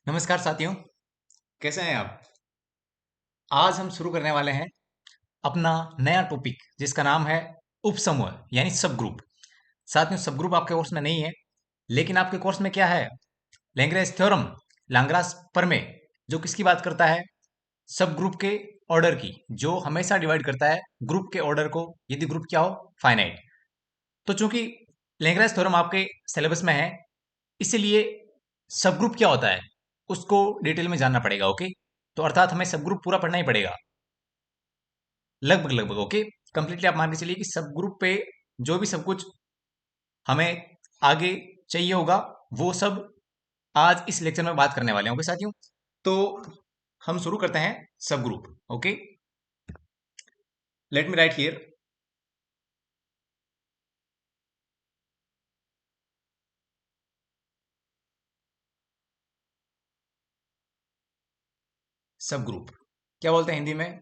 नमस्कार साथियों, कैसे हैं आप? आज हम शुरू करने वाले हैं अपना नया टॉपिक जिसका नाम है उपसमूह यानी सब ग्रुप। साथियों, सब ग्रुप आपके कोर्स में नहीं है, लेकिन आपके कोर्स में क्या है? लैग्रेंज थ्योरम, लाग्रांज प्रमेय, जो किसकी बात करता है? सब ग्रुप के ऑर्डर की, जो हमेशा डिवाइड करता है ग्रुप के ऑर्डर को यदि ग्रुप क्या हो? फाइनाइट। तो चूंकि लैग्रेंज थ्योरम आपके सिलेबस में है, इसलिए सब ग्रुप क्या होता है उसको डिटेल में जानना पड़ेगा। ओके, तो अर्थात हमें सब ग्रुप पूरा पढ़ना ही पड़ेगा, लगभग लगभग। ओके, कंप्लीटली आप मान के चलिए कि सब ग्रुप पे जो भी सब कुछ हमें आगे चाहिए होगा वो सब आज इस लेक्चर में बात करने वाले हैं। ओके साथियों, तो हम शुरू करते हैं सब group. Okay, let me right here सब ग्रुप। क्या बोलते हैं हिंदी में?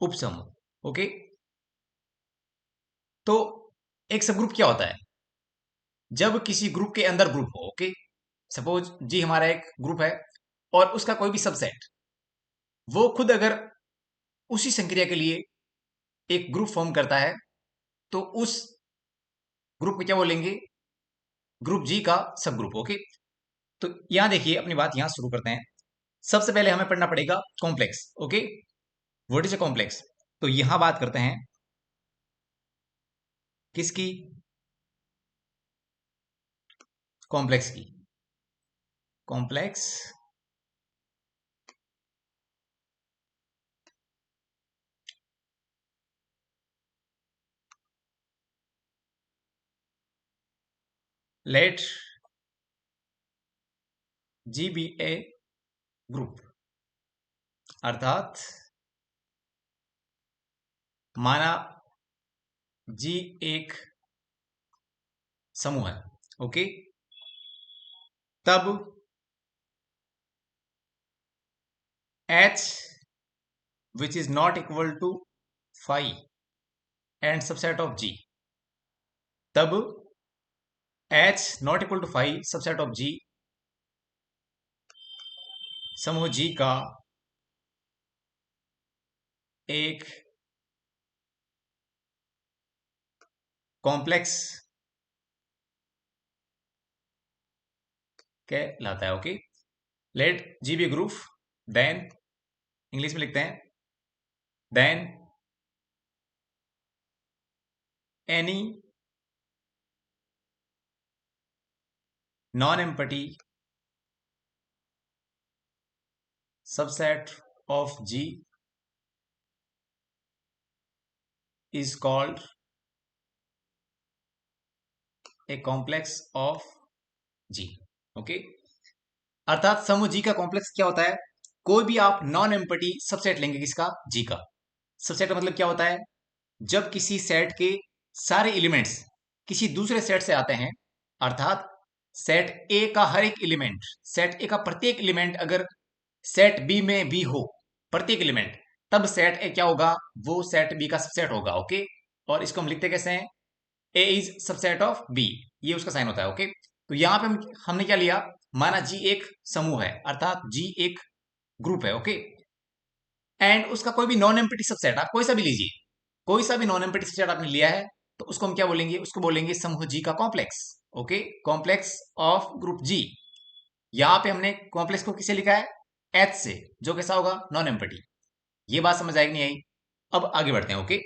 उपसमूह। ओके, तो एक सब ग्रुप क्या होता है? जब किसी ग्रुप के अंदर ग्रुप हो। ओके, सपोज जी हमारा एक ग्रुप है और उसका कोई भी सबसेट, वो खुद अगर उसी संक्रिया के लिए एक ग्रुप फॉर्म करता है तो उस ग्रुप में क्या बोलेंगे? ग्रुप जी का सब ग्रुप। ओके, तो यहां देखिए, अपनी बात यहां शुरू करते हैं। सबसे पहले हमें पढ़ना पड़ेगा complex. Okay, what is a complex? तो यहां बात करते हैं किसकी? कॉम्प्लेक्स की। Complex late G be a group, अर्थात माना जी एक समूह है। ओके, तब H which is not equal to phi and subset of G, तब H not equal to phi subset of G समूह G का एक कॉम्प्लेक्स कहलाता है। Okay, let G be group, then English में लिखते हैं, then any non empty subset of G is called a complex of G। Okay, अर्थात समूह G का कॉम्प्लेक्स क्या होता है? कोई भी आप नॉन एम्पटी सबसेट लेंगे, किसका? G का। सबसेट का मतलब क्या होता है? जब किसी सेट के सारे एलिमेंट्स किसी दूसरे सेट से आते हैं, अर्थात सेट ए का हर एक एलिमेंट, सेट ए का प्रत्येक एलिमेंट अगर सेट बी में भी हो, प्रत्येक एलिमेंट, तब सेट ए क्या होगा? वो सेट बी का सबसेट होगा। ओके, और इसको हम लिखते कैसे हैं? ए इज सबसेट ऑफ बी, ये उसका साइन होता है। ओके, तो यहां पे हमने क्या लिया? माना जी एक समूह है, अर्थात जी एक ग्रुप है। ओके, एंड उसका कोई भी नॉन एम्पटी सबसेट, आप कोई सा भी लीजिए, कोई सा भी नॉन एम्पटी सबसेट आपने लिया है, तो उसको हम क्या बोलेंगे? उसको बोलेंगे समूह जी का complex. Okay, complex of group G. यहां पे हमने कॉम्प्लेक्स को किसे लिखा है? एच से, जो कैसा होगा? Non empty. ये बात समझ आएगी नहीं आई? अब आगे बढ़ते हैं। ओके,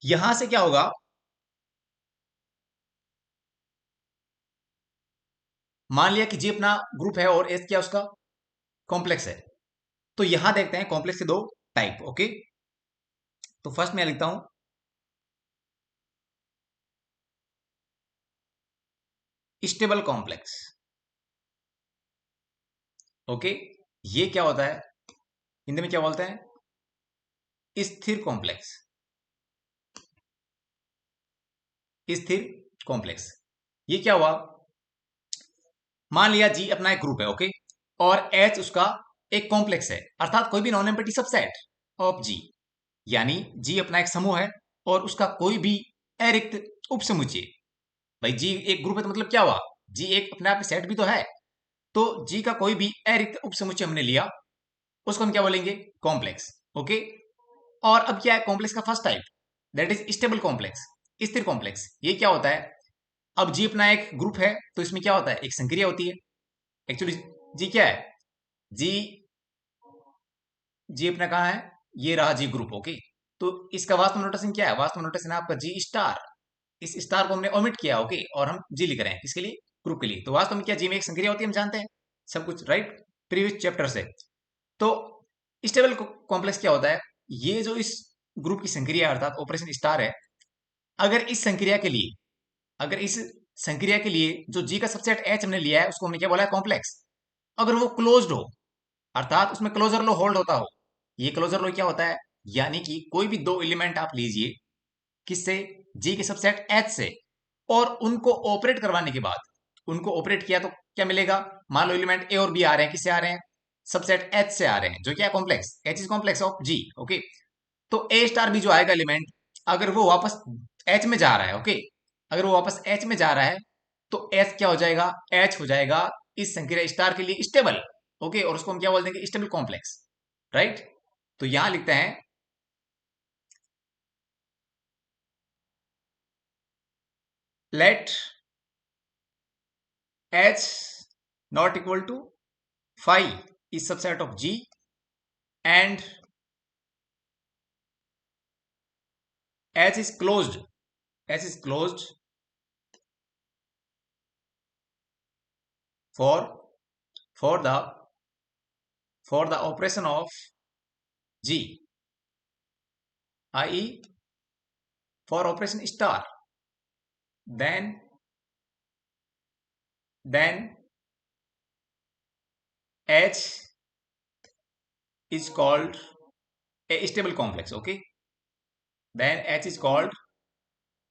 यहां से क्या होगा? मान लिया कि जी अपना ग्रुप है और एच क्या उसका कॉम्प्लेक्स है। तो यहां देखते हैं कॉम्प्लेक्स के दो टाइप। ओके, तो फर्स्ट मैं लिखता हूं स्टेबल कॉम्प्लेक्स। ओके, ये क्या होता है? हिंदी में क्या बोलते हैं? स्थिर कॉम्प्लेक्स। स्थिर कॉम्प्लेक्स, ये क्या हुआ? मान लिया जी अपना एक ग्रुप है। ओके, और एच उसका एक कॉम्प्लेक्स है, अर्थात कोई भी नॉन एम्पटी सबसेट ऑफ जी, यानी जी अपना एक समूह है और उसका कोई भी अरिक्त उपसमुच्चय भाई जी एक ग्रुप है तो मतलब क्या हुआ, जी एक अपने आप में सेट भी तो है। तो जी का कोई भी अरिक्त उपसमुच्चय हमने लिया, उसको हम क्या बोलेंगे, कॉम्प्लेक्स। ओके, और अब क्या है कॉम्प्लेक्स का first type, that is stable complex, स्थिर कॉम्प्लेक्स। ये क्या होता है, अब जी अपना एक ग्रुप है तो इसमें क्या होता है, एक संक्रिया होती है। एक्चुअली जी क्या है, जी जी अपना कहाँ है, ये रहा जी ग्रुप। ओके, तो इसका वास्तव नोटेशन क्या है, वास्तव नोटेशन है आपका जी स्टार। इस स्टार को हमने ओमिट किया। ओके, और हम जी लिख रहे हैं किसके लिए, ग्रुप के लिए। तो वास्तव में क्या जी में एक संक्रिया होती है, हम जानते हैं सब कुछ, राइट, प्रीवियस चैप्टर से। तो स्टेबल कॉम्प्लेक्स क्या होता है, ये जो इस ग्रुप की संक्रिया अर्थात ऑपरेशन स्टार है, अगर इस संक्रिया के लिए, अगर इस संक्रिया के लिए जो जी का सबसेट एच हमने लिया है उसको हमने क्या बोला है, कॉम्प्लेक्स। अगर वो क्लोज्ड हो, अर्थात उसमें क्लोजर लो होल्ड होता हो। ये क्लोजर लो क्या होता है, यानी कि कोई भी दो एलिमेंट आप लीजिए, किससे, जी के सबसेट एच से, और उनको ऑपरेट करवाने के बाद, उनको ऑपरेट किया तो क्या मिलेगा, मान लो एलिमेंट ए और बी आ रहे हैं, किससे आ रहे हैं, सबसेट एच से आ रहे हैं, जो क्या complex, H is complex of G. Okay, तो ए स्टार भी जो आएगा एलिमेंट, अगर वो वापस एच में जा रहा है, ओके, अगर वो वापस एच में जा रहा है, तो एच क्या हो जाएगा, एच हो जाएगा इस संक्रिया स्टार के लिए स्टेबल। ओके, और उसको हम क्या बोल देंगे, स्टेबल कॉम्प्लेक्स, राइट। तो यहां लिखते हैं, let H not equal to five is subset of G and H is closed, H is closed for for the for the operation of G, i.e. for operation star, then H is called a stable complex. Okay, then H is called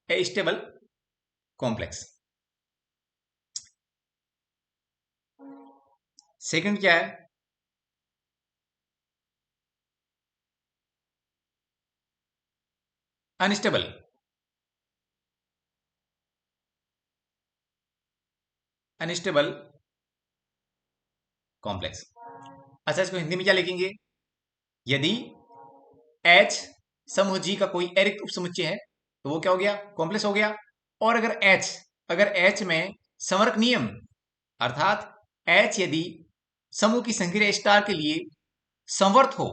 a stable complex. Second क्या है, unstable, unstable complex. अच्छा, इसको हिंदी में क्या लिखेंगे, यदि H समूह G का कोई अरिक्त उपसमुच्चय है तो वो क्या हो गया, कॉम्प्लेक्स हो गया। और अगर H में संवर्क नियम, अर्थात H यदि समूह की संक्रिया स्टार के लिए संवर्त हो,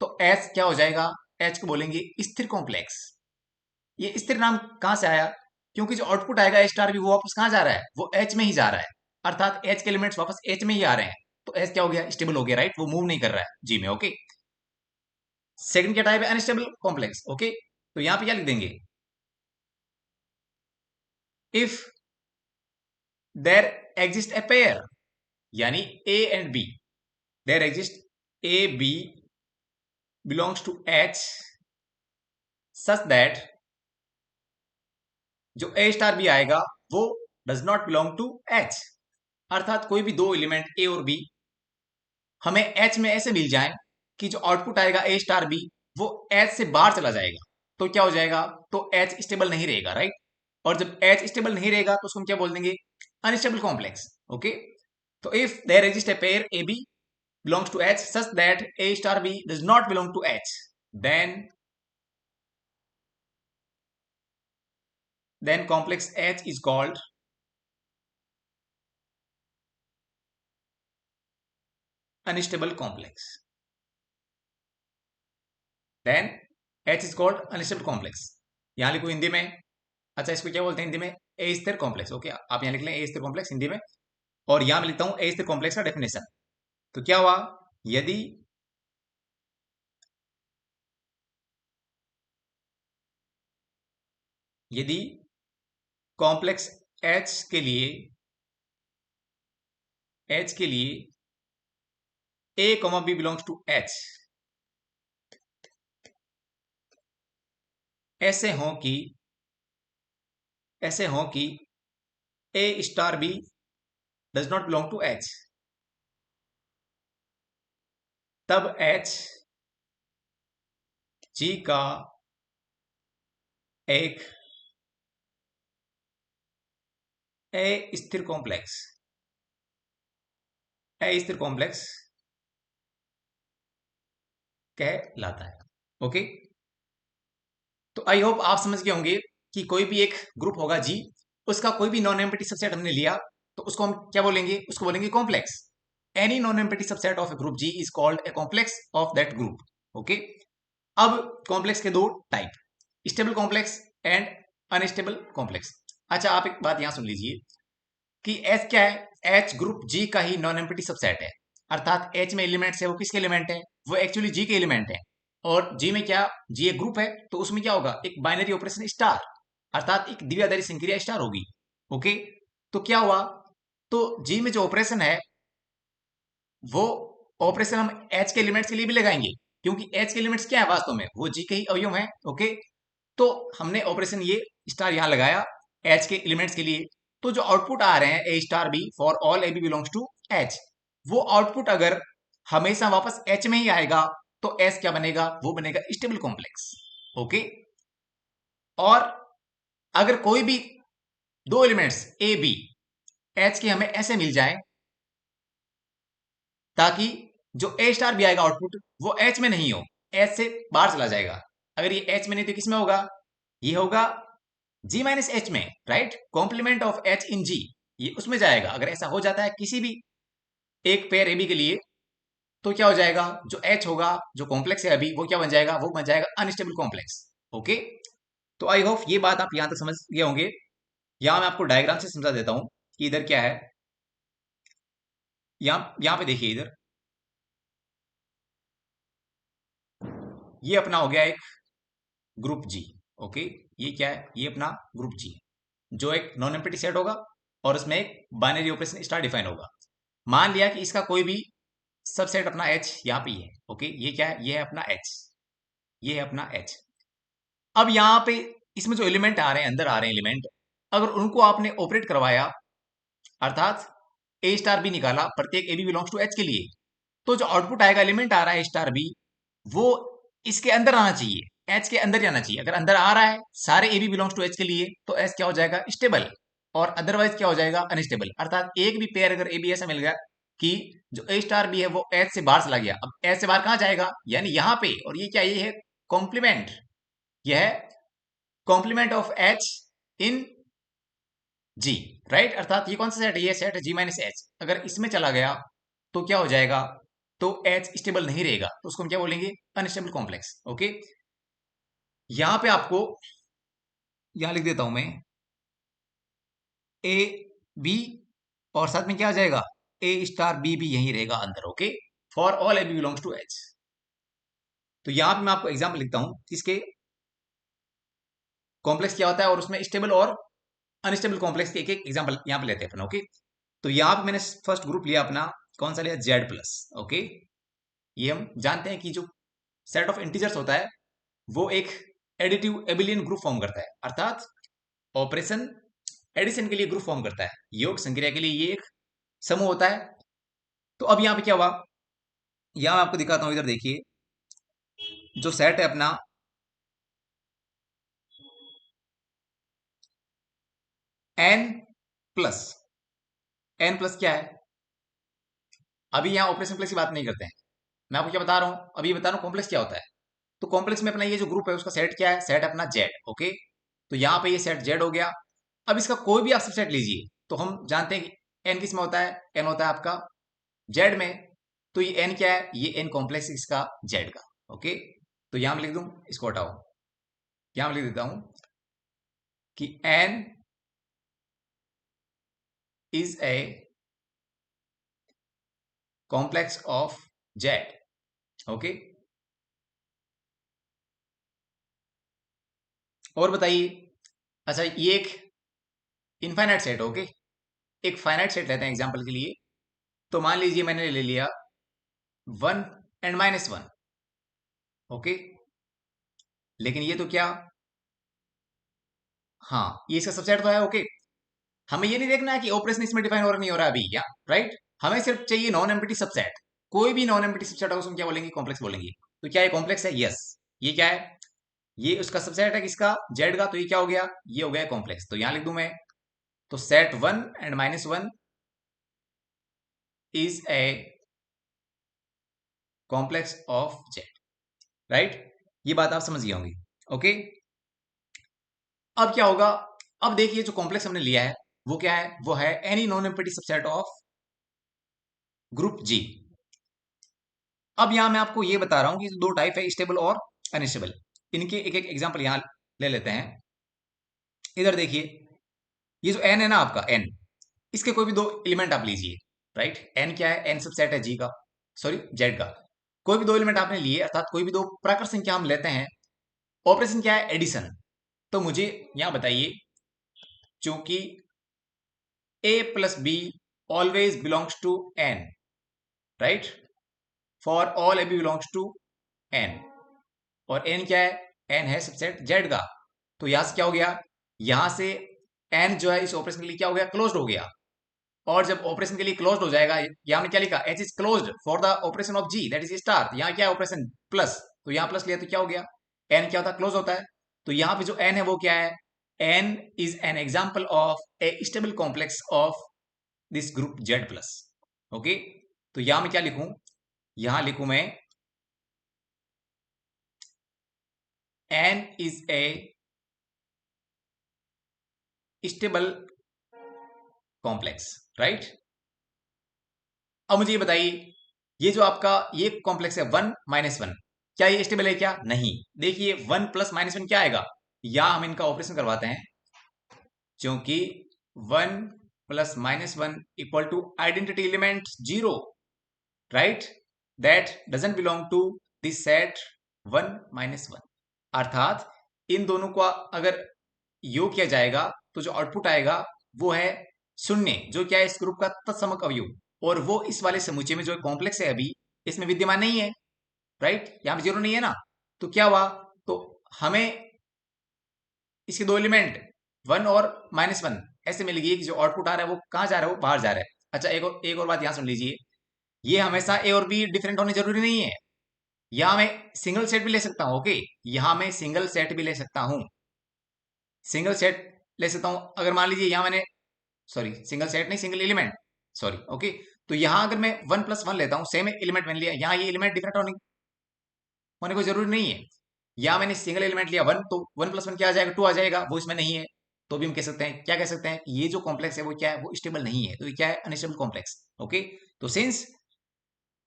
तो H क्या हो जाएगा, H को बोलेंगे स्थिर कॉम्प्लेक्स। ये स्थिर नाम कहां से आया, क्योंकि जो आउटपुट आएगा H स्टार भी, वो वापस कहां जा रहा है, वो H में ही जा रहा है, अर्थात H के एलिमेंट्स वापस H में ही आ रहे हैं। तो H क्या हो गया, स्टेबल हो गया, राइट, वो मूव नहीं कर रहा है जी में। ओके, सेकंड क्या टाइप है, अनस्टेबल कॉम्प्लेक्स। ओके, तो यहां पे क्या लिख देंगे, if there exist a pair, यानी a and b, there exist a B belongs to H such that जो ए स्टार बी आएगा वो does not belong to H, अर्थात कोई भी दो एलिमेंट ए और बी हमें एच में ऐसे मिल जाए कि जो आउटपुट आएगा ए स्टार बी, वो एच से बाहर चला जाएगा। तो क्या हो जाएगा, तो एच स्टेबल नहीं रहेगा, राइट। और जब एच स्टेबल नहीं रहेगा तो उसको हम क्या बोल देंगे, अनस्टेबल कॉम्प्लेक्स। ओके, तो if there exist a pair A B belongs to H such that A star B does not belong to H, then complex H is called unstable complex. Then H is called unstable complex. यहाँ लिखो हिंदी में, अच्छा इसको क्या बोलते हैं हिंदी में, ए स्थिर कॉम्प्लेक्स। ओके, आप यहाँ लिख लें ए स्थिर कॉम्प्लेक्स हिंदी में, और यहाँ मैं लिखता हूँ ए स्थिर कॉम्प्लेक्स का डेफिनेशन। तो क्या हुआ, यदि यदि कॉम्प्लेक्स एच के लिए a comma b belongs to H, ऐसे हों कि ऐसे हों कि a star b does not belong to H, तब एच जी का एक अस्थिर कॉम्प्लेक्स, अस्थिर कॉम्प्लेक्स कहलाता है। ओके, तो आई होप आप समझ गए होंगे कि कोई भी एक ग्रुप होगा जी, उसका कोई भी नॉन एम्प्टी सबसेट हमने लिया तो उसको हम क्या बोलेंगे, उसको बोलेंगे complex. Any non empty subset of a group G is called a complex of that group. Okay, अब कॉम्प्लेक्स के दो type, stable complex and unstable complex. अच्छा, आप एक बात यहां सुन लीजिए कि एच क्या है, एच ग्रुप जी का ही नॉन एम्प्टी सबसेट है, अर्थात एच में एलिमेंट्स है वो किसके एलिमेंट है, वो एक्चुअली जी के एलिमेंट है। और जी में क्या, जी एक ग्रुप है तो उसमें क्या होगा, एक बाइनरी ऑपरेशन स्टार, अर्थात एक द्विआधारी संक्रिया स्टार होगी। ओके, तो क्या हुआ, तो जी में जो ऑपरेशन है वो ऑपरेशन हम एच के एलिमेंट्स के लिए भी लगाएंगे, क्योंकि एच के एलिमेंट्स क्या है वास्तव में, वो जी के ही अवयव है। ओके, तो हमने ऑपरेशन ये स्टार यहां लगाया एच के एलिमेंट्स के लिए, तो जो आउटपुट आ रहे हैं ए star b for all A B belongs to H, वो आउटपुट अगर हमेशा वापस एच में ही आएगा तो एस क्या बनेगा, वो बनेगा स्टेबल कॉम्प्लेक्स। ओके, और अगर कोई भी दो एलिमेंट्स ए बी एच के हमें ऐसे मिल जाए ताकि जो ए स्टार भी आएगा आउटपुट वो एच में नहीं हो, एच से बाहर चला जाएगा। अगर ये एच में नहीं तो किस में होगा, ये होगा जी माइनस एच में, right, complement of H in जी, ये उसमें जाएगा। अगर ऐसा हो जाता है किसी भी एक पेयर ए बी के लिए तो क्या हो जाएगा, जो एच होगा जो कॉम्प्लेक्स है अभी वो क्या बन जाएगा, वो बन जाएगा अनस्टेबल कॉम्प्लेक्स। ओके, तो आई होप ये बात आप यहां तक समझ गए होंगे। यहां मैं आपको डायग्राम से समझा देता हूं कि इधर क्या है, यहां पे देखिए, इधर ये अपना हो गया एक ग्रुप जी। ओके, ये क्या है, ये अपना ग्रुप जी जो एक नॉन एम्प्टी सेट होगा और उसमें एक बाइनरी ऑपरेशन स्टार डिफाइन होगा। मान लिया कि इसका कोई भी सबसेट अपना एच यहाँ पे ही है। ओके, ये क्या है, ये है अपना एच, ये है अपना एच। अब यहाँ पे इसमें जो एलिमेंट आ रहे हैं, अंदर आ रहे हैं एलिमेंट, अगर उनको आपने ऑपरेट करवाया, अर्थात ए स्टार बी निकाला प्रत्येक A B belongs to H के लिए, तो जो आउटपुट आएगा एलिमेंट आ रहा है स्टार बी, वो इसके अंदर आना चाहिए, एच के अंदर जाना चाहिए। अगर अंदर आ रहा है सारे A B belongs to H के लिए तो एच क्या हो जाएगा, स्टेबल, और अदरवाइज क्या हो जाएगा, अनस्टेबल। अर्थात एक भी पेयर अगर ए बी ऐसा मिल गया कि जो ए स्टार बी है वो एच से बाहर चला गया, अब एच से बाहर कहां जाएगा, यानी यहां पे, और ये क्या, ये है कॉम्प्लीमेंट, यह है complement of H in G, right, अर्थात ये कौन सा सेट है, ये सेट है जी माइनस एच। अगर इसमें चला गया तो क्या हो जाएगा, तो एच स्टेबल नहीं रहेगा, तो उसको हम क्या बोलेंगे, अनस्टेबल कॉम्प्लेक्स। ओके, यहां पे आपको यहां लिख देता हूं मैं ए बी, और साथ में क्या आ जाएगा, ए स्टार बी भी यही रहेगा अंदर। Okay, for all A B belongs to H. तो यहां पे मैं आपको एग्जाम्पल लिखता हूं इसके कॉम्प्लेक्स क्या होता है और उसमें स्टेबल और अनस्टेबल कॉम्प्लेक्स के एक एक एग्जाम्पल यहां पे लेते हैं अपन। ओके, तो यहां पे मैंने फर्स्ट ग्रुप लिया अपना, कौन सा लिया, जेड प्लस। ओके, ये हम जानते हैं कि जो सेट ऑफ इंटीजर्स होता है वो एक एडिटिव एबिलियन ग्रुप फॉर्म करता है, अर्थात ऑपरेशन एडिशन के लिए ग्रुप फॉर्म करता है, योग संक्रिया के लिए ये एक समूह होता है। तो अब यहां पे क्या हुआ, यहां मैं आपको दिखाता हूं, इधर देखिए जो सेट है अपना एन प्लस, एन प्लस क्या है, अभी यहां ऑपरेशन प्लस की बात नहीं करते हैं, मैं आपको क्या बता रहा हूं, अभी बता रहा हूं कॉम्प्लेक्स क्या होता है। तो कॉम्प्लेक्स में अपना ये जो ग्रुप है उसका सेट क्या है, सेट अपना जेड। ओके, तो यहाँ पे ये सेट जेड हो गया। अब इसका कोई भी आप सबसेट लीजिए तो हम जानते हैं कि एन किस में होता है, एन होता है आपका जेड में। तो ये एन क्या है, ये एन कॉम्प्लेक्स इसका जेड का। ओके, तो यहां मैं लिख दूं, इसको हटाओ, यहां मैं लिख देता हूं कि N is a complex of Z. Okay, और बताइए, अच्छा ये एक इनफाइनाइट सेट। ओके, एक फाइनाइट सेट लेते हैं एग्जांपल के लिए। तो मान लीजिए मैंने ले लिया 1 and -1। ओके, लेकिन ये तो क्या, हाँ ये इसका सबसेट तो है। ओके, हमें ये नहीं देखना है कि ऑपरेशन इसमें डिफाइन हो रहा नहीं हो रहा अभी, या राइट, हमें सिर्फ चाहिए नॉन एम्प्टी सबसेट। कोई भी नॉन एम्प्टी सबसेट है उसको क्या बोलेंगे, कॉम्प्लेक्स बोलेंगे। तो क्या ये कॉम्प्लेक्स है, यस। ये क्या है, ये उसका सबसेट है किसका, जेड का, तो ये क्या हो गया, ये हो गया कॉम्प्लेक्स। तो यहां लिख दूं मैं तो set 1 and -1 is a complex of Z, right? ये बात आप समझ गए होंगे। ओके, अब क्या होगा? अब देखिए जो कॉम्प्लेक्स हमने लिया है वो क्या है? वो है any non empty subset of group G. अब यहां मैं आपको ये बता रहा हूं कि दो टाइप है, स्टेबल और अनस्टेबल। इनके एक एक एग्जांपल यहां ले लेते हैं। इधर देखिए, ये जो एन है ना आपका एन, इसके कोई भी दो एलिमेंट आप लीजिए, राइट? एन क्या है? एन सबसेट है जी का, सॉरी जेड का। कोई भी दो एलिमेंट आपने लिए, अर्थात कोई भी दो प्राकृत संख्या हम लेते हैं, ऑपरेशन क्या है? एडिशन। तो मुझे यहां बताइए, चूंकि a plus B always belongs to n, right? For all A B belongs to n, और n क्या है? n है सबसेट z का। तो यहां से क्या हो गया? यहां से n जो है इस ऑपरेशन के लिए क्या हो गया? क्लोज्ड हो गया। और जब ऑपरेशन के लिए क्लोज्ड हो जाएगा, यहां हमने क्या लिखा? h is closed for the operation of g, that is star. यहां क्या है? ऑपरेशन प्लस, तो यहां प्लस लिया तो क्या हो गया? n क्या होता है? क्लोज होता है। तो यहां पे जो n है वो क्या है? n is an example of A stable complex of this group Z plus. Okay, तो यहां मैं क्या लिखूं? यहां लिखूं मैं n is a stable complex, right? अब मुझे ये बताइए, ये जो आपका ये कॉम्प्लेक्स है 1 - 1, क्या ये स्टेबल है? क्या नहीं। देखिए 1 प्लस -1 क्या आएगा? या हम इनका ऑपरेशन करवाते हैं, क्योंकि 1 plus -1 equal to identity element 0, right? That doesn't belong to this set 1 - 1। अर्थात इन दोनों को अगर योग किया जाएगा तो जो आउटपुट आएगा वो है शून्य, जो क्या है? इस ग्रुप का तत्समक अवयव। और वो इस वाले समुच्चय में जो कॉम्प्लेक्स है अभी इसमें विद्यमान नहीं है, राइट? यहां पे जीरो नहीं है ना। तो क्या हुआ? तो हमें इसके दो एलिमेंट 1 और -1 ऐसे मिल गई कि जो आउटपुट आ रहा है वो कहां जा रहा है? वो बाहर जा रहा है। अच्छा, एक और बात यहां सुन लीजिए, ये हमेशा ए और बी डिफरेंट होने जरूरी नहीं है। यहां मैं सिंगल सेट भी ले सकता हूं। ओके, यहां मैं सिंगल सेट भी ले सकता हूं, सिंगल सेट ले सकता हूं। अगर मान लीजिए यहां मैंने, सॉरी सिंगल सेट नहीं, सिंगल एलिमेंट, सॉरी। ओके, तो यहां अगर मैं 1 + 1 लेता हूं, सेम एलिमेंट मैंने लिया, यहां ये एलिमेंट डिफरेंट होने को जरूरी नहीं है। या मैंने सिंगल एलिमेंट लिया 1, तो 1 + 1 क्या आ जाएगा? 2 आ जाएगा, वो इसमें नहीं है। तो भी हम कह सकते हैं, क्या कह सकते हैं? ये जो कॉम्प्लेक्स है वो क्या है? वो स्टेबल नहीं है। तो ये क्या है? Unstable complex. ओके, तो since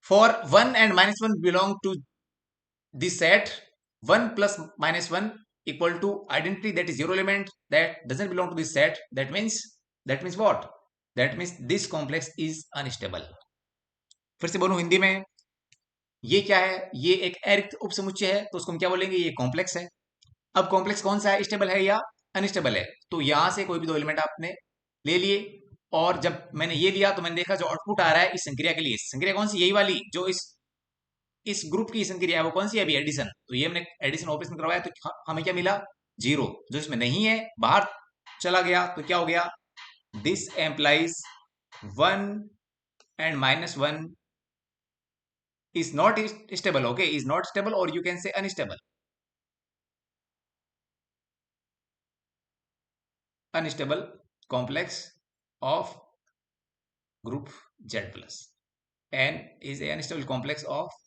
for 1 and -1 belong to this set 1 plus -1 equal to identity, that is zero element that doesn't belong to this set. That means what? That means this complex is unstable. फिर से बोलूं हिंदी में, ये क्या है? ये एक अरिक्त उपसमुच्चय है, तो उसको हम क्या बोलेंगे? ये कॉम्प्लेक्स है। अब कॉम्प्लेक्स कौन सा है? स्टेबल है या अनस्टेबल है? तो यहां से कोई भी दो एलिमेंट आपने ले लिए, और जब मैंने ये लिया तो मैंने देखा जो आउटपुट आ रहा है इस संक्रिया के लिए, संक्रिया कौन सी? यही वाली जो इस ग्रुप की संक्रिया है, वो कौन सी है? अभी एडिशन। तो ये हमने एडिशन ऑपरेशन करवाया तो हमें क्या मिला? 0। जो इसमें नहीं है बाहर चला गया, तो क्या हो गया? This implies 1 and -1 is not stable. Okay, is not stable, और you can say unstable, unstable complex of group Z plus, N is a unstable complex of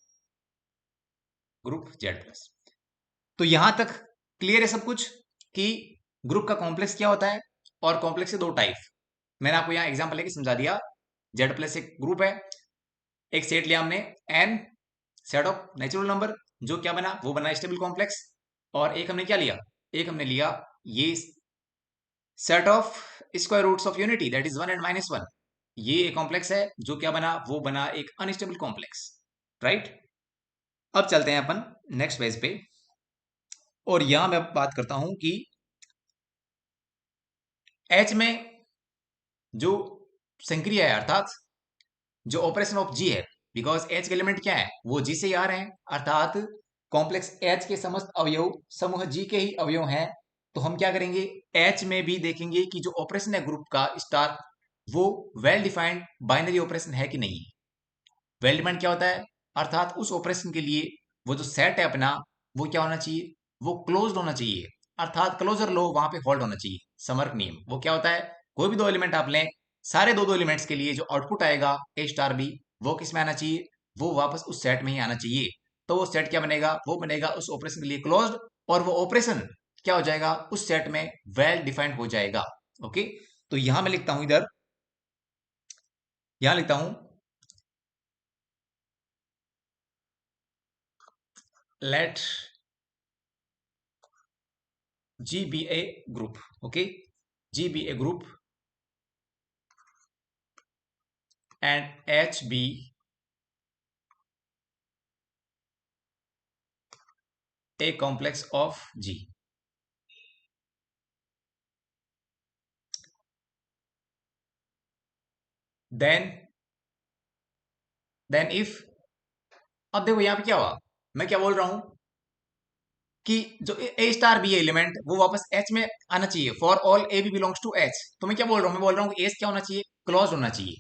group Z plus. तो यहां तक क्लियर है सब कुछ कि ग्रुप का complex क्या होता है, और कॉम्प्लेक्स के दो टाइप मैंने आपको यहां एग्जांपल लेके समझा दिया। Z प्लस एक ग्रुप है, एक सेट लिया हमने n, set of natural number, जो क्या बना? वो बना स्टेबल कॉम्प्लेक्स। और एक हमने क्या लिया? एक हमने लिया ये set of square roots of unity, that is 1 and -1। ये कॉम्प्लेक्स है, जो क्या बना? वो बना एक अनस्टेबल कॉम्प्लेक्स, राइट? अब चलते हैं अपन नेक्स्ट पेज पे, और यहां मैं बात करता हूं कि H में जो संक्रिया है, अर्थात जो ऑपरेशन ऑफ G है, बिकॉज H के एलिमेंट क्या है? वो G से ही आ रहे हैं, अर्थात कॉम्प्लेक्स H के समस्त अवयव समूह G के ही अवयव हैं। तो हम क्या करेंगे? H में भी देखेंगे कि जो ऑपरेशन है ग्रुप का स्टार, वो वेल डिफाइंड बाइनरी ऑपरेशन है कि नहीं है। वेल डिफाइंड क्या होता है? अर्थात उस ऑपरेशन के लिए वो जो सेट है अपना, वो क्या होना चाहिए? वो क्लोज्ड होना चाहिए, अर्थात क्लोजर लो वहां पे होल्ड होना चाहिए। समर्क नियम वो क्या होता है? कोई भी दो एलिमेंट आप लें, सारे दो दो एलिमेंट्स के लिए जो आउटपुट आएगा ए स्टार बी, वो किस में आना चाहिए, वो वापस उस सेट में ही आना चाहिए। तो वो सेट क्या बनेगा, वो बनेगा उस ऑपरेशन के लिए क्लोज्ड, और वो ऑपरेशन क्या हो जाएगा, उस सेट में वेल डिफाइंड हो जाएगा। ओके, तो यहां मैं लिखता हूं, इधर यहां लिखता हूं, late G be a group. Okay, G be a group and H be a complex of G. Then if, अब देखो यहां पे क्या हुआ, मैं क्या बोल रहा हूं कि जो ए स्टार बी एलिमेंट वो वापस एच में आना चाहिए, for all A B belongs to H. तो मैं क्या बोल रहा हूं, मैं बोल रहा हूं कि एच क्या होना चाहिए, क्लोज होना चाहिए।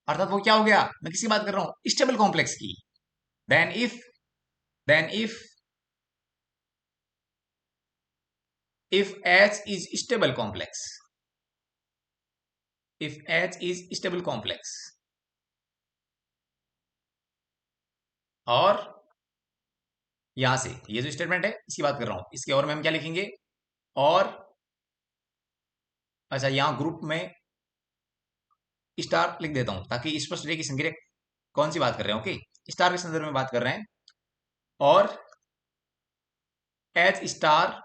अर्थात वो क्या हो गया, मैं किसकी बात कर रहा हूं, स्टेबल कॉम्प्लेक्स की। Then if then if H is stable complex, if H is stable complex, और यहां से ये जो स्टेटमेंट है इसकी बात कर रहा हूं, इसके और में हम क्या लिखेंगे, और अच्छा यहां ग्रुप में स्टार लिख देता हूं ताकि स्पष्ट रहे कि संक्रिया कौन सी बात कर रहे हैं। ओके, स्टार के संदर्भ में बात कर रहे हैं, और एच स्टार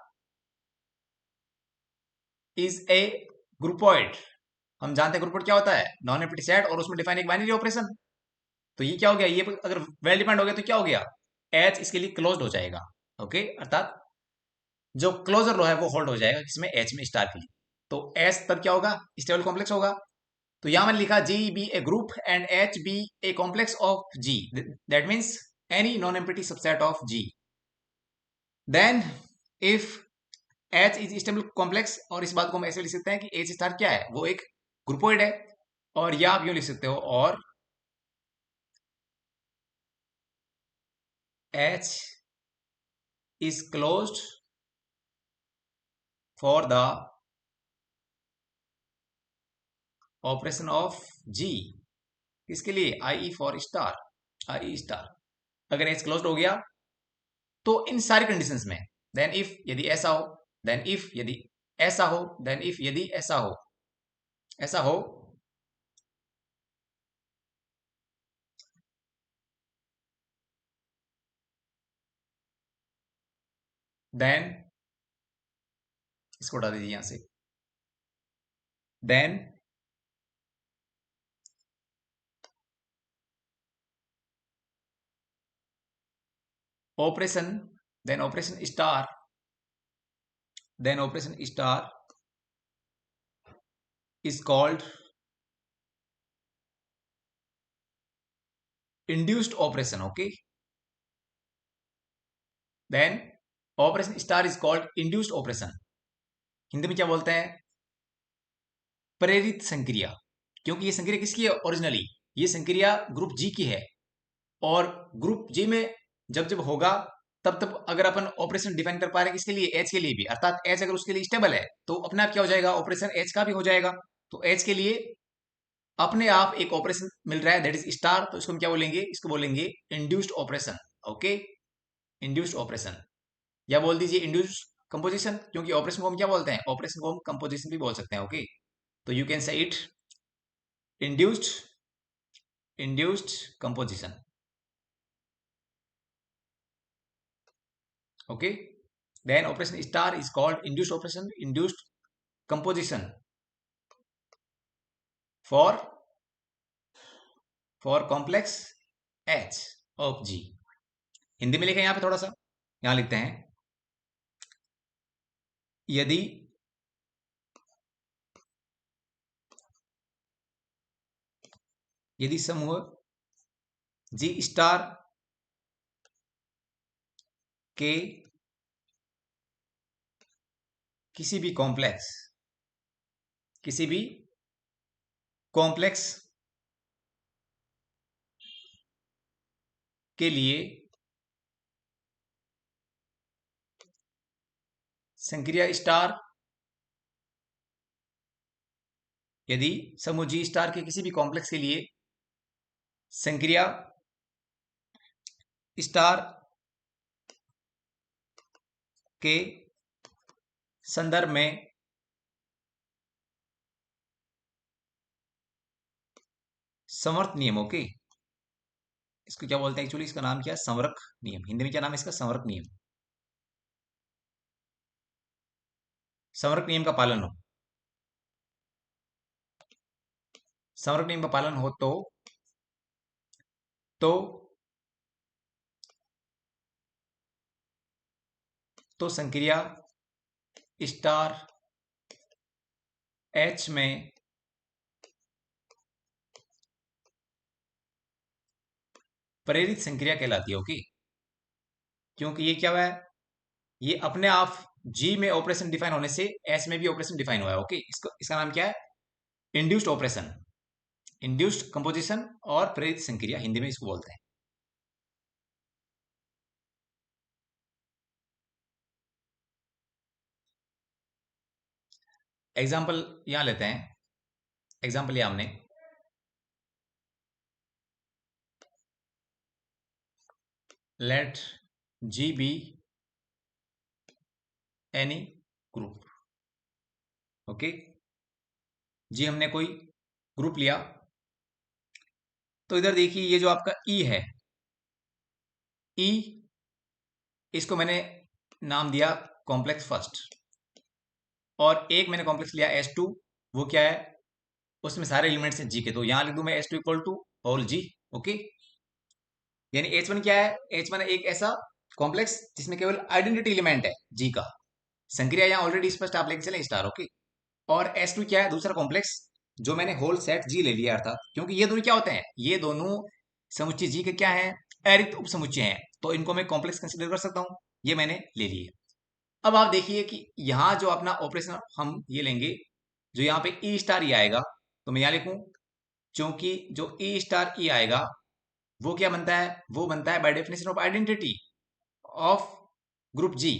इज ए ग्रुपॉइड। हम जानते हैं ग्रुपॉइड क्या होता है, नॉन एम्प्टी सेट, और उसमें डिफाइन एक बाइनरी ऑपरेशन। तो ये क्या हो गया, ये अगर वेल डिफाइंड हो गया तो क्या हो गया, एच इसके लिए क्लोज्ड हो जाएगा। ओके, अर्थात जो क्लोजर लो है वो होल्ड हो जाएगा किसमें, एच में, स्टार के लिए। तो एच तब क्या होगा, स्टेबल कॉम्प्लेक्स होगा। तो यहां मैंने लिखा G be a group and H be a complex of G, that means any non empty subset of G. Then if H is stable complex, और इस बात को हम ऐसे लिख सकते हैं कि एच स्टार क्या है, वो एक ग्रुपोइड है, और या आप यूं लिख सकते हो, और H is closed for the operation of G, किसके लिए, I for star, I star. अगर एच क्लोज्ड हो गया तो इन सारी कंडीशंस में, देन इफ यदि ऐसा हो, देन इफ यदि ऐसा हो, देन इफ यदि ऐसा हो, ऐसा हो, देन इसको हटा दीजिए यहां से, then operation then operation star then operation star is called induced operation. Okay, then operation star is called induced operation, Hindi में क्या बोलते हैं, प्रेरित संक्रिया। क्योंकि ये संक्रिया किसकी है ओरिजिनली, ये संक्रिया ग्रुप जी की है, और ग्रुप जी में जब जब होगा तब तब अगर अपन ऑपरेशन डिफाइन कर पा रहे हैं किसके लिए, एच के लिए भी, अर्थात एच अगर उसके लिए स्टेबल है तो अपने आप क्या हो जाएगा, ऑपरेशन एच का भी हो जाएगा। तो एच के लिए अपने आप एक ऑपरेशन मिल रहा है दैट इज स्टार, तो इसको हम क्या बोलेंगे, इसको बोलेंगे induced operation. Okay, induced operation, या बोल दीजिए इंड्यूस्ड कंपोजिशन, क्योंकि ऑपरेशन को हम क्या बोलते हैं, ऑपरेशन को हम कंपोजिशन भी बोल सकते हैं। ओके, तो यू कैन से it induced induced composition. Okay, then operation star is called induced operation, induced composition for complex H of G। Hindi में लिखें यहां पे थोड़ा सा, यहां लिखते हैं, यदि यदि समूह G स्टार के किसी भी कॉम्प्लेक्स किसी भी कॉम्प्लेक्स के लिए संक्रिया स्टार यदि समूह जी स्टार के किसी भी कॉम्प्लेक्स के लिए संक्रिया स्टार के संदर्भ में संवर्त नियम, ओके, इसको क्या बोलते हैं एक्चुअली, इसका नाम क्या है, संवरक नियम। हिंदी में क्या नाम है इसका, संवरक नियम। संवरक नियम का पालन हो, संवरक नियम का पालन हो तो तो संक्रिया स्टार एच में प्रेरित संक्रिया कहलाती है, ओके। क्योंकि ये क्या हुआ है, ये अपने आप जी में ऑपरेशन डिफाइन होने से एच में भी ऑपरेशन डिफाइन हुआ है, ओके। इसका नाम क्या है, इंड्यूस्ड ऑपरेशन, इंड्यूस्ड कंपोजिशन और प्रेरित संक्रिया हिंदी में इसको बोलते हैं। एग्जाम्पल यहां लेते हैं, एग्जाम्पल लिया हमने, let G be any group, okay. G हमने कोई ग्रुप लिया, तो इधर देखिए ये जो आपका ई है, ई, इसको मैंने नाम दिया कॉम्प्लेक्स फर्स्ट, और एक मैंने कॉम्प्लेक्स लिया H2, वो क्या है, उसमें सारे एलिमेंट्स हैं जी के, तो यहां लिख दूं मैं H2 equal to whole G, okay. यानी H1 क्या है, H1 एक ऐसा कॉम्प्लेक्स जिसमें केवल आइडेंटिटी एलिमेंट है जी का, संक्रिया यहां ऑलरेडी स्पष्ट आप लेके चले स्टार, ओके। और H2 क्या है, दूसरा कॉम्प्लेक्स जो मैंने होल सेट जी ले लिया था, क्योंकि ये दोनों क्या होते हैं, ये दोनों समुच्चय जी के क्या है, अरिक्त उप समुच्चय हैं, तो इनको मैं कॉम्प्लेक्स कंसिडर कर सकता हूं, ये मैंने ले लिए। अब आप देखिए कि यहां जो अपना ऑपरेशन हम ये लेंगे, जो यहाँ पे ई स्टार ई आएगा, तो मैं यहां लिखूं, क्योंकि जो ई स्टार ई आएगा वो क्या बनता है, वो बनता है by definition of identity of group G.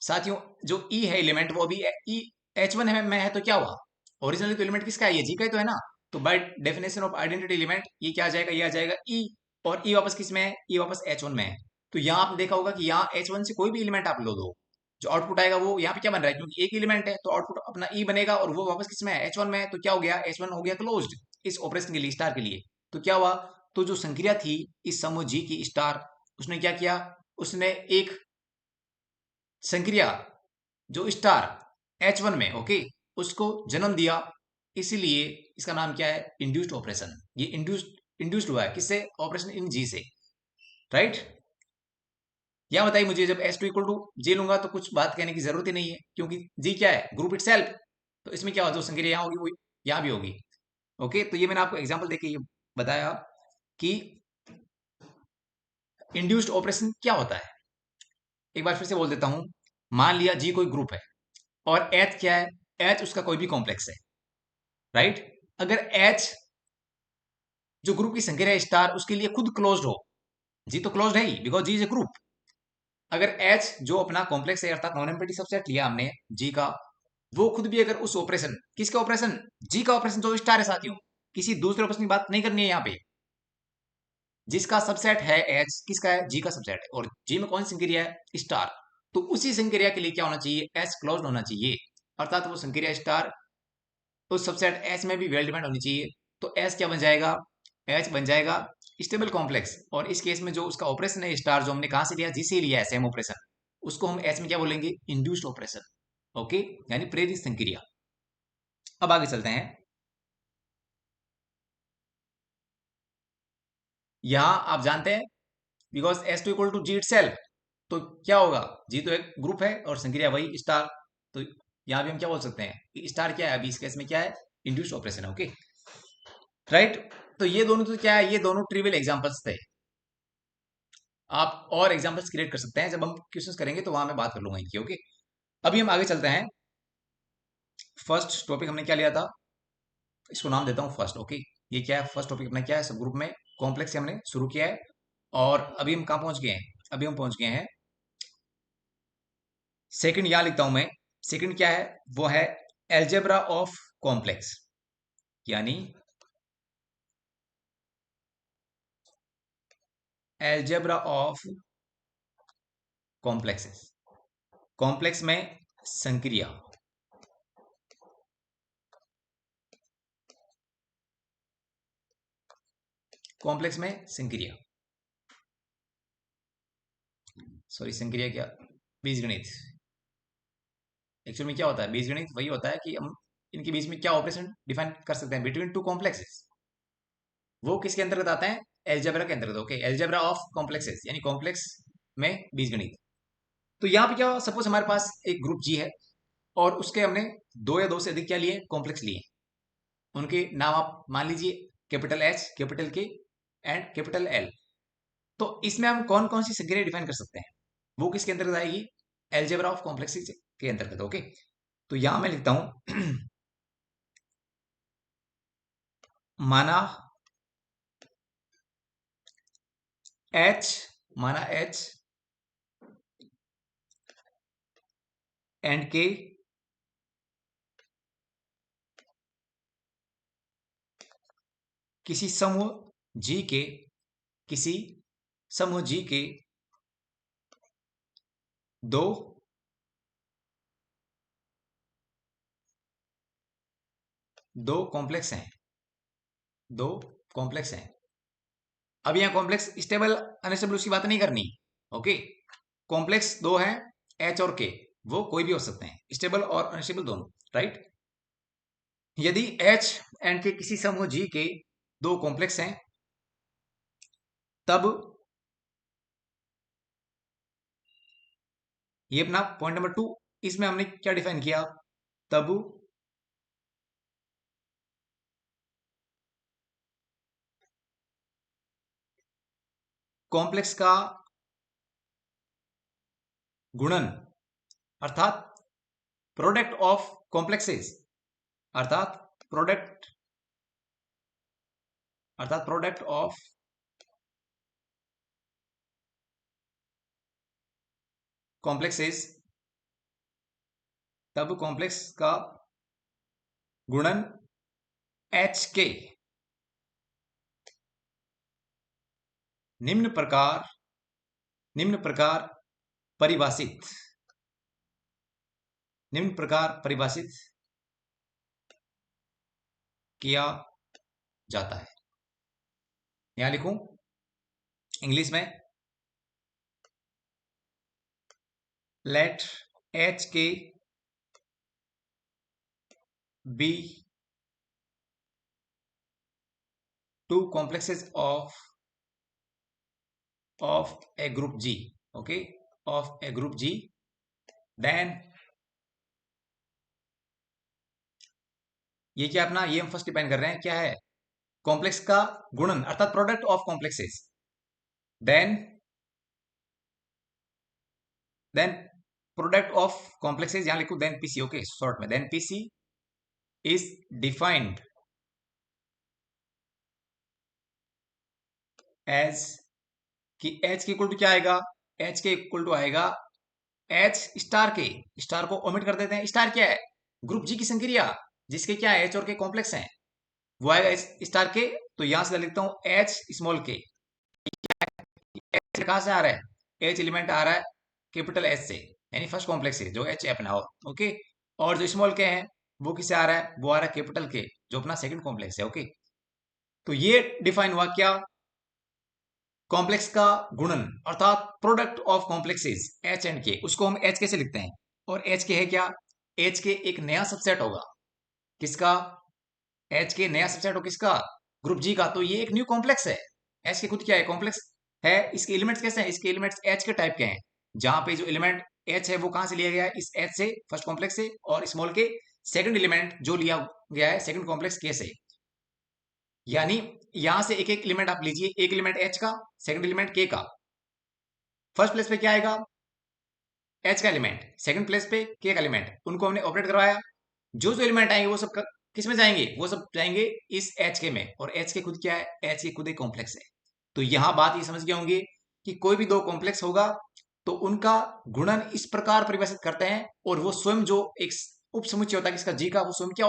साथियों जो ई है एलिमेंट, वो अभी ई H1 में है, तो क्या हुआ, ओरिजिनली तो एलिमेंट किसका है, ये जी का ही तो है ना, तो bye definition of identity element ये क्या आ जाएगा, ये आ जाएगा ई, और ई वापस किस में है, ई वापस H1 में है। तो यहाँ आपने देखा होगा कि यहाँ H1 से कोई भी एलिमेंट आप लो दो, जो आउटपुट आएगा वो यहाँ पे क्या बन रहा है, क्योंकि एक एलिमेंट है तो आउटपुट अपना ई बनेगा, और वो वापस किस में है, H1 में है, तो क्या हो गया, H1 हो गया क्लोज्ड इस ऑपरेशन के लिए, स्टार के लिए। तो क्या हुआ, तो जो संक्रिया थी इस समूह जी की स्टार, उसने क्या किया, उसने एक संक्रिया जो स्टार H1 में, ओके, उसको जन्म दिया, इसीलिए इसका नाम क्या है, इंड्यूस्ड ऑपरेशन। ये इंड्यूस्ड हुआ है किससे, ऑपरेशन इन जी से, राइट। या बताइए मुझे, जब S2 इक्वल टू जे लूंगा तो कुछ बात कहने की जरूरत ही नहीं है, क्योंकि जी क्या है, ग्रुप इटसेल्फ, तो इसमें क्या होगा, जो संक्रिया यहाँ होगी वो यहाँ भी होगी, ओके। तो ये मैंने आपको एग्जाम्पल देके ये बताया कि इंड्यूस्ड ऑपरेशन क्या होता है। एक बार फिर से बोल देता हूं, मान लिया जी कोई ग्रुप है और एच क्या है, एच उसका कोई भी कॉम्प्लेक्स है, राइट। अगर एच जो ग्रुप की संख्या है स्टार, उसके लिए खुद क्लोज्ड हो, जी तो क्लोज्ड है ही because G is a group. अगर एच जो अपना कॉम्प्लेक्स है अर्थात नॉन एम्प्टी सबसेट लिया हमने जी का, वो खुद भी अगर उस ऑपरेशन, किसका ऑपरेशन, जी का ऑपरेशन जो स्टार है साथियों, किसी दूसरे ऑपरेशन की बात नहीं करनी है यहाँ पे, जिसका सबसेट है एच, किसका है, जी का सबसेट है, और जी में कौन सी संक्रिया है, स्टार, तो उसी संक्रिया के लिए क्या होना चाहिए, एच क्लोज्ड होना चाहिए, अर्थात वो संक्रिया स्टार उस सबसेट एच में भी वेल डिफाइंड होनी चाहिए। तो एच क्या बन जाएगा, एच बन जाएगा स्टेबल कॉम्प्लेक्स, और इस केस में जो उसका ऑपरेशन है स्टार, जो हमने कहां से लिया, जी से लिया है सेम ऑपरेशन, उसको हम एच में क्या बोलेंगे, इंड्यूस्ड ऑपरेशन, ओके, यानी प्रेरित संक्रिया। अब आगे चलते हैं, यहां आप जानते हैं because S two equal to G itself, तो क्या होगा, जी तो एक ग्रुप है और संक्रिया वही स्टार, तो यहां भी हम क्या बोल सकते हैं कि स्टार क्या है, अभी इस केस में क्या है, इंड्यूस्ड ऑपरेशन है, ओके, राइट। तो ये दोनों तो क्या है, ये दोनों ट्रिवियल एग्जांपल्स थे, आप और एग्जांपल्स क्रिएट कर सकते हैं, जब हम क्वेश्चंस करेंगे तो वहां मैं बात कर लूंगा इनकी, ओके। अभी हम आगे चलते हैं, फर्स्ट टॉपिक हमने क्या लिया था, इसको नाम देता हूं फर्स्ट, ओके। ये क्या है, फर्स्ट टॉपिक अपना क्या है, सब ग्रुप में कॉम्प्लेक्स से हमने शुरू किया है, और अभी हम कहाँ पहुंच गए हैं, अभी हम पहुंच गए हैं सेकंड, यहां लिखता हूं मैं, सेकंड क्या है, वो है एल्जेब्रा ऑफ कॉम्प्लेक्स, यानी एल्जेब्रा ऑफ कॉम्प्लेक्सेस, कॉम्प्लेक्स में संक्रिया, कॉम्प्लेक्स में संक्रिया, सॉरी संक्रिया क्या, बीजगणित। एक्चुअल में क्या होता है बीजगणित, वही होता है कि हम इनके बीच में क्या ऑपरेशन डिफाइन कर सकते हैं बिटवीन टू कॉम्प्लेक्सेस, वो किसके अंतर्गत आता है, एल्जेब्रा के अंतर्गत। ओके, एल्जेब्रा ऑफ कॉम्प्लेक्सेस यानी कॉम्प्लेक्स में बीजगणित। तो यहाँ पे क्या, सपोज हमारे पास एक ग्रुप जी है और उसके हमने दो या दो से अधिक क्या लिए, कॉम्प्लेक्स लिए। उनके नाम आप मान लीजिए कैपिटल एच, कैपिटल के एंड कैपिटल एल। तो इसमें हम कौन कौन सी संख्याएं डिफाइन कर सकते हैं, वो किसके अंतर्गत आएगी, एल्जेब्रा ऑफ कॉम्प्लेक्सेस के अंतर्गत। ओके, तो यहां मैं लिखता हूं माना एच, माना एच एंड के किसी समूह जी के, किसी समूह जी के दो दो कॉम्प्लेक्स हैं, दो कॉम्प्लेक्स हैं। अब यहां कॉम्प्लेक्स स्टेबल अनस्टेबल उसकी बात नहीं करनी। ओके, कॉम्प्लेक्स दो हैं, एच और के, वो कोई भी हो सकते हैं, स्टेबल और अनस्टेबल दोनों, राइट। यदि एच एंड के किसी समूह जी के दो कॉम्प्लेक्स हैं, तब ये अपना पॉइंट नंबर 2, इसमें हमने क्या डिफाइन किया, तब कॉम्प्लेक्स का गुणन अर्थात प्रोडक्ट ऑफ कॉम्प्लेक्सेस, अर्थात प्रोडक्ट प्रोडक्ट ऑफ कॉम्प्लेक्सेस, तब कॉम्प्लेक्स का गुणन एच के निम्न प्रकार परिभाषित, निम्न प्रकार परिभाषित किया जाता है। यहां लिखूं इंग्लिश में, let H K be two complexes of a group G, okay, of a group G, then ये क्या अपना, ये हम फर्स्ट डिफाइन कर रहे हैं, क्या है, कॉम्प्लेक्स का गुणन अर्थात product of complexes, then product of complexes, यहां लिखू देन पीसी, ओके शॉर्ट में, then PC is defined as, कि एच के इक्वल टू क्या आएगा, एच के इक्वल टू आएगा एच स्टार के, स्टार को ओमिट कर देते हैं, स्टार क्या है, ग्रुप जी की संक्रिया जिसके क्या है, एच और के कॉम्प्लेक्स हैं, वो आएगा एच स्टार के। तो यहां से लिखता हूं एच स्मॉल के, एच कहां से आ रहा है, एच एलिमेंट आ रहा है कैपिटल एच से, यानी फर्स्ट कॉम्प्लेक्स से जो एच है अपना, ओके। और जो स्मॉल के हैं वो किससे आ रहा है, वो आ रहा है कैपिटल के जो अपना सेकंड कॉम्प्लेक्स है। ओके, तो ये डिफाइन हुआ क्या, कॉम्प्लेक्स का गुणन अर्थात product of complexes H and के, उसको हम एच कैसे लिखते हैं, और एच के है क्या, एच के एक नया सबसेट होगा, किसका, एच के नया सबसेट हो किसका, ग्रुप जी का। तो ये एक न्यू कॉम्प्लेक्स है, एच के खुद क्या है, कॉम्प्लेक्स है। इसके एलिमेंट्स कैसे हैं, इसके एलिमेंट्स एच के टाइप के हैं, जहां पे जो एलिमेंट एच है वो कहां से लिया गया है, इस एच से फर्स्ट कॉम्प्लेक्स से, और स्मॉल के सेकंड एलिमेंट जो लिया गया है सेकंड कॉम्प्लेक्स के से। यानी यहां से एक एक एलिमेंट आप लीजिए, एक एलिमेंट एच का, सेकंड एलिमेंट के का, फर्स्ट प्लेस पे क्या आएगा, एच का एलिमेंट, सेकंड प्लेस पे के का एलिमेंट, उनको हमने ऑपरेट करवाया, जो जो एलिमेंट आएंगे वो सब किस में जाएंगे, वो सब जाएंगे इस एच के में, और एच के खुद क्या है, एच के खुद एक कॉम्प्लेक्स है। तो यहां बात ये समझ गए होंगे कि कोई भी दो कॉम्प्लेक्स होगा तो उनका गुणन इस प्रकार परिभाषित करते हैं, और वो स्वयं जो एक उप समुच्चय होता है किसका, जी का, वो स्वयं क्या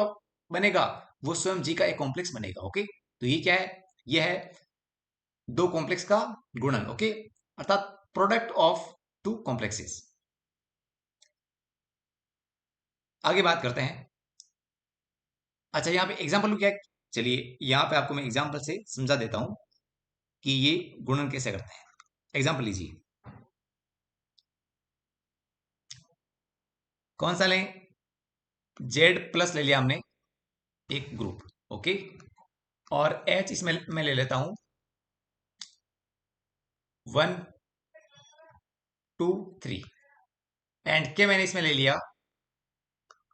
बनेगा वो स्वयं जी का एक कॉम्प्लेक्स बनेगा। ओके, तो ये क्या है, ये है दो कॉम्प्लेक्स का गुणन। ओके, अर्थात प्रोडक्ट ऑफ टू कॉम्प्लेक्सेस। आगे बात करते हैं। अच्छा, यहाँ पे एग्जाम्पल क्या है, चलिए यहाँ पे आपको मैं एग्जाम्पल से समझा देता हूं कि ये गुणन कैसे करते हैं। एग्जाम्पल लीजिए, कौन सा लें, जेड प्लस ले लिया हमने एक ग्रुप। ओके, और एच इसमें मैं ले लेता हूं 1 2 3, एंड के मैंने इसमें ले लिया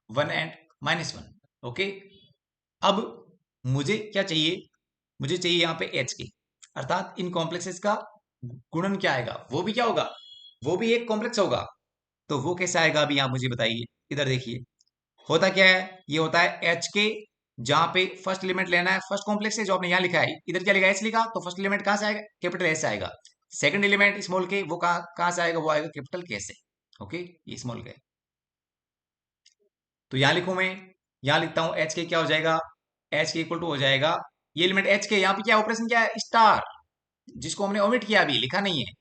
1 and -1। ओके, अब मुझे क्या चाहिए, मुझे चाहिए यहाँ पे एच के, अर्थात इन कॉम्प्लेक्सेस का गुणन क्या आएगा, वो भी क्या होगा, वो भी एक कॉम्प्लेक्स होगा। तो वो कैसे आएगा अभी आप मुझे बताइए। इधर देखिए, होता क्या है, ये होता है एच के, जहां पे फर्स्ट एलिमेंट लेना है, फर्स्ट कॉम्प्लेक्स है जो आपने यहाँ लिखा है, इधर क्या लिखा है, एच लिखा, तो फर्स्ट एलिमेंट कहां से आएगा, कैपिटल एस से आएगा। सेकंड एलिमेंट स्मॉल के, वो कहां से आएगा, वो आएगा कैपिटल के से। ओके, ये स्मॉल के, तो यहां लिखूं मैं, यहां लिखता हूं एच के क्या हो जाएगा, एच के इक्वल टू हो जाएगा, ये एलिमेंट एच के, यहाँ पे क्या ऑपरेशन क्या है, स्टार, जिसको हमने ओमिट किया, अभी लिखा नहीं है।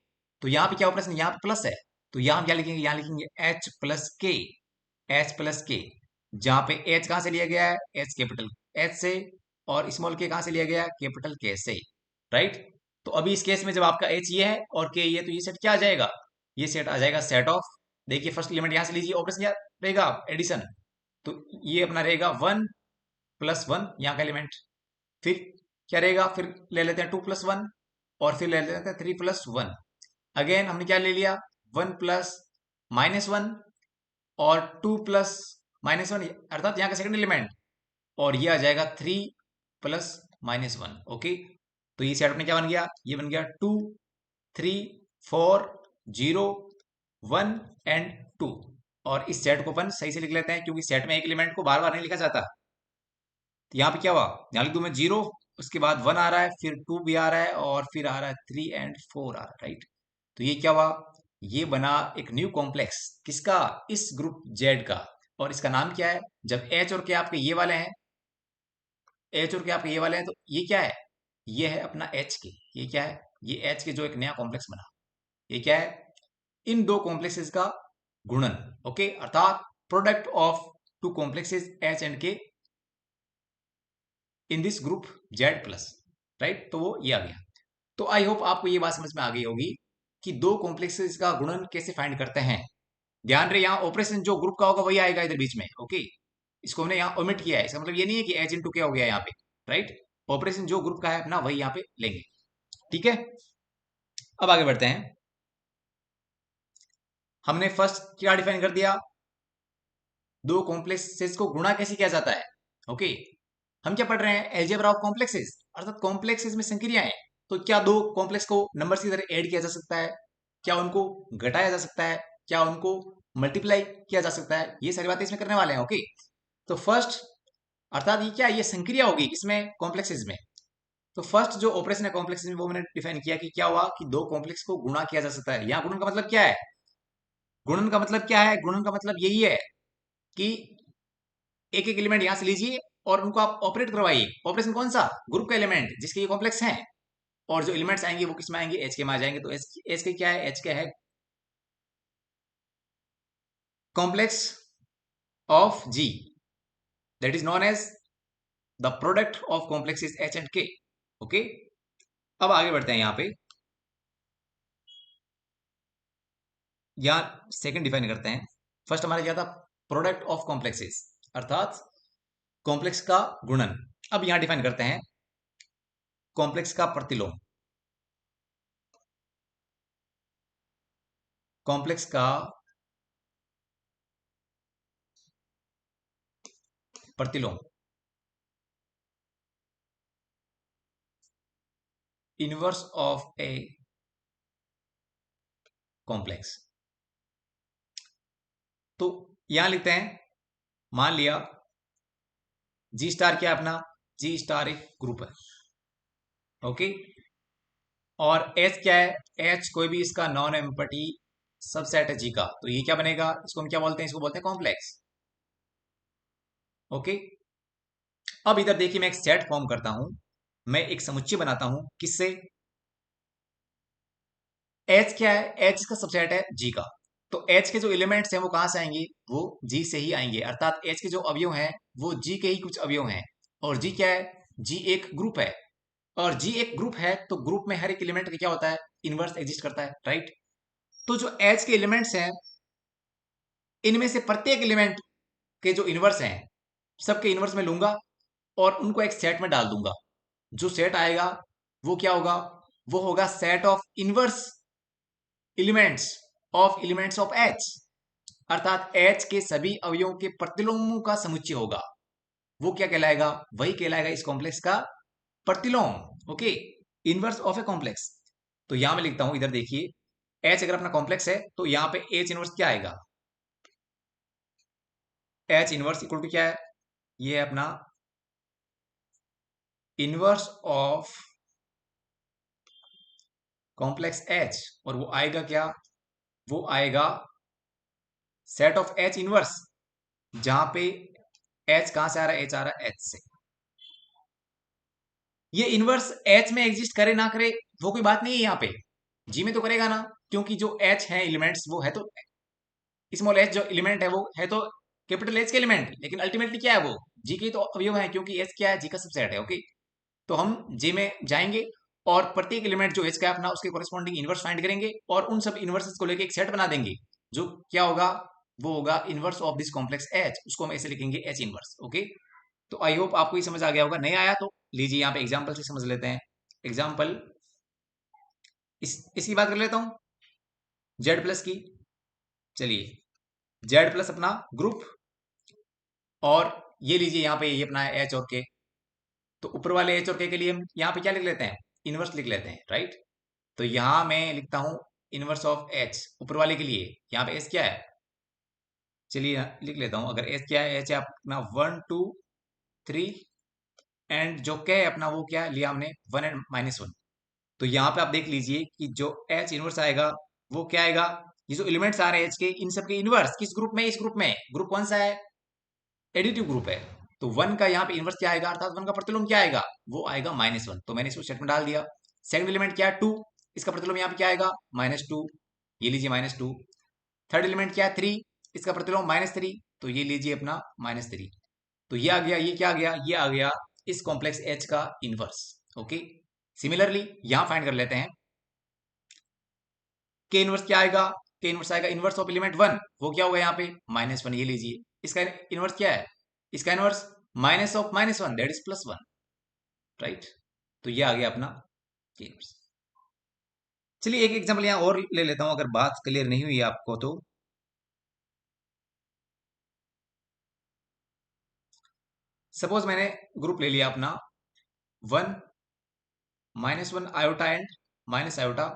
तो यहाँ पे क्या ऑपरेशन, यहाँ पे प्लस है, तो यहाँ हम क्या लिखेंगे, यहाँ लिखेंगे एच प्लस के, एच प्लस के, जहां पे एच कहां से लिया गया है, एच कैपिटल एच से, और स्मॉल के कहां से लिया गया है, कैपिटल के से। राइट, तो अभी इस केस में जब आपका एच ये है और के ये, तो ये सेट क्या आ जाएगा, ये सेट आ जाएगा सेट ऑफ, देखिए फर्स्ट एलिमेंट यहां से लीजिए, ऑपरेशन क्या रहेगा, एडिशन, तो ये अपना रहेगा 1 + 1 यहाँ का एलिमेंट, फिर क्या रहेगा, फिर ले लेते हैं 2 + 1, और फिर ले लेते हैं 3 + 1। अगेन हमने क्या ले लिया, 1 + -1 और 2 + -1, अर्थात यहाँ का सेकंड एलिमेंट, और ये आ जाएगा 3 + -1। ओके, तो ये सेट अपने क्या बन गया, ये बन गया 2 3 4 0 1 and 2। और इस सेट को अपन सही से लिख लेते हैं, क्योंकि सेट में एक एलिमेंट को बार बार नहीं लिखा जाता। तो यहाँ पे क्या हुआ, यहाँ लिख दूं मैं 0, उसके बाद 1 आ रहा है, फिर 2 भी आ रहा है, और फिर आ रहा है 3 and 4 आ रहा है। राइट, तो ये क्या हुआ, ये बना एक न्यू कॉम्प्लेक्स, किसका, इस ग्रुप जेड का, और इसका नाम क्या है, जब एच और के आपके ये वाले हैं, एच और के आपके ये वाले हैं, तो ये क्या है, ये है अपना एच के, ये क्या है, ये एच के जो एक नया कॉम्प्लेक्स बना, ये क्या है, इन दो कॉम्प्लेक्सेस का गुणन। ओके, अर्थात product of two complexes H and K in this group Z plus. Right, तो वो ये आ गया। तो आई होप आपको ये बात समझ में आ गई होगी कि दो कॉम्प्लेक्सेस का गुणन कैसे फाइंड करते हैं। ध्यान रहे, यहाँ ऑपरेशन जो ग्रुप का होगा वही आएगा इधर बीच में। ओके, इसको हमने यहाँ ओमिट किया है, इसका मतलब ये नहीं है कि एच इंटू क्या हो गया यहाँ पे। राइट, ऑपरेशन जो ग्रुप का है अपना वही यहाँ पे लेंगे। ठीक है, अब आगे बढ़ते हैं। हमने फर्स्ट क्या डिफाइन कर दिया, दो कॉम्प्लेक्सेस को गुणा कैसे किया जाता है। ओके, हम क्या पढ़ रहे हैं, एल्जेब्रा ऑफ कॉम्प्लेक्सेस, अर्थात कॉम्प्लेक्सेस में संक्रियाएं। तो क्या दो कॉम्प्लेक्स को नंबर की तरह ऐड किया जा सकता है, क्या उनको घटाया जा सकता है, क्या उनको मल्टीप्लाई किया जा सकता है, ये सारी बातें इसमें करने वाले हैं। ओके, तो फर्स्ट, अर्थात ये क्या, ये संक्रिया होगी किसमें, कॉम्प्लेक्सेस में। तो फर्स्ट जो ऑपरेशन है कॉम्प्लेक्सेस में, वो मैंने डिफाइन किया कि क्या हुआ कि दो कॉम्प्लेक्स को गुणा किया जा सकता है। यहाँ गुणन का मतलब क्या है, गुणन का मतलब क्या है, गुणन का मतलब यही है कि एक एक एलिमेंट यहां से लीजिए और उनको आप ऑपरेट करवाइए। ऑपरेशन कौन सा, ग्रुप का एलिमेंट जिसके ये कॉम्प्लेक्स हैं, और जो एलिमेंट्स आएंगे वो किसमें आएंगे, एच के में आ जाएंगे। तो एच के क्या है, एच के है complex of G, that is known as the product of complexes H and K. Okay, अब आगे बढ़ते हैं। यहाँ पे यहाँ सेकंड डिफाइन करते हैं। फर्स्ट हमारा क्या था, प्रोडक्ट ऑफ कॉम्प्लेक्सेस, अर्थात कॉम्प्लेक्स का गुणन। अब यहां डिफाइन करते हैं कॉम्प्लेक्स का प्रतिलोम, कॉम्प्लेक्स का प्रतिलोम, इनवर्स ऑफ ए कॉम्प्लेक्स। तो यहां लिखते हैं, मान लिया जी स्टार क्या है अपना, जी स्टार एक ग्रुप है। ओके, और एच क्या है, एच कोई भी इसका नॉन एम्पटी सबसेट है जी का, तो ये क्या बनेगा, इसको हम क्या बोलते हैं, इसको बोलते हैं कॉम्प्लेक्स। ओके, अब इधर देखिए मैं एक सेट फॉर्म करता हूं, मैं एक समुच्चय बनाता हूं किससे, एच क्या है, एच इसका सबसेट है जी का। तो एच के जो एलिमेंट्स हैं वो कहां से आएंगे, वो जी से ही आएंगे, अर्थात एच के जो अवयव हैं वो जी के ही कुछ अवयव हैं। और जी क्या है, जी एक ग्रुप है, और जी एक ग्रुप है तो ग्रुप में हर एक एलिमेंट का क्या होता है, इनवर्स एग्जिस्ट करता है, राइट। तो जो एच के एलिमेंट्स हैं इनमें से प्रत्येक एलिमेंट के जो इनवर्स हैं सबके इनवर्स में लूंगा और उनको एक सेट में डाल दूंगा। जो सेट आएगा वो क्या होगा, वो होगा set of inverse elements of H, अर्थात एच के सभी अवयवों के प्रतिलोमों का समुच्चय होगा। वो क्या कहलाएगा, वही कहलाएगा इस कॉम्प्लेक्स का प्रतिलोम। Okay, inverse of a complex. तो यहां मैं लिखता हूं, इधर देखिए, एच अगर अपना कॉम्प्लेक्स है तो यहां पे एच इनवर्स क्या आएगा, एच इनवर्स इक्वल टू क्या है, ये है अपना इनवर्स ऑफ कॉम्प्लेक्स एच, और वो आएगा क्या, वो आएगा सेट ऑफ एच इनवर्स, जहां पे एच कहां से आ रहा है, एच आ रहा है एच से। ये इनवर्स एच में एग्जिस्ट करे ना करे वो कोई बात नहीं है, यहाँ पे जी में तो करेगा ना, क्योंकि जो एच है एलिमेंट्स वो है तो स्मॉल एच, जो एलिमेंट है वो है तो कैपिटल एच के एलिमेंट, लेकिन अल्टीमेटली क्या है, वो जी के तो अवयव है, क्योंकि एच क्या है, जी का सबसेट है। ओके, तो हम जे में जाएंगे और प्रत्येक एलिमेंट जो एच का है अपना उसके कोरिस्पॉन्डिंग इनवर्स फाइंड करेंगे और उन सब इनवर्सेस को लेके एक सेट बना देंगे, जो क्या होगा, वो होगा inverse of this complex H, उसको हम ऐसे लिखेंगे एच इनवर्स। ओके, तो आई होप आपको ये समझ आ गया होगा, नहीं आया तो लीजिए यहाँ पे एग्जाम्पल से समझ लेते हैं। एग्जाम्पल इसकी बात कर लेता हूँ, जेड प्लस की। चलिए, जेड प्लस अपना ग्रुप, और ये लीजिए यहाँ पे ये अपना है एच और के। तो ऊपर वाले एच और के लिए हम यहाँ पे क्या लिख लेते हैं, इनवर्स लिख लेते हैं, राइट। तो यहां मैं लिखता हूं इनवर्स ऑफ एच ऊपर वाले के लिए, यहाँ पे एच क्या है, चलिए लिख लेता हूं। अगर एच क्या है, एच है अपना 1 2 3, एंड जो क्या है अपना वो क्या लिया हमने, 1 एंड -1। तो यहाँ पे आप देख लीजिए कि जो एच इनवर्स आएगा वो क्या आएगा, ये जो एलिमेंट्स आ रहे हैं एच के, इन सब के इनवर्स किस ग्रुप में, इस ग्रुप में, ग्रुप कौन सा है, एडिटिव ग्रुप है। तो 1 का यहाँ पे इनवर्स क्या आएगा, अर्थात 1 का प्रतिलोम क्या आएगा, वो आएगा -1। तो मैंने इसको सेट में डाल दिया। सेकंड एलिमेंट क्या है, 2, इसका प्रतिलोम यहाँ पे क्या आएगा, -2, ये लीजिए -2। थर्ड एलिमेंट क्या है, 3, इसका प्रतिलोम -3, तो ये लीजिए अपना -3। तो ये आ गया, ये क्या आ गया, ये आ गया इस कॉम्प्लेक्स एच का इनवर्स। ओके, सिमिलरली यहां फाइंड कर लेते हैं, के इनवर्स क्या आएगा, के इनवर्स आएगा इनवर्स ऑफ एलिमेंट 1, वो क्या होगा यहाँ पे -1, ये लीजिए। इसका इनवर्स क्या है, इसका inverse minus of -1 that is +1, right. तो ये आ गया अपना के इनवर्स। चलिए एक एग्जांपल यहाँ और ले लेता हूं, अगर बात क्लियर नहीं हुई आपको तो। सपोज मैंने ग्रुप ले लिया अपना 1 -1 iota and minus iota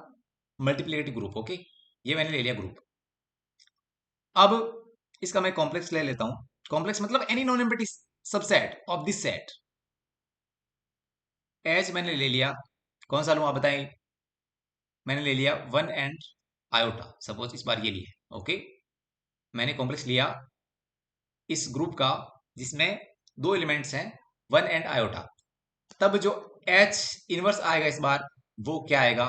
multiplicative group. Okay, ये मैंने ले लिया ग्रुप। अब इसका मैं कॉम्प्लेक्स ले लेता हूं, कॉम्प्लेक्स मतलब any non empty subset of this set. H मैंने ले लिया, कौन सा लूं आप बताएं, मैंने ले लिया 1 एंड आयोटा, सपोज इस बार ये लिया। ओके, मैंने कॉम्प्लेक्स लिया इस ग्रुप का जिसमें दो एलिमेंट्स हैं 1 एंड आयोटा। तब जो एच इनवर्स आएगा इस बार, वो क्या आएगा,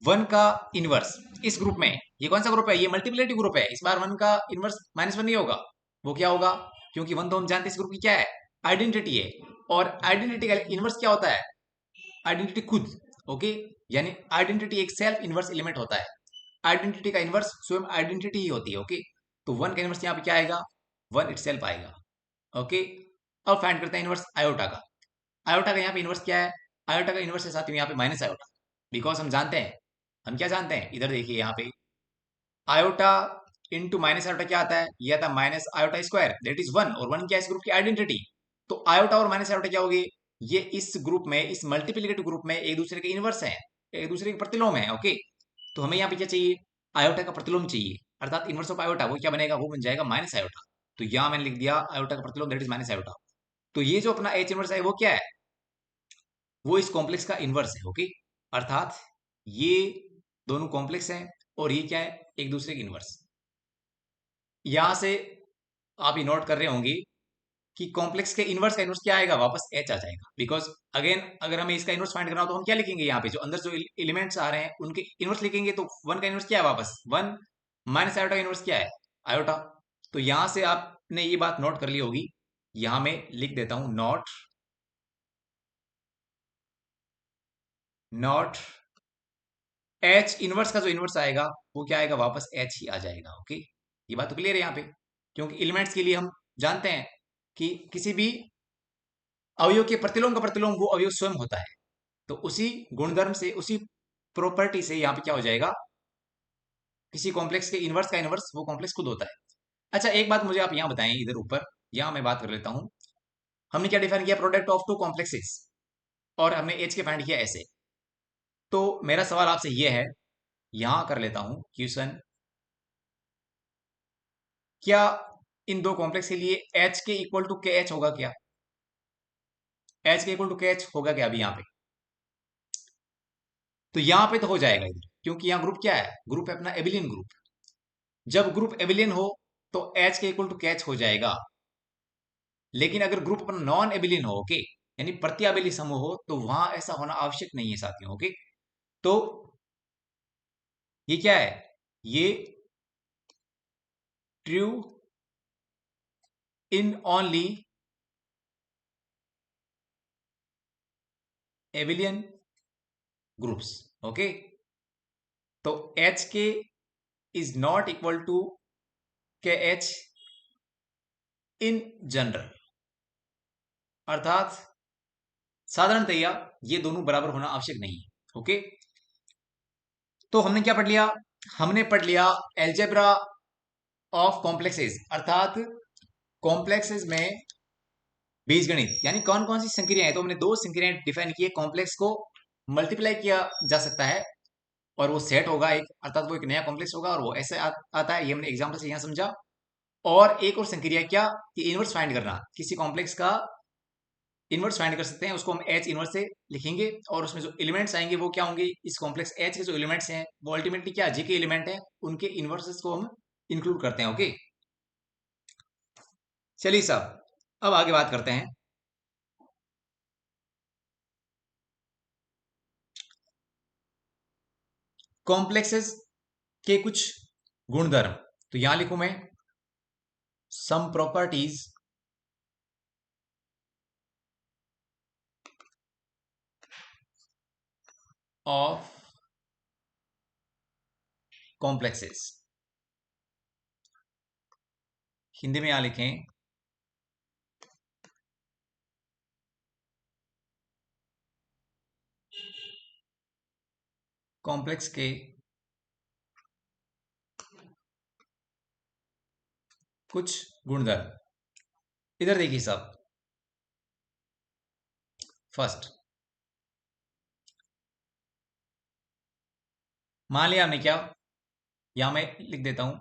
1 का इनवर्स इस ग्रुप में, ये कौन सा ग्रुप है, ये मल्टीप्लिकेटिव ग्रुप है, इस बार 1 का इनवर्स -1 नहीं होगा, वो क्या होगा, क्योंकि 1 तो हम जानते हैं इस ग्रुप की क्या है, आइडेंटिटी है। और आइडेंटिटी का इनवर्स क्या होता है, आइडेंटिटी खुद। ओके, यानी आइडेंटिटी एक सेल्फ इनवर्स एलिमेंट होता है, आइडेंटिटी का इनवर्स स्वयं आइडेंटिटी ही होती है। ओके, तो 1 का इनवर्स यहाँ पे क्या आएगा, 1 इटसेल्फ आएगा। ओके, अब फाइंड करते हैं इनवर्स आयोटा का। आयोटा का यहाँ पे इनवर्स क्या है, आयोटा का इनवर्स है साथियों यहाँ पे माइनस आयोटा, बिकॉज हम जानते हैं, हम क्या जानते हैं, इधर देखिए यहाँ पे आयोटा इंटू माइनस आयोटा क्या आता है, ये आता है minus iota square that is 1, और 1 क्या है इस ग्रुप की आइडेंटिटी। तो आयोटा और माइनस आयोटा क्या होगी, ये इस ग्रुप में, इस मल्टीप्लिकेटिव ग्रुप में एक दूसरे के इनवर्स हैं, एक दूसरे के प्रतिलोम है। ओके, तो हमें यहाँ पे क्या चाहिए, आयोटा का प्रतिलोम चाहिए, अर्थात इनवर्स ऑफ आयोटा, वो क्या बनेगा, वो बन जाएगा माइनस आयोटा। तो यहाँ मैंने लिख दिया आयोटा का प्रतिलोम दैट इज माइनस आयोटा। तो ये जो अपना एच इनवर्स है वो क्या है, वो इस कॉम्प्लेक्स का इनवर्स है। ओके, अर्थात ये दोनों कॉम्प्लेक्स हैं और ये क्या है, एक दूसरे के इनवर्स। यहां से आप ये नोट कर रहे होंगे कि कॉम्प्लेक्स के इनवर्स का इनवर्स क्या आएगा, वापस एच आ जाएगा। बिकॉज अगेन अगर हमें इसका इनवर्स फाइंड करना हो तो हम क्या लिखेंगे, यहाँ पे जो अंदर जो एलिमेंट्स आ रहे हैं उनके इनवर्स लिखेंगे। तो वन का इनवर्स क्या है, वापस वन माइनस आयोटा का इनवर्स क्या है, आयोटा। तो यहां से आपने ये बात नोट कर ली होगी, यहां मैं लिख देता हूं नॉट नॉट एच इनवर्स का जो इनवर्स आएगा वो क्या आएगा, वापस एच ही आ जाएगा। ओके, ये बात तो क्लियर है यहाँ पे, क्योंकि एलिमेंट्स के लिए हम जानते हैं कि किसी भी अवयव के प्रतिलोम का प्रतिलोम वो अवयव स्वयं होता है। तो उसी गुणधर्म से, उसी प्रॉपर्टी से यहाँ पे क्या हो जाएगा, किसी कॉम्प्लेक्स के इनवर्स का इनवर्स वो कॉम्प्लेक्स खुद होता है। अच्छा एक बात मुझे आप यहाँ बताएं, इधर ऊपर यहाँ मैं बात कर लेता हूँ। हमने क्या डिफाइन किया, प्रोडक्ट ऑफ टू कॉम्प्लेक्सेस, और हमने एच के फाइंड किया ऐसे। तो मेरा सवाल आपसे ये है, यहां कर लेता हूं क्वेश्चन, क्या इन दो कॉम्प्लेक्स के लिए H K equal to K H होगा क्या, H K equal to K H होगा क्या अभी यहाँ पे। तो यहां पे तो हो जाएगा इधर, क्योंकि यहाँ ग्रुप क्या है, ग्रुप है अपना एबिलियन ग्रुप। जब ग्रुप एबिलियन हो तो H K equal to K H हो जाएगा। लेकिन अगर ग्रुप अपना नॉन एबिलियन हो, ओके, यानी प्रत्याबेली समूह हो, तो वहां ऐसा होना आवश्यक नहीं है साथियों। ओके, तो ये क्या है, ये true in only एबिलियन groups. Okay, तो एच के is not equal to K H in general, अर्थात साधारणतया ये दोनों बराबर होना आवश्यक नहीं है। ओके, तो हमने क्या पढ़ लिया, हमने पढ़ लिया एल्जेब्रा ऑफ कॉम्प्लेक्सेस, अर्थात कॉम्प्लेक्सेस में बीजगणित, यानी कौन कौन सी संक्रियाएं हैं। तो हमने दो संक्रियाएं डिफाइन की है, कॉम्प्लेक्स को मल्टीप्लाई किया जा सकता है और वो सेट होगा एक, अर्थात वो एक नया कॉम्प्लेक्स होगा और वो ऐसे आता है, ये हमने एग्जांपल से यहां समझा। और एक और संक्रिया क्या, कि इनवर्स फाइंड करना, किसी कॉम्प्लेक्स का इनवर्स फाइंड कर सकते हैं, उसको हम एच इनवर्स से लिखेंगे। और उसमें जो एलिमेंट्स आएंगे वो क्या होंगे, इस कॉम्प्लेक्स एच के जो एलिमेंट्स हैं वो अल्टीमेटली क्या, जी के एलिमेंट हैं, उनके इनवर्सेस को हम इंक्लूड करते हैं। ओके, चलिए साहब अब आगे बात करते हैं। कॉम्प्लेक्सेस के कुछ गुणधर्म, तो यहां लिखूं मैं some properties of complexes, Hindi में यहां लिखें कॉम्प्लेक्स के कुछ गुणधर्म। इधर देखिए साहब, फर्स्ट मान लिया हमने क्या, यहां मैं लिख देता हूं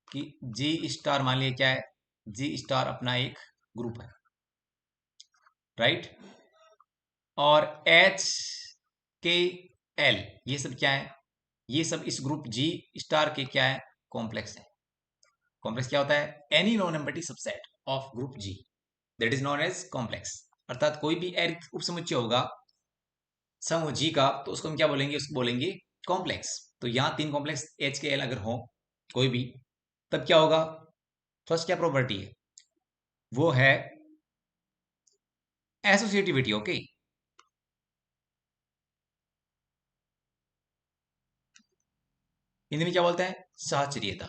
कि जी स्टार, मान लिया क्या है, जी स्टार अपना एक ग्रुप है, राइट। और एच के एल ये सब क्या है, ये सब इस ग्रुप जी स्टार के क्या है, कॉम्प्लेक्स है। कॉम्प्लेक्स क्या होता है, any non empty subset of group G, that is known as complex. अर्थात कोई भी एरिथ उपसमुच्चय होगा समूह जी का, तो उसको हम क्या बोलेंगे, उसको बोलेंगे कॉम्प्लेक्स। तो यहाँ तीन कॉम्प्लेक्स एच के एल अगर हो कोई भी, तब क्या होगा, फर्स्ट क्या प्रॉपर्टी है, वो है एसोसिएटिविटी। ओके, हिंदी में क्या बोलते हैं, साहचर्यता,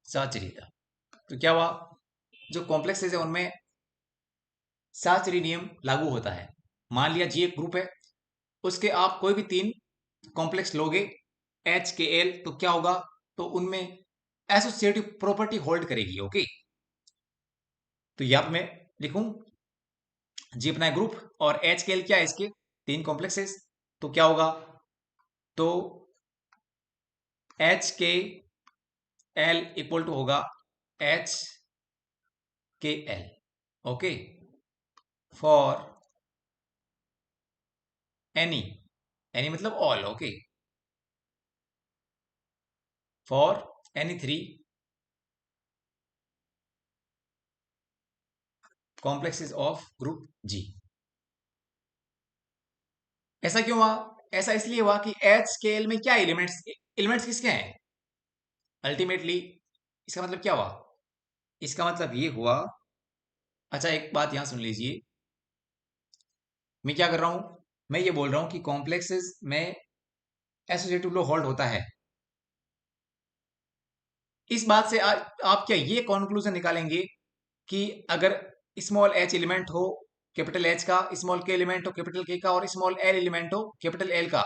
साहचर्यता। तो क्या हुआ, जो कॉम्प्लेक्सेस है उनमें साहचर्य नियम लागू होता है। मान लिया जी एक ग्रुप है, उसके आप कोई भी तीन कॉम्प्लेक्स लोगे एच के एल, तो क्या होगा, तो उनमें एसोसिएटिव प्रॉपर्टी होल्ड करेगी। ओके, तो यहां पे मैं लिखूं जी अपना ग्रुप, और एच के एल क्या है, इसके तीन कॉम्प्लेक्सेस। तो क्या होगा, तो H K L equal to होगा H K L. Okay, for any, any मतलब ऑल। Okay, for any three complexes of group G. ऐसा क्यों हुआ? ऐसा इसलिए हुआ कि एच स्केल में क्या एलिमेंट्स एलिमेंट्स किसके हैं अल्टीमेटली। इसका मतलब क्या हुआ? इसका मतलब ये हुआ, अच्छा एक बात यहां सुन लीजिए, मैं क्या कर रहा हूं, मैं ये बोल रहा हूं कि कॉम्प्लेक्सेस में एसोसिएटिव लो होल्ड होता है। इस बात से आप क्या ये कंक्लूजन निकालेंगे कि अगर स्मॉल एच एलिमेंट हो कैपिटल एच का, स्मॉल के एलिमेंट हो कैपिटल के का, और स्मॉल एल एलिमेंट हो कैपिटल एल का,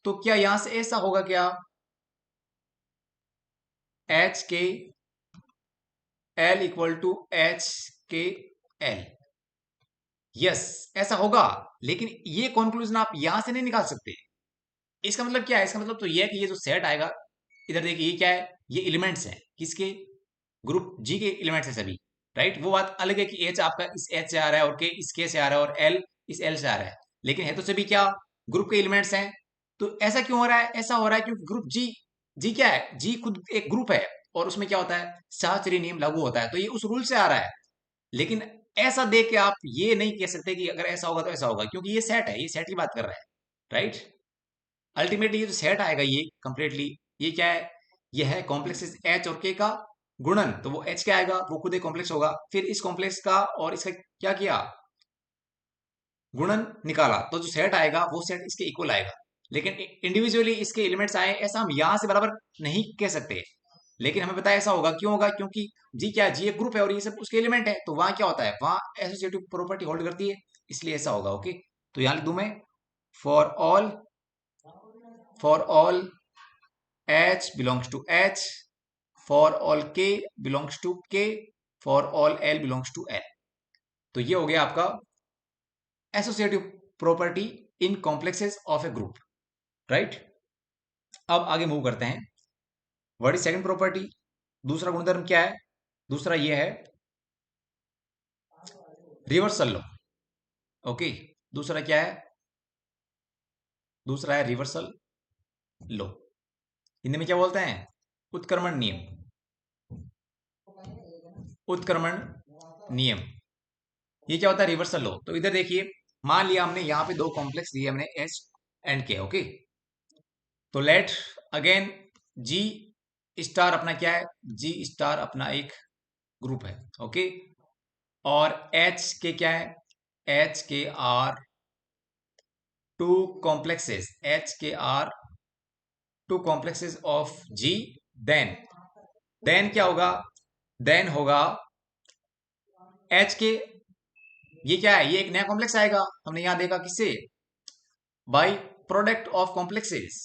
तो क्या यहां से ऐसा होगा क्या H K L equal to H K L? Yes, ऐसा होगा। लेकिन ये कंक्लूजन आप यहां से नहीं निकाल सकते। इसका मतलब क्या है? इसका मतलब तो ये है कि ये जो सेट आएगा, इधर देखिए ये क्या है, ये एलिमेंट्स हैं किसके, ग्रुप जी के एलिमेंट्स हैं सभी, राइट। वो बात अलग है कि एच आपका इस एच से आ रहा है और के इस के से आ रहा है और एल इस एल से आ रहा है, लेकिन है तो सभी क्या, ग्रुप के एलिमेंट्स हैं। तो ऐसा क्यों हो रहा है? ऐसा हो रहा है क्योंकि ग्रुप जी, जी क्या है, जी खुद एक ग्रुप है और उसमें क्या होता है, साहचर्य नियम लागू होता है, तो ये उस रूल से आ रहा है। लेकिन ऐसा देख के आप ये नहीं कह सकते कि अगर ऐसा होगा तो ऐसा होगा, क्योंकि ये सेट है, ये सेट की बात कर रहा है, राइट। अल्टीमेटली ये जो सेट आएगा ये कंप्लीटली, ये क्या है, ये है कॉम्प्लेक्सेस एच और के का गुणन। तो वो एच क्या आएगा, वो खुद एक कॉम्प्लेक्स होगा, फिर इस कॉम्प्लेक्स का और इसका क्या किया, गुणन निकाला, तो जो सेट आएगा वो सेट इसके इक्वल आएगा। लेकिन इंडिविजुअली इसके एलिमेंट्स आए, ऐसा हम यहां से बराबर नहीं कह सकते। लेकिन हमें पता है ऐसा होगा, क्यों होगा, क्योंकि जी क्या है, जी एक ग्रुप है और ये सब उसके एलिमेंट है, तो वहां क्या होता है, वहां एसोसिएटिव प्रॉपर्टी होल्ड करती है, इसलिए ऐसा होगा। ओके, तो यहां लिख दूं मैं, for all, for all H belongs to H, for all K belongs to K, for all L belongs to L। तो ये हो गया आपका associative property in complexes of a group, right. अब आगे मूव करते हैं, व्हाट इज सेकंड प्रॉपर्टी, दूसरा गुणधर्म क्या है, दूसरा ये है रिवर्सल लॉ। ओके, दूसरा क्या है, दूसरा है रिवर्सल लॉ, हिंदी में क्या बोलते हैं, उत्क्रमण नियम, उत्क्रमण नियम। ये क्या होता है, रिवर्सल लॉ। तो इधर देखिए, मान लिया हमने यहाँ पे दो कॉम्प्लेक्स दिए हमने एच एंड के, ओके। तो लेट अगेन जी स्टार अपना क्या है, जी स्टार अपना एक ग्रुप है, ओके। और एच के क्या है, H K are two complexes, H K are two complexes of G. Then क्या होगा, देन होगा एच के, ये क्या है, ये एक नया कॉम्प्लेक्स आएगा, हमने यहां देखा किससे, बाई प्रोडक्ट ऑफ कॉम्प्लेक्सेस,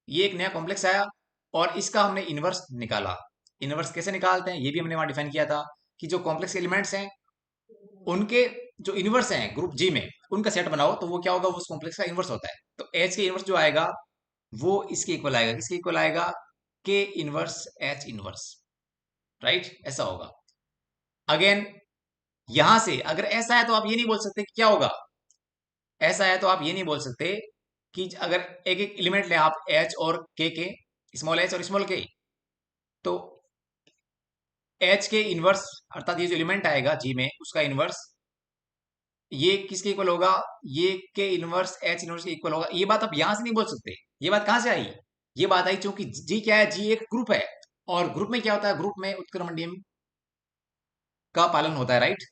ये एक नया कॉम्प्लेक्स आया और इसका हमने इनवर्स निकाला। इनवर्स कैसे निकालते हैं ये भी हमने वहां डिफाइन किया था, कि जो कॉम्प्लेक्स एलिमेंट्स हैं उनके जो इनवर्स हैं ग्रुप जी में, उनका सेट बनाओ, तो वो क्या होगा, वो उस कॉम्प्लेक्स का इनवर्स होता है। तो एच के इनवर्स जो आएगा वो इसके इक्वल आएगा, किसके इक्वल आएगा, के इनवर्स एच इनवर्स, राइट, ऐसा होगा। अगेन यहां से अगर ऐसा है तो आप ये नहीं बोल सकते कि क्या होगा, ऐसा है तो आप ये नहीं बोल सकते कि अगर एक एक एलिमेंट ले आप एच और के, स्मॉल एच और स्मॉल के, तो एच के इनवर्स अर्थात ये जो एलिमेंट आएगा जी में उसका इनवर्स ये किसके इक्वल होगा, ये के इनवर्स एच इनवर्स के इक्वल होगा। ये बात आप यहां से नहीं बोल सकते, ये बात कहां से आई, ये बात आई क्योंकि जी क्या है, जी एक ग्रुप है और ग्रुप में क्या होता है, ग्रुप में उत्क्रमण नियम का पालन होता है, राइट।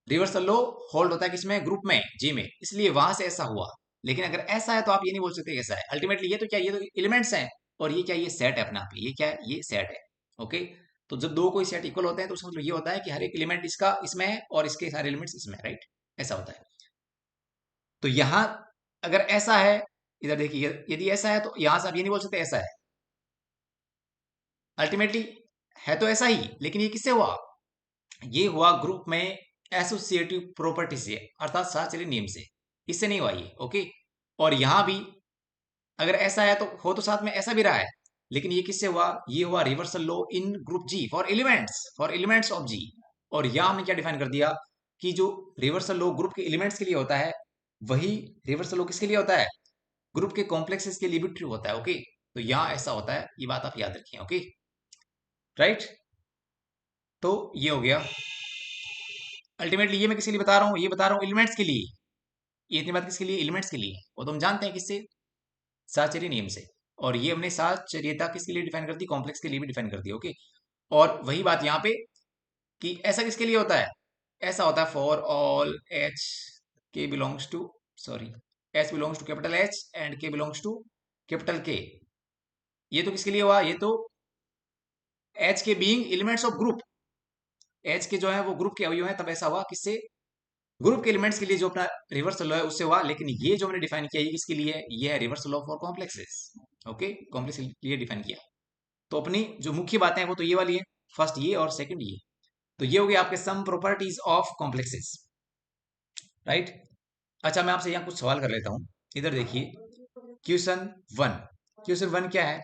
रिवर्सल लॉ होल्ड होता है किसमें, ग्रुप में, जी में, इसलिए वहां से ऐसा हुआ। लेकिन अगर ऐसा है तो आप ये नहीं बोल सकते कैसा है, अल्टीमेटली ये तो क्या, ये तो एलिमेंट्स हैं और ये क्या, ये सेट है अपने आप, ये क्या है, ये सेट है, ओके। तो जब दो कोई सेट इक्वल होते हैं तो उसका मतलब ये होता है कि हर एक एलिमेंट इसका इसमें है और इसके सारे एलिमेंट्स इसमें, राइट, ऐसा होता है। तो यहां अगर ऐसा है, इधर देखिए, यदि ऐसा है तो यहां से आप ये नहीं बोल सकते ऐसा है, अल्टीमेटली है तो ऐसा ही, लेकिन ये किससे हुआ, ये हुआ ग्रुप में एसोसिएटिव प्रॉपर्टी से अर्थात साहचर्य नियम से, इससे नहीं हुआ ये, ओके। और यहां भी अगर ऐसा है तो हो तो साथ में ऐसा भी रहा है, लेकिन ये किससे हुआ, ये हुआ reversal law in group G for elements of G. और यहां हमने क्या डिफाइन कर दिया कि जो रिवर्सल लॉ ग्रुप के एलिमेंट्स के लिए होता है, वही रिवर्सल लॉ किसके लिए होता है, ग्रुप के कॉम्प्लेक्सेस के लिए भी ट्रू होता है, ओके। तो यहां ऐसा होता है, ये बात आप याद रखिए, ओके, राइट। तो ये हो गया अल्टीमेटली ये मैं किसके लिए बता रहा हूँ, ये बता रहा हूँ एलिमेंट्स के लिए। ये इतनी बात किसके लिए, एलिमेंट्स के लिए। वो तो हम जानते हैं किससे, साहचर्य नियम से। और ये हमने साहचर्यता किसके लिए डिफाइन कर दी, कॉम्प्लेक्स के लिए भी डिफाइन कर दी। ओके, और वही बात यहाँ पे कि ऐसा किसके लिए होता है, ऐसा होता है for all h k belongs to, sorry, h belongs to capital H and k belongs to capital K. ये तो किसके लिए हुआ, ये तो एच के being elements of group, H के जो है वो ग्रुप के अवयव है, तब ऐसा हुआ किससे, ग्रुप के एलिमेंट्स के लिए जो अपना रिवर्सल है उससे हुआ। लेकिन ये जो हमने डिफाइन किया ये किसके लिए है, ये है reversal of for complexes. Okay, complex के लिए डिफाइन किया। तो अपनी जो मुख्य बातें हैं वो तो ये वाली है, फर्स्ट ये और सेकंड ये। तो ये हो गया आपके some properties of complexes, right. अच्छा, मैं आपसे यहाँ कुछ सवाल कर लेता हूँ, इधर देखिए। क्वेश्चन वन, क्वेश्चन वन क्या है,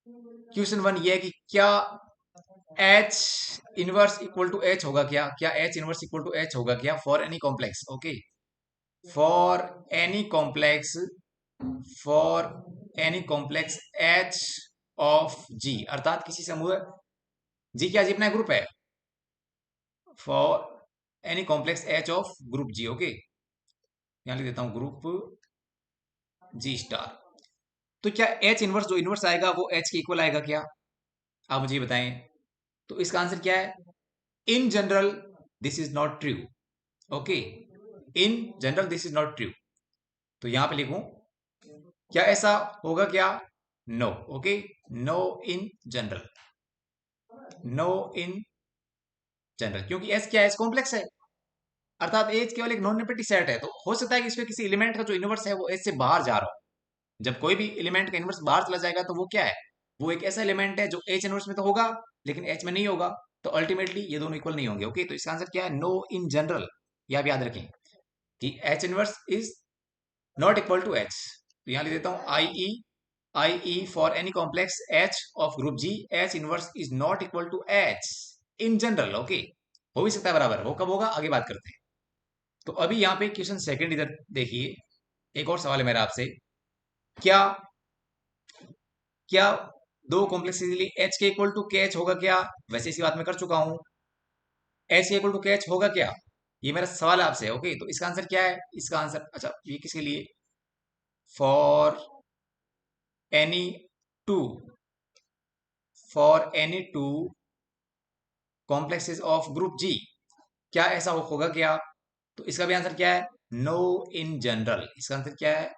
क्वेश्चन वन ये है कि क्या H inverse equal to H होगा क्या, क्या H inverse equal to H होगा क्या for any complex. Okay, for any complex, for any complex H of G, अर्थात किसी समूह जी, क्या जी अपना ग्रुप है, for any complex H of group G. Okay, यहां लिख देता हूं ग्रुप जी स्टार। तो क्या एच इनवर्स जो इनवर्स आएगा वो एच के इक्वल आएगा क्या, आप मुझे बताएं। तो इसका आंसर क्या है, in general this is not true. Okay, in general this is not true. तो यहां पे लिखूं, क्या ऐसा होगा क्या, no. Okay, no in general, no in general, क्योंकि एस क्या है, एस कॉम्प्लेक्स है, अर्थात एच केवल एक नॉन नेगेटिव सेट है। तो हो सकता है कि इसमें किसी एलिमेंट का जो इनवर्स है वो एच से बाहर जा रहा हो। जब कोई भी एलिमेंट का इनवर्स बाहर चला जाएगा तो वो क्या है, वो एक ऐसा एलिमेंट है जो एच इनवर्स में तो होगा लेकिन एच में नहीं होगा। तो अल्टीमेटली ये दोनों इक्वल नहीं होंगे। ओके, तो इसका आंसर क्या है, नो इन जनरल। ये आप याद रखें कि H inverse is not equal to H. तो यहां लिख देता हूं I E for any complex H of group G, H inverse is not equal to H in general. Okay, हो भी सकता है बराबर, वो कब होगा आगे बात करते हैं। तो अभी यहाँ पे क्वेश्चन सेकंड इधर देखिए, एक और सवाल है मेरा आपसे। क्या क्या दो complex H K equal to K H होगा क्या, वैसे इसी बात में कर चुका हूं, H K equal to K H होगा क्या, ये मेरा सवाल है आपसे। ओके, तो इसका आंसर क्या है, इसका आंसर, अच्छा ये किसके लिए, for any two, for any two complexes of group G, क्या ऐसा होगा क्या। तो इसका भी आंसर क्या है, नो इन जनरल। इसका आंसर क्या है,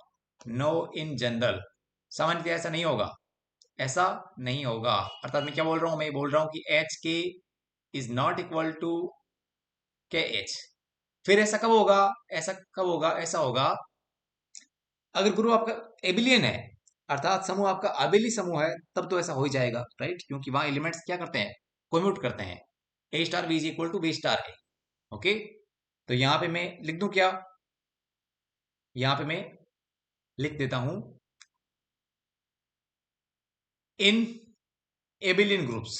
नो इन जनरल। सामान्यतः ऐसा नहीं होगा, ऐसा नहीं होगा। अर्थात मैं क्या बोल रहा हूं, मैं बोल रहा हूं कि एच के is not equal to K H. फिर ऐसा कब होगा, ऐसा कब होगा, ऐसा होगा अगर ग्रुप आपका एबिलियन है, अर्थात समूह आपका अबेली समूह है, तब तो ऐसा हो ही जाएगा, राइट, क्योंकि वहां एलिमेंट्स क्या करते हैं, कोम्यूट करते हैं। ए star B is equal to B star है। ओके, तो यहां पे मैं लिख दूं क्या, यहां पे मैं लिख देता हूं in abelian groups,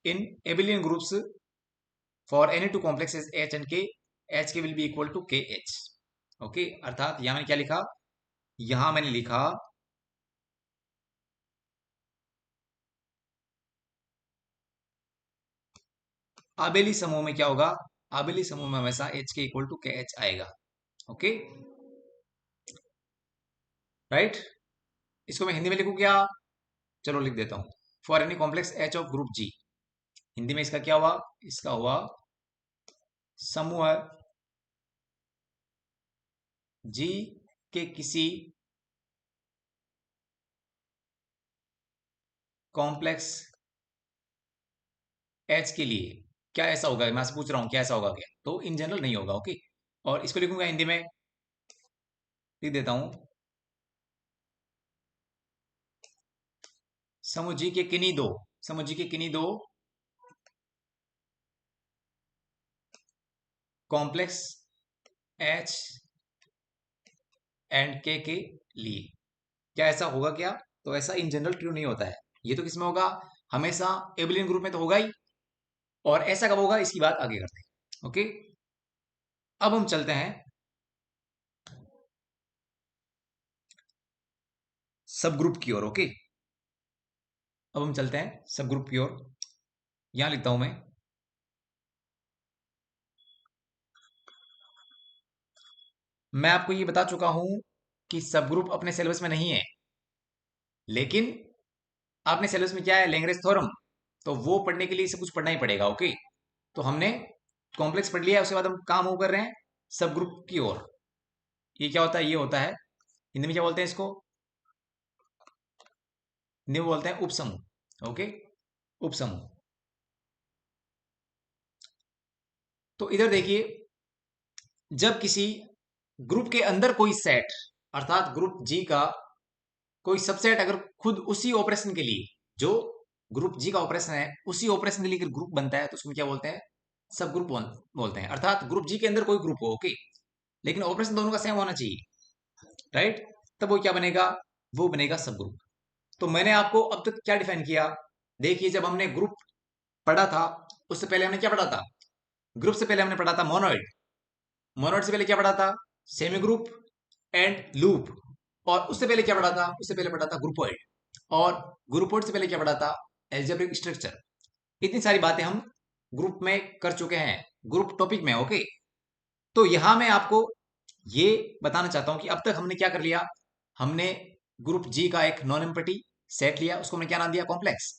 in abelian groups for any two complexes H and K, H K will be equal to K H. Okay, अर्थात यहां मैंने क्या लिखा, यहां मैंने लिखा आबेली समूह में क्या होगा, आबेली समूह में हमेशा H K equal to K H आएगा। Okay, right. इसको मैं हिंदी में लिखूं क्या, चलो लिख देता हूं, for any complex H of group G, Hindi में इसका क्या हुआ, इसका हुआ समूह जी के किसी कॉम्प्लेक्स एच के लिए क्या ऐसा होगा, मैं आपसे पूछ रहा हूं क्या ऐसा होगा क्या, तो इन जनरल नहीं होगा। ओके, और इसको लिखूंगा हिंदी में, लिख देता हूं समूह जी के किन्हीं दो, समूह जी के किन्हीं दो कॉम्प्लेक्स एच एंड के लिए क्या ऐसा होगा क्या, तो ऐसा इन जनरल ट्रू नहीं होता है। ये तो किसमें होगा, हमेशा एबिलियन ग्रुप में तो होगा ही, और ऐसा कब होगा इसकी बात आगे करते हैं। ओके, अब हम चलते हैं सब ग्रुप की ओर। ओके, अब हम चलते हैं सब ग्रुप की ओर। यहां लिखता हूं मैं आपको ये बता चुका हूं कि सब ग्रुप अपने सिलेबस में नहीं है, लेकिन आपने सिलेबस में क्या है, लैग्रेंज थ्योरम, तो वो पढ़ने के लिए इसे कुछ पढ़ना ही पड़ेगा। ओके, तो हमने कॉम्प्लेक्स पढ़ लिया है, उसके बाद हम काम वो कर रहे हैं सब ग्रुप की ओर। ये क्या होता है, ये होता है, हिंदी में क्या बोलते हैं इसको, हिंदी में बोलते हैं उपसमूह। ओके, उपसमूह। तो इधर देखिए, जब किसी ग्रुप के अंदर कोई सेट, अर्थात ग्रुप जी का कोई सबसेट अगर खुद उसी ऑपरेशन के लिए, जो ग्रुप जी का ऑपरेशन है उसी ऑपरेशन के लिए ग्रुप बनता है, तो उसमें क्या बोलते हैं, सब ग्रुप बोलते हैं। अर्थात ग्रुप जी के अंदर कोई ग्रुप हो, ओके, लेकिन ऑपरेशन दोनों का सेम होना चाहिए, राइट, तब वो क्या बनेगा, वो बनेगा सब ग्रुप। तो मैंने आपको अब तक क्या डिफाइन किया, देखिए जब हमने ग्रुप पढ़ा था, उससे पहले हमने क्या पढ़ा था, ग्रुप से पहले हमने पढ़ा था मोनोइड, मोनोइड से पहले क्या पढ़ा था, सेमी ग्रुप एंड लूप, और उससे पहले क्या पढ़ा था, उससे पहले पढ़ा था ग्रुपोइड, और ग्रुपोइड से पहले क्या पढ़ा था, एल्जेब्रिक स्ट्रक्चर। इतनी सारी बातें हम ग्रुप में कर चुके हैं, ग्रुप टॉपिक में। ओके, तो यहां मैं आपको ये बताना चाहता हूं कि अब तक हमने क्या कर लिया, हमने ग्रुप जी का एक नॉन एम्पटी सेट लिया, उसको हमने क्या नाम दिया, कॉम्प्लेक्स,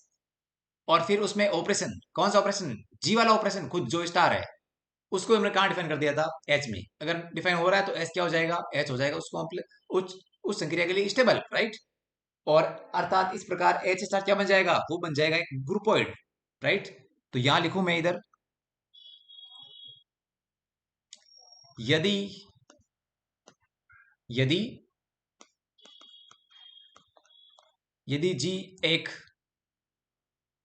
और फिर उसमें ऑपरेशन, कौन सा ऑपरेशन, जी वाला ऑपरेशन, खुद जो स्टार है, उसको हमने कहाँ डिफाइन कर दिया था, एच में। अगर डिफाइन हो रहा है तो एच क्या हो जाएगा, एच हो जाएगा उस संक्रिया के लिए स्टेबल, राइट। और अर्थात इस प्रकार एच स्टार क्या बन जाएगा, वो बन जाएगा एक ग्रुपोइड, राइट। तो यहां लिखूं मैं इधर, यदि यदि यदि जी एक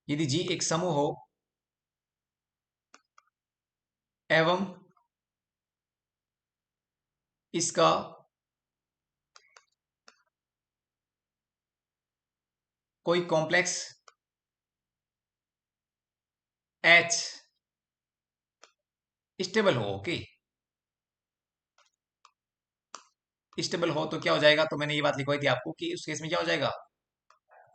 यदि जी एक समूह हो एवं इसका कोई कॉम्प्लेक्स एच स्टेबल हो, ओके, स्टेबल हो, तो क्या हो जाएगा, तो मैंने ये बात लिखवाई थी आपको कि उस केस में क्या हो जाएगा,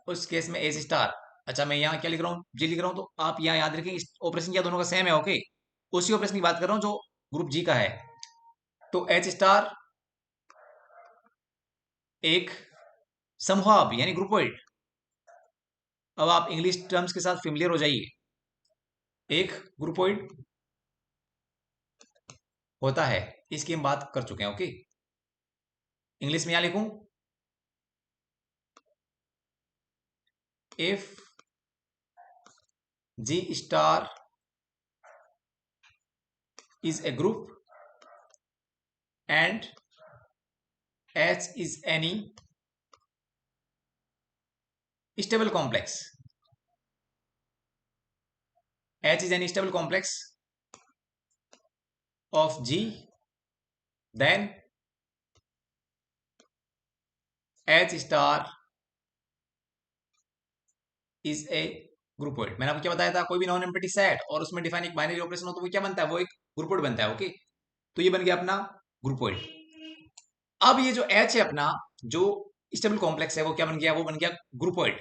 उस केस में एच स्टार, अच्छा मैं यहाँ क्या लिख रहा हूँ, जी लिख रहा हूँ, तो आप यहाँ याद रखें ऑपरेशन क्या दोनों का सेम है, ओके, उसी ऑपरेशन की बात कर रहा हूँ जो ग्रुप जी का है। तो एच स्टार एक समूह यानी ग्रुपोइड, अब आप इंग्लिश टर्म्स के साथ फेमिलियर हो जाइए, एक ग्रुपोइड होता है, इसकी हम बात कर चुके हैं। ओके, इंग्लिश में यहां लिखूं, if G star is a group and H is any stable complex, H is any stable complex of G, then H star is a groupoid. मैंने आपको क्या बताया था, कोई भी नॉन एम्प्टी सेट और उसमें डिफाइन एक बाइनरी ऑपरेशन हो तो वो क्या बनता है, वो एक ग्रुपोइड बनता है। ओके, तो ये बन गया अपना ग्रुपोइड। अब ये जो H है अपना, जो स्टेबल कॉम्प्लेक्स है, वो क्या बन गया, वो बन गया ग्रुपोइड।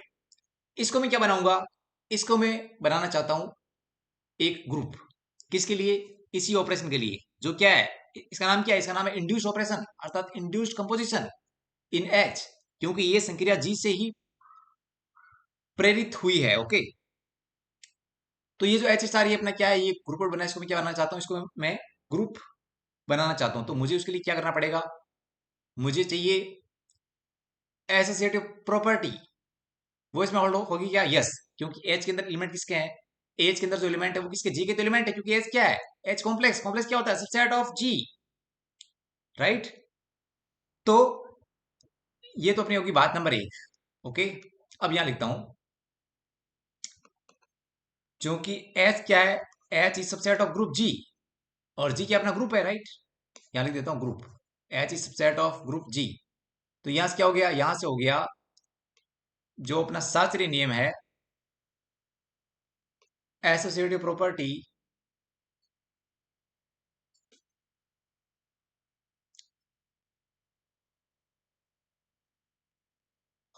इसको मैं क्या बनाऊंगा, इसको मैं बनाना चाहता हूं एक ग्रुप, किसके लिए, इसी ऑपरेशन के लिए, जो क्या है, इसका नाम क्या है, इसका नाम है इंड्यूस्ड ऑपरेशन, अर्थात इंड्यूस्ड कंपोजिशन इन एच, क्योंकि ये संक्रिया जी से ही प्रेरित हुई है। ओके, तो ये जो एच स्टार ये अपना क्या है, ये ग्रुप बना है, इसको मैं क्या बनाना चाहता हूँ, इसको मैं ग्रुप बनाना चाहता हूं, तो मुझे उसके लिए क्या करना पड़ेगा, मुझे चाहिए एसोसिएटिव प्रॉपर्टी, वो इसमें होल्ड होगी क्या, यस, क्योंकि एच के अंदर एलिमेंट किसके हैं, एच के अंदर जो एलिमेंट है वो किसके, जी के तो एलिमेंट है, क्योंकि एच क्या है, एच कॉम्प्लेक्स, कॉम्प्लेक्स क्या होता है, सबसेट ऑफ जी, राइट। तो ये तो अपनी होगी बात नंबर एक। ओके, अब यहां लिखता हूं, क्योंकि एच क्या है, H is subset of group G, और जी क्या अपना ग्रुप है, राइट, यहां लिख देता हूं group, H is subset of group G. तो यहां से क्या हो गया, यहां से हो गया जो अपना शास्त्रीय नियम है, एसोसिएटिव प्रॉपर्टी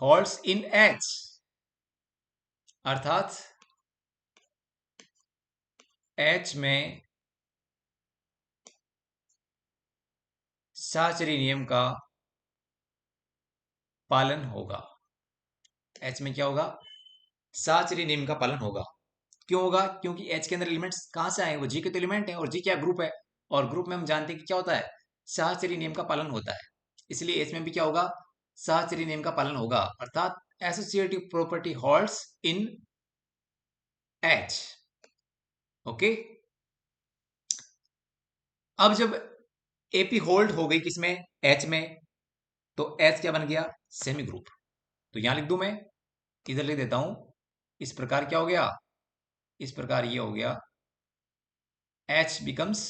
होल्ड्स इन एच, अर्थात एच में साहचर्य नियम का पालन होगा। एच में क्या होगा? साहचर्य नियम का पालन होगा। क्यों होगा? क्योंकि एच के अंदर एलिमेंट्स कहां से आए? वो जी के तो एलिमेंट है, और जी क्या ग्रुप है, और ग्रुप में हम जानते हैं कि क्या होता है, साहचर्य नियम का पालन होता है। इसलिए एच में भी क्या होगा? साहचर्य नियम का पालन होगा, अर्थात एसोसिएटिव प्रॉपर्टी होल्ड्स इन एच। ओके, अब जब एपी होल्ड हो गई किसमें? एच में, तो एच क्या बन गया? Semi group. तो यहां लिख दूं मैं, इधर लिख देता हूं, इस प्रकार क्या हो गया? इस प्रकार ये हो गया H becomes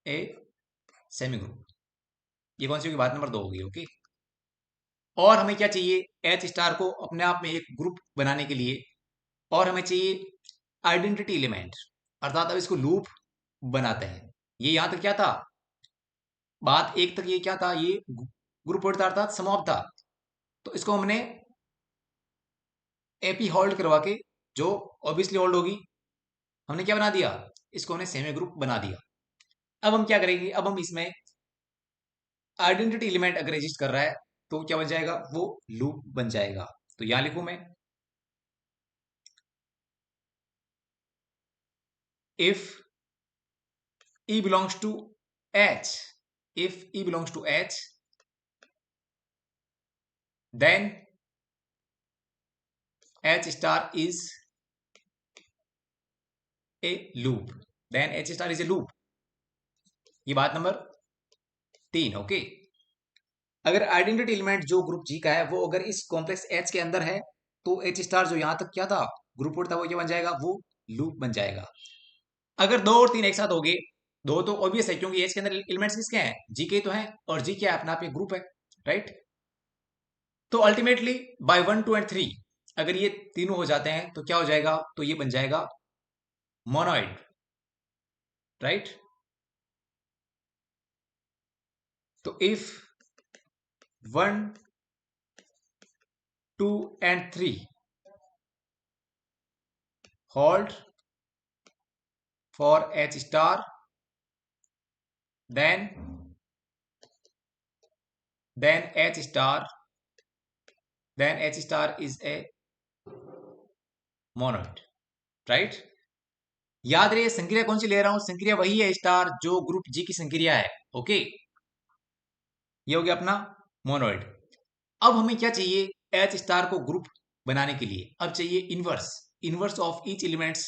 a semi group. ये कौन सी होगी? बात नंबर 2 होगी। ओके, और हमें क्या चाहिए? एच स्टार को अपने आप में एक ग्रुप बनाने के लिए, और हमें चाहिए आइडेंटिटी एलिमेंट, अर्थात अब इसको लूप बनाते हैं। ये यहां तक क्या था? बात एक तक ये क्या था? ये ग्रुप था, अर्थात सम ऑफ था। तो इसको हमने एपी होल्ड करवा के, जो ऑब्वियसली होल्ड होगी, हमने क्या बना दिया? इसको हमने सेमी ग्रुप बना दिया। अब हम क्या करेंगे? अब हम इसमें आइडेंटिटी एलिमेंट अगर एग्जिस्ट कर रहा है तो क्या बन जाएगा? वो लूप बन जाएगा। तो यहां लिखूं मैं, if E belongs to H, if E belongs to H, then H star is a loop, then H star is a loop। ये बात नंबर 3। ओके, अगर आइडेंटिटी एलिमेंट जो ग्रुप जी का है वो अगर इस कॉम्प्लेक्स एच के अंदर है, तो एच स्टार जो यहां तक क्या था, ग्रुप था, वो क्या बन जाएगा? वो लूप बन जाएगा। अगर 2 और 3 एक साथ हो गए, 2 तो ऑब्वियस है क्योंकि एच के अंदर एलिमेंट्स किसके हैं? जी के तो हैं, और जी क्या है? अपना आप एक ग्रुप है, राइट। तो अल्टीमेटली बाय 1 2 एंड 3 अगर ये तीनों हो जाते हैं तो क्या हो जाएगा? तो ये बन जाएगा मोनोइड, राइट। तो if 1 2 and 3 hold for H star, then H star, then H star is a monoid, right. याद रहे संक्रिया कौन सी ले रहा हूं? संक्रिया वही है स्टार जो ग्रुप जी की संक्रिया है। ओके, ये हो गया अपना मोनोइड। अब हमें क्या चाहिए? एच स्टार को ग्रुप बनाने के लिए अब चाहिए inverse, inverse of each elements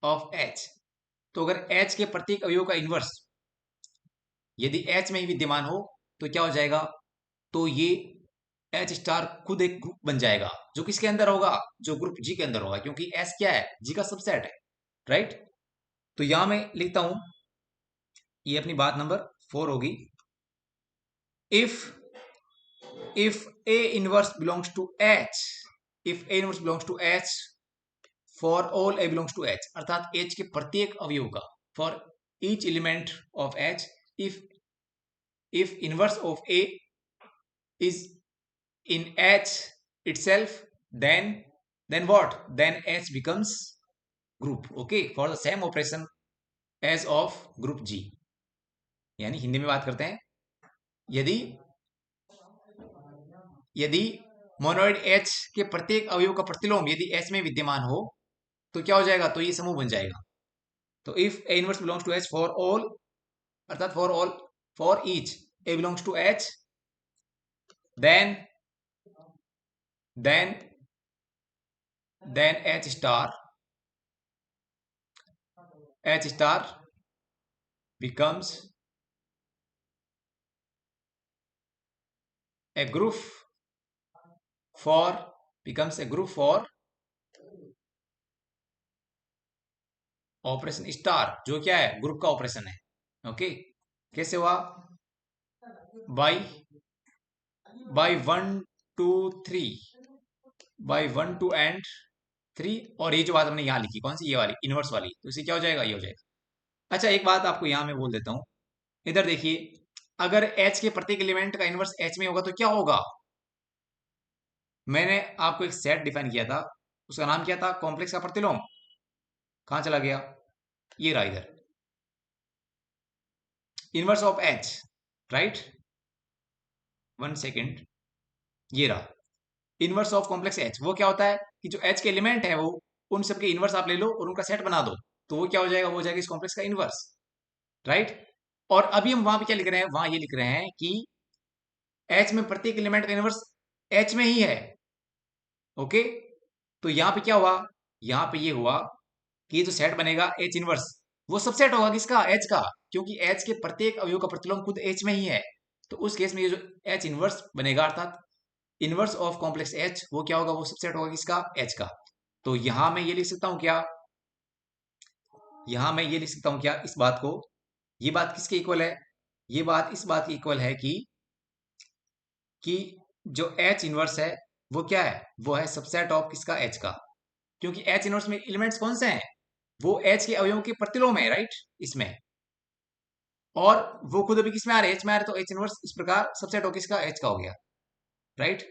of H. तो अगर एच के प्रत्येक अवयव का इनवर्स यदि एच में ही विद्यमान हो तो क्या हो जाएगा? तो ये एच स्टार खुद एक ग्रुप बन जाएगा, जो किसके अंदर होगा? जो ग्रुप जी के अंदर होगा, क्योंकि एस क्या है? जी का सबसेट है, राइट। तो यहां मैं लिखता हूं, ये अपनी बात नंबर 4 होगी। If A inverse belongs to H, if A inverse belongs to H for all A belongs to H, अर्थात H के प्रत्येक अवयव का, for each element of H, if inverse of A is in H itself, then what? Then H becomes group, okay, for the same operation as of group G। यानी हिंदी में बात करते हैं, यदि यदि मोनोइड H के प्रत्येक अवयव का प्रतिलोम यदि H में विद्यमान हो तो क्या हो जाएगा? तो ये समूह बन जाएगा। तो if a inverse belongs to H for all, अर्थात for all, for each a belongs to H, then then then H star becomes a group for becomes a group for operation star, जो क्या है? Group का operation है। Okay, कैसे हुआ? By 1 2 3, by 1 2 and 3, और ये जो बात हमने यहां लिखी कौन सी? ये वाली इनवर्स वाली, तो इसे क्या हो जाएगा? ये हो जाएगा। अच्छा, एक बात आपको यहां मैं बोल देता हूं, इधर देखिए, अगर एच के प्रत्येक एलिमेंट का इनवर्स एच में होगा तो क्या होगा? मैंने आपको एक सेट डिफाइन किया था, उसका नाम क्या था? कॉम्प्लेक्स का प्रतिलोम। कहां चला गया? ये रहा इधर, inverse of H, right. 1 second, ये रहा इनवर्स ऑफ कॉम्प्लेक्स एच। वो क्या होता है कि जो एच के एलिमेंट है वो उन सबके इनवर्स आप ले लो और उनका सेट बना दो, तो वो क्या हो जाएगा? वो हो जाएगा इस कॉम्प्लेक्स का इनवर्स, राइट। और अभी हम वहां पे क्या लिख रहे हैं? वहां ये लिख रहे हैं कि एच में प्रत्येक एलिमेंट का इनवर्स एच में ही है, ओके। तो यहां पे क्या हुआ? यहां पे ये हुआ कि ये जो सेट बनेगा एच इनवर्स, वो सबसेट होगा किसका? एच का, क्योंकि एच के प्रत्येक अवयव का प्रतिलोम खुद एच में ही है। तो उस केस में ये जो एच इनवर्स बनेगा, अर्थात इनवर्स ऑफ कॉम्प्लेक्स एच, वो क्या होगा? वो सबसेट होगा किसका? एच का। तो यहां मैं ये लिख सकता हूं क्या? यहां मैं ये लिख सकता हूं क्या इस बात को? ये बात किसके इक्वल है? ये बात इस बात की इक्वल है कि जो एच इनवर्स है वो क्या है? वो है सबसेट ऑफ किसका? एच का। क्योंकि एच इनवर्स में एलिमेंट्स कौन से हैं? वो एच के अवयवों के प्रतिलोम है, राइट, इसमें। और वो खुद अभी किसमें आ रहे हैं? एच में आ रहे, तो एच इनवर्स इस प्रकार सबसेट ऑफ किसका? एच का हो गया, राइट।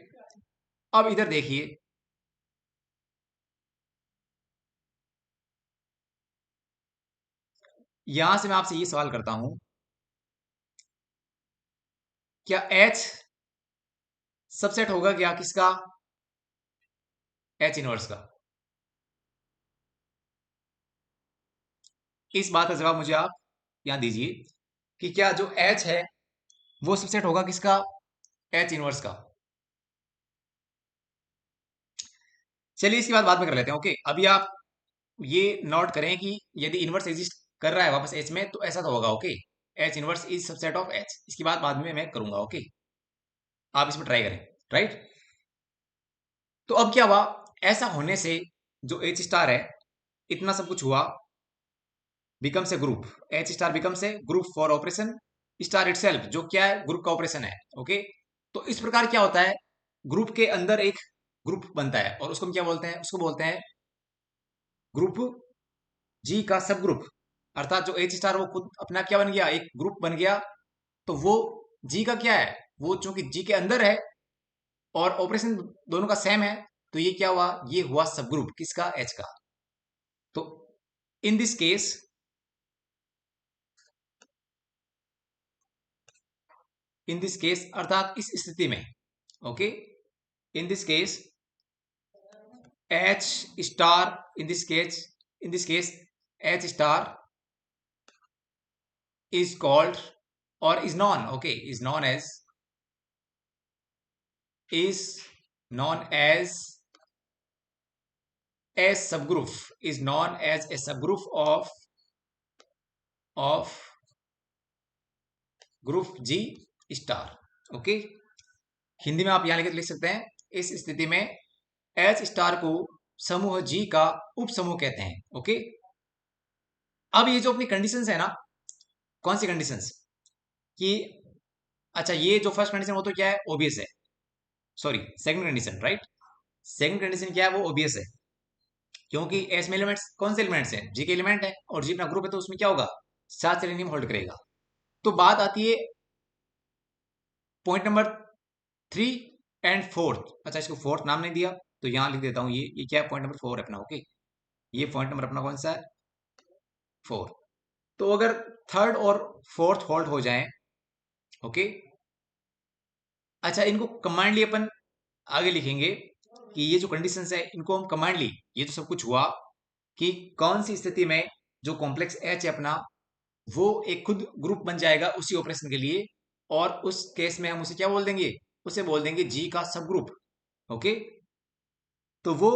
अब इधर देखिए, यहां से मैं आपसे ये सवाल करता हूं, क्या एच सबसेट होगा क्या किसका? एच इनवर्स का। इस बात का जवाब मुझे आप यहां दीजिए कि क्या जो एच है वो सबसेट होगा किसका? एच इनवर्स का। चलिए इसकी बात बाद में कर लेते हैं, ओके। अभी आप ये नोट करें कि यदि इनवर्स एग्जिस्ट कर रहा है वापस एच में, तो ऐसा तो होगा, okay. H inverse is subset of H. इसकी बात बाद में मैं करूंगा, ओके। आप इसमें ट्राई करें, राइट। तो अब क्या हुआ? ऐसा होने से जो एच स्टार है, इतना सब कुछ हुआ, becomes a group. H star becomes a group for operation star itself, जो क्या है? ग्रुप का ऑपरेशन है, ओके। तो इस प्रकार क्या होता है? ग्रुप के अंदर एक ग्रुप बनता है और उसको हम क्या बोलते हैं? उसको बोलते हैं ग्रुप जी का सब ग्रुप। अर्थात जो एच स्टार वो खुद अपना क्या बन गया? एक ग्रुप बन गया। तो वो जी का क्या है? वो चूंकि जी के अंदर है और ऑपरेशन दोनों का सेम है, तो ये क्या हुआ? ये हुआ सब ग्रुप किसका? एच का। तो in this case, in this case अर्थात इस स्थिति में, okay, in this case H star, in this case H star is called or is known, okay, is known as a subgroup, is known as a subgroup of group G star, okay. Hindi में आप यहां लिख सकते हैं, इस स्थिति में H star को समूह जी का उप समूह कहते हैं, ओके। अब ये जो अपनी कंडीशंस है ना, कौन सी कंडीशंस? कि अच्छा, ये जो फर्स्ट कंडीशन वो तो क्या है? ओबीएस है। Sorry, second condition, right. Second condition क्या है? वो ओबीएस है, क्योंकि एस में एलिमेंट्स कौन से एलिमेंट्स हैं? जी के एलिमेंट है, और जी अपना ग्रुप है, तो उसमें क्या होगा? सात सेलेनियम होल्ड करेगा। तो बात आती है पॉइंट नंबर 3 एंड 4। अच्छा, इसको फोर्थ नाम नहीं दिया, तो यहां लिख देता हूं, ये क्या है? पॉइंट नंबर 4 अपना, ओके। ये पॉइंट नंबर अपना कौन सा है? 4। तो अगर थर्ड और फोर्थ होल्ड हो जाए, ओके। अच्छा, इनको कंबाइंडली अपन आगे लिखेंगे कि ये जो कंडीशंस है इनको हम कंबाइंडली, ये तो सब कुछ हुआ कि कौन सी स्थिति में जो कॉम्प्लेक्स एच है अपना, वो एक खुद ग्रुप बन जाएगा उसी ऑपरेशन के लिए, और उस केस में हम उसे क्या बोल देंगे? उसे बोल देंगे जी का सब ग्रुप, ओके। तो वो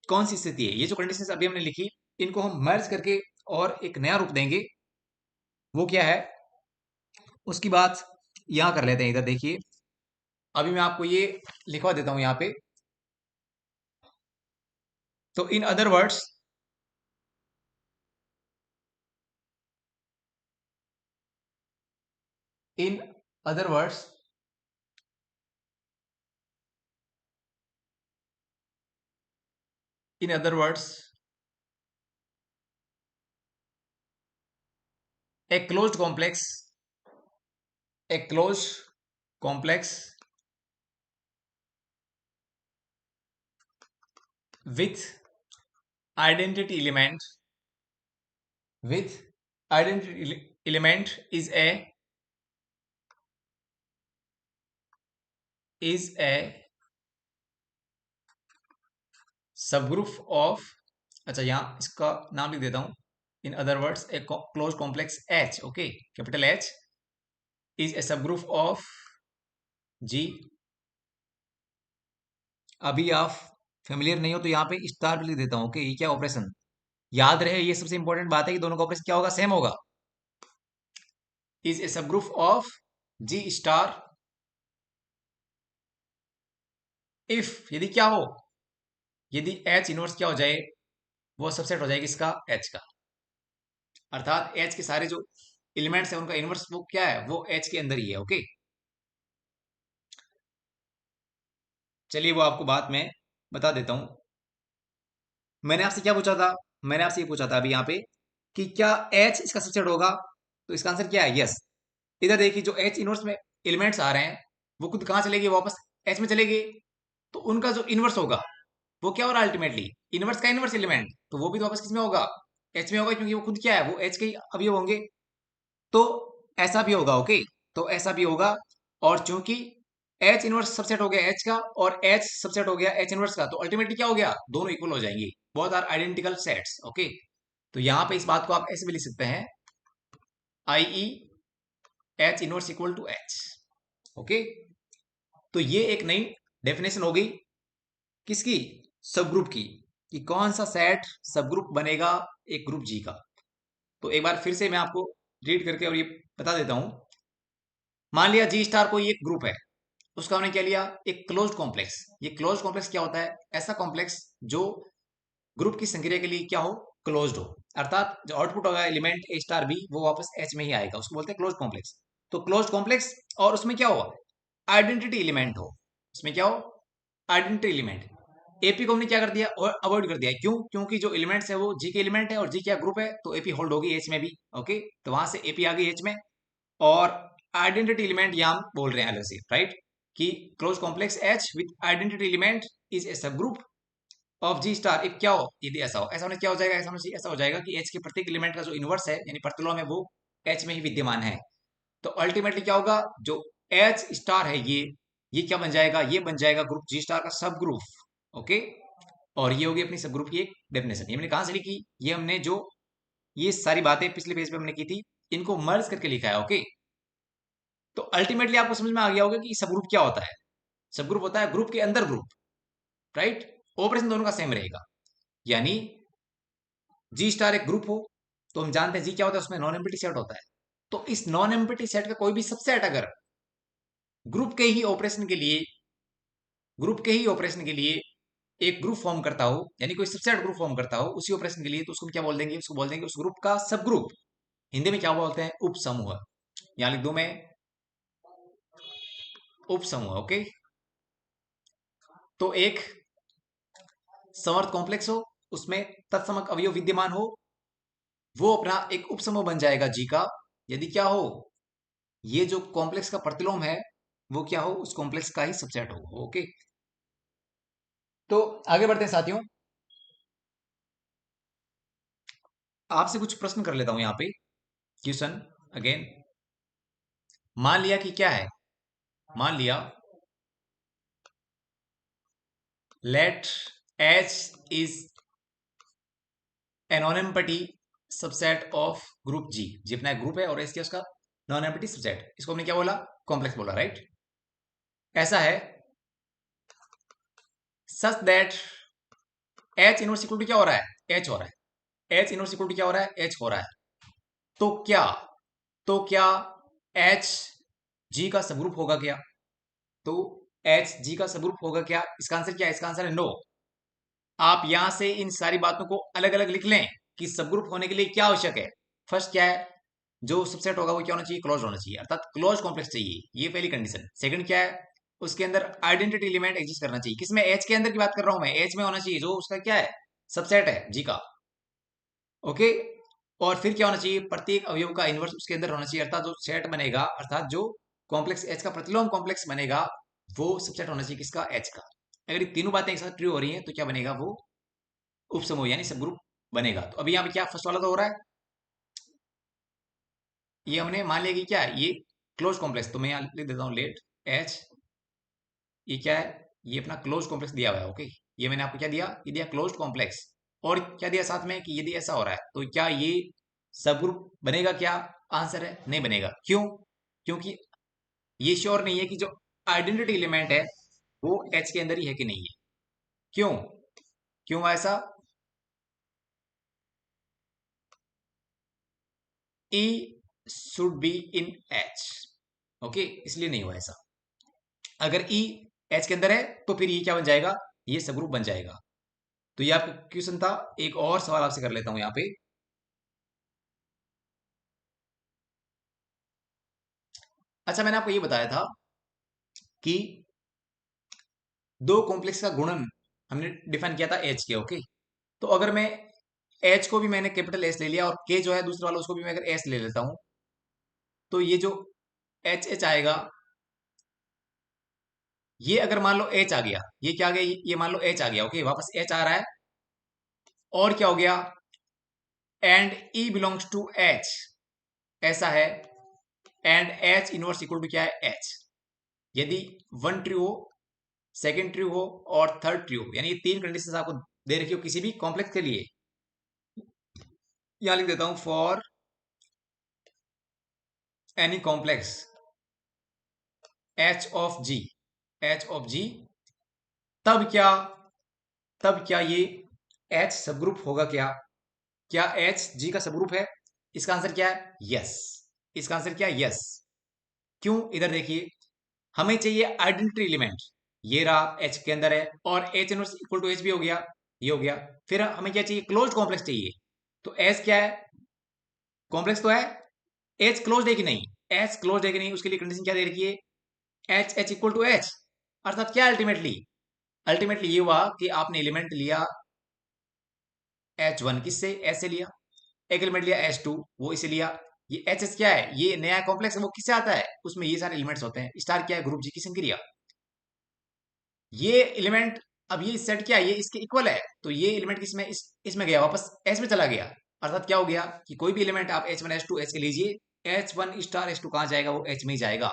कौन सी स्थिति है? ये जो कंडीशंस अभी हमने लिखी, इनको हम मर्ज करके और एक नया रूप देंगे। वो क्या है उसकी बात यहां कर लेते हैं। इधर देखिए, अभी मैं आपको ये लिखवा देता हूं यहां पे। तो in other words, in other words, in other words, a closed complex, a closed complex with identity element with identity element is a subgroup of, अच्छा यहाँ इसका नाम लिख देता हूं, in other words a close complex H, okay, capital H is a subgroup of G. अभी आप familiar नहीं हो तो यहाँ पे स्टार भी लिख देता हूँ, ओके। ये क्या ऑपरेशन, याद रहे, ये सबसे इंपॉर्टेंट बात है कि दोनों का ऑपरेशन क्या होगा, सेम होगा। Is a subgroup of G star if, यदि क्या हो, यदि एच इनवर्स क्या हो जाए, वो सबसेट हो जाएगी इसका एच का, अर्थात एच के सारे जो एलिमेंट्स है उनका इनवर्स वो क्या है, वो एच के अंदर ही है, ओके। चलिए वो आपको बाद में बता देता हूं। मैंने आपसे क्या पूछा था, मैंने आपसे ये पूछा था अभी यहाँ पे कि क्या एच इसका सबसेट होगा, तो इसका आंसर क्या है, यस। इधर देखिए जो एच इनवर्स में एलिमेंट्स आ रहे हैं वो खुद कहाँ चलेगी, वापस एच में चलेगी, तो उनका जो इनवर्स होगा वो क्या हो रहा है, अल्टीमेटली इनवर्स का इनवर्स एलिमेंट, तो वो भी तो वापस किस में होगा, एच में होगा, क्योंकि वो खुद क्या है, वो एच के ही अवयव होंगे। तो ऐसा भी होगा, ओके, तो ऐसा भी होगा। और चूंकि एच इनवर्स सबसेट हो गया एच का और एच सबसेट हो गया एच इनवर्स का, तो अल्टीमेटली क्या हो गया, दोनों इक्वल हो जाएंगे, both are identical sets, okay. तो यहां पे इस बात को आप ऐसे भी लिख सकते हैं, I E H inverse equal to H, okay. तो ये एक नई डेफिनेशन हो गई किसकी, सब ग्रुप की, कि कौन सा सेट सब ग्रुप बनेगा एक ग्रुप जी का। तो एक बार फिर से मैं आपको रीड करके और ये बता देता हूं। मान लिया जी स्टार कोई एक ग्रुप है, उसका हमने क्या लिया, एक क्लोज्ड कॉम्प्लेक्स। ये क्लोज्ड कॉम्प्लेक्स क्या होता है, ऐसा कॉम्प्लेक्स जो ग्रुप की संक्रिया के लिए क्या हो, क्लोज्ड हो, अर्थात जो आउटपुट होगा एलिमेंट ए स्टार बी वो वापस एच में ही आएगा, उसको बोलते हैं क्लोज्ड कॉम्प्लेक्स। तो क्लोज्ड कॉम्प्लेक्स, और उसमें क्या हो, आइडेंटिटी एलिमेंट हो, उसमें क्या हो, आइडेंटिटी एलिमेंट। एपी को हमने क्या कर दिया, अवॉइड कर दिया, क्यों, क्योंकि जो एलिमेंट्स है वो जी के एलिमेंट है और जी क्या ग्रुप है, तो एपी होल्ड होगी एच में भी, ओके। तो वहां से एपी आ गई एच में। और आइडेंटिटी एलिमेंट यहां हम बोल रहे हैं अलग से, राइट, कि close complex H with identity element is a subgroup of G star if क्या हो, यदि ऐसा हो, ऐसा होने क्या हो जाएगा, ऐसा हो जाएगा कि एच के प्रत्येक एलिमेंट का जो इनवर्स है यानी प्रतिलोम है वो एच में ही विद्यमान है। तो अल्टीमेटली क्या होगा, जो एच स्टार है ये क्या बन जाएगा, ये बन जाएगा ग्रुप जी स्टार का सब ग्रुप, ओके। और ये होगी अपनी सब ग्रुप की एक डेफिनेशन। ये हमने कहां से लिखी, ये हमने जो ये सारी बातें पिछले पेज पे हमने की थी, इनको मर्ज करके लिखा है, ओके। तो अल्टीमेटली आपको समझ में आ गया होगा कि सब ग्रुप क्या होता है। सब ग्रुप होता है ग्रुप के अंदर ग्रुप, राइट, ऑपरेशन दोनों का सेम रहेगा। यानी जी स्टार एक ग्रुप हो तो हम जानते हैं जी क्या होता है, उसमें नॉन एम्प्टी सेट होता है। तो इस नॉन एम्प्टी सेट का कोई भी सबसेट अगर ग्रुप के ही ऑपरेशन के लिए ग्रुप के ही ऑपरेशन के लिए एक ग्रुप फॉर्म करता हो, यानी कोई सबसेट ग्रुप फॉर्म करता हो उसी ऑपरेशन के लिए, तो उसको क्या बोल देंगे, उसको बोल देंगे उस ग्रुप का सब ग्रुप। हिंदी में क्या बोलते हैं, उप समूह। यहां लिख दो मैं, उप समूह, ओके। तो एक समर्थ कॉम्प्लेक्स हो, उसमें तत्समक अवयव विद्यमान हो, वो अपना एक उपसमूह बन जाएगा जी का, यदि क्या हो, ये जो कॉम्प्लेक्स का प्रतिलोम है वो क्या हो, उस कॉम्प्लेक्स का ही सबसेट हो, ओके। तो आगे बढ़ते हैं साथियों, आपसे कुछ प्रश्न कर लेता हूं यहाँ पे, क्वेश्चन अगेन। मान लिया कि क्या है, मान लिया let H is a non empty subset of group G. G अपना एक ग्रुप है और एच क्या उसका नॉन एम्प्टी सबसेट, इसको हमने क्या बोला, कॉम्प्लेक्स बोला, राइट। ऐसा है such that H inverse equal to क्या हो रहा है, एच हो रहा है, एच इनवर्स इक्वल टू क्या हो रहा है, एच हो रहा है। तो क्या, तो क्या एच जी का सबग्रुप होगा क्या, तो एच जी का सबग्रुप होगा क्या, इसका आंसर क्या है, इसका आंसर है नो। आप यहां से इन सारी बातों को अलग अलग लिख लें कि सबग्रुप होने के लिए क्या आवश्यक है। फर्स्ट क्या है, जो सबसेट होगा वो क्या होना चाहिए, क्लोज होना चाहिए, अर्थात क्लोज कॉम्प्लेक्स चाहिए, ये पहली कंडीशन। सेकंड क्या है, उसके अंदर आइडेंटिटी एलिमेंट एग्जिस्ट करना चाहिए, किसमें, एच के अंदर की बात कर रहा हूं मैं, एच में होना चाहिए जो उसका क्या है, सबसेट है जी का, ओके। और फिर क्या होना चाहिए, प्रत्येक अवयव का इनवर्स उसके अंदर होना चाहिए, अर्थात जो सेट बनेगा, अर्थात जो कॉम्प्लेक्स एच का प्रतिलोम कॉम्प्लेक्स बनेगा वो सबसेट होना चाहिए किसका, एच का। अगर ये तीनों बातें एक साथ ट्रू हो रही हैं तो क्या बनेगा, वो उपसमूह यानी सब ग्रुप बनेगा। तो अभी यहाँ पे क्या फर्स्ट वाला तो हो रहा है, ये हमने मान लिया कि क्या है, ये क्लोज कॉम्प्लेक्स। तो मैं यहाँ लिख देता हूँ लेट एच, ये क्या है, ये अपना क्लोज कॉम्प्लेक्स दिया हुआ है। ओके, ये मैंने आपको क्या दिया, ये दिया क्लोज कॉम्प्लेक्स। और क्या दिया साथ में कि यदि ऐसा हो रहा है तो क्या ये सब ग्रुप बनेगा, क्या आंसर है नहीं बनेगा। क्यों, क्योंकि ये श्योर नहीं है कि जो आइडेंटिटी एलिमेंट है वो एच के अंदर ही है कि नहीं है। क्यों, क्यों ऐसा, E should be in H. Okay, इसलिए नहीं हुआ ऐसा। अगर ई एच के अंदर है तो फिर ये क्या बन जाएगा, ये सब ग्रुप बन जाएगा। तो ये आपका क्वेश्चन था। एक और सवाल आपसे कर लेता हूं यहाँ पे। अच्छा, मैंने आपको ये बताया था कि दो कॉम्प्लेक्स का गुणन हमने डिफाइन किया था एच के। ओके, तो अगर मैं एच को भी मैंने कैपिटल एस ले लिया और के जो है दूसरा वाला उसको भी मैं अगर एस ले लेता हूं, तो ये जो एच एच आएगा, ये अगर मान लो एच आ गया, ये क्या आ गया, ये मान लो एच आ गया। ओके, वापस एच आ रहा है, और क्या हो गया, and E belongs to H, ऐसा है। And H inverse equal to क्या है, एच। यदि वन ट्रू हो, सेकंड ट्रू हो और थर्ड ट्रू हो, यानी ये तीन कंडीशन आपको दे रखी हो किसी भी कॉम्प्लेक्स के लिए, यहां लिख देता हूं for any complex H of G, H of G, तब क्या, तब क्या ये एच सबग्रुप होगा, क्या क्या एच जी का सबग्रुप है। इसका आंसर क्या है, यस। इसका आंसर क्या है, यस। क्यों, इधर देखिए, हमें चाहिए आइडेंटिटी एलिमेंट, ये रहा एच के अंदर है, और H inverse equal to H भी हो गया, ये हो गया। फिर हमें क्या चाहिए, क्लोज कॉम्प्लेक्स चाहिए। तो एच क्या है, कॉम्प्लेक्स तो है, एच क्लोज है कि नहीं, एच क्लोज है कि नहीं, उसके लिए कंडीशन क्या दे रखी है, H H equal to H. अर्थात क्या अल्टीमेटली, अल्टीमेटली ये हुआ कि आपने एलिमेंट लिया एच वन, किससे, एच से लिया, एक एलिमेंट लिया एच टू, वो इसे लिया। ये एच एच क्या है, ये नया कॉम्प्लेक्स है, वो किससे आता है, उसमें ये सारे एलिमेंट्स होते हैं। स्टार क्या है, ग्रुप जी की संक्रिया। ये एलिमेंट, अब ये सेट क्या है, ये इसके इक्वल है, तो ये एलिमेंट किसमें, इसमें गया, वापस एच में चला गया। अर्थात क्या हो गया कि कोई भी एलिमेंट आप H one H two H के लीजिए, H one star H two कहां जाएगा, वो एच में ही जाएगा।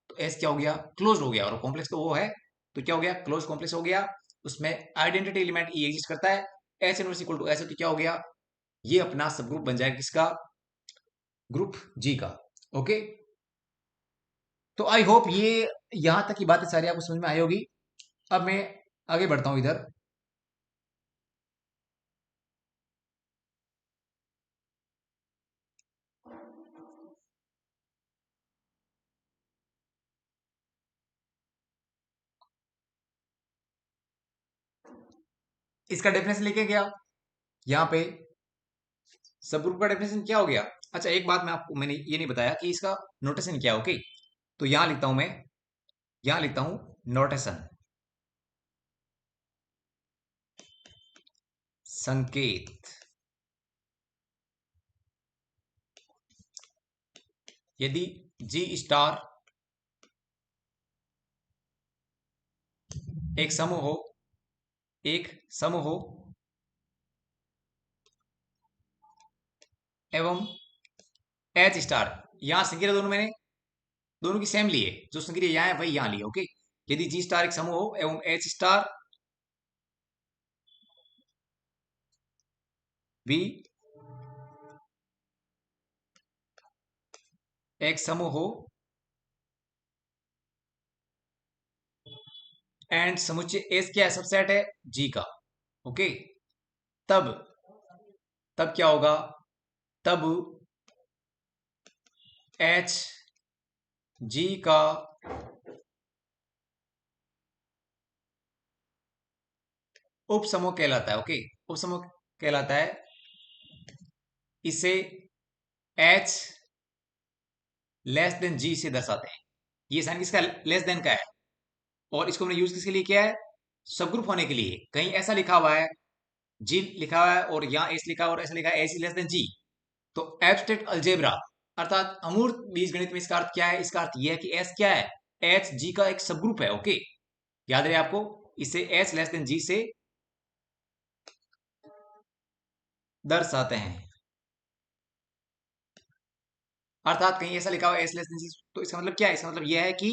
तो एच क्या हो गया, क्लोज हो गया, और कॉम्प्लेक्स तो वो है, तो क्या हो गया, क्लोज कॉम्प्लेक्स हो गया। उसमें आइडेंटिटी एलिमेंट ई एग्जिस्ट करता है, H inverse equal to H, तो क्या हो गया, ये अपना सब ग्रुप बन जाएगा किसका, ग्रुप जी का। ओके, तो आई होप ये यहां तक की बातें सारी आपको समझ में आई होगी। अब मैं आगे बढ़ता हूं इधर। इसका डेफिनेशन लिखे गया यहाँ पे, सब ग्रुप का डेफिनेशन क्या हो गया। अच्छा, एक बात मैं आपको, मैंने ये नहीं बताया कि इसका नोटेशन क्या है। ओके, तो यहां लिखता हूं मैं, यहां लिखता हूं नोटेशन, संकेत। यदि जी स्टार एक समूह हो, एक समूह हो, एवं एच स्टार, यहां संक्रिया दोनों मैंने दोनों की सेम लिए, जो संक्रिया यहां है वही यहां ली। ओके, यदि जी स्टार एक समूह हो एवं एच स्टार भी एक समूह हो, एंड समुच्चय एस क्या है, सबसेट है जी का। ओके, तब, तब क्या होगा, तब एच जी का उपसमूह कहलाता है। ओके, उपसमूह कहलाता है, इसे एच लेस देन जी से दर्शाते हैं। ये साइन किसका, लेस देन का है, और इसको हमने यूज किसके लिए किया है, सब ग्रुप होने के लिए। कहीं ऐसा लिखा हुआ है, जी लिखा हुआ है और यहाँ एस लिखा हुआ और ऐसा लिखा है एच लेस देन जी, तो एब्स्ट्रैक्ट अलजेब्रा अर्थात अमूर्त बीजगणित में इसका अर्थ क्या है, इसका अर्थ यह है कि एस क्या है, एच जी का एक सब ग्रुप है। ओके, याद रहे आपको, इसे एच लेस देन जी से दर्शाते हैं। अर्थात कहीं ऐसा लिखा हुआ है एस लेस देन जी, तो इसका मतलब क्या है? इसका मतलब यह है कि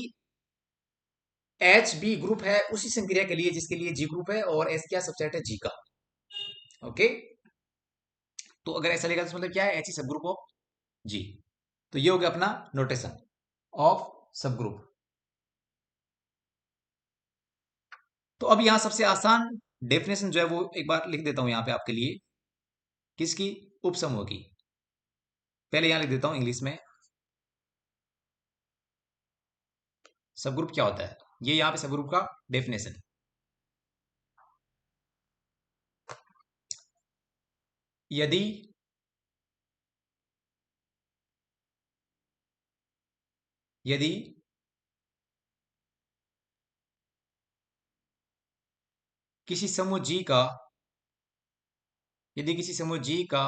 एच बी ग्रुप है उसी संक्रिया के लिए जिसके लिए जी ग्रुप है, और एस क्या सबसेट है जी का। ओके, तो अगर ऐसा लिखा तो मतलब क्या है? एच ई सब ग्रुप ऑफ जी। तो ये हो गया अपना नोटेशन ऑफ सब ग्रुप। तो अब यहां सबसे आसान डेफिनेशन जो है वो एक बार लिख देता हूं यहां पे आपके लिए, किसकी? उपसमूह की। पहले यहां लिख देता हूं इंग्लिश में, सब ग्रुप क्या होता है, ये यहां पे सब ग्रुप का डेफिनेशन। यदि यदि किसी समूह जी का, यदि किसी समूह जी का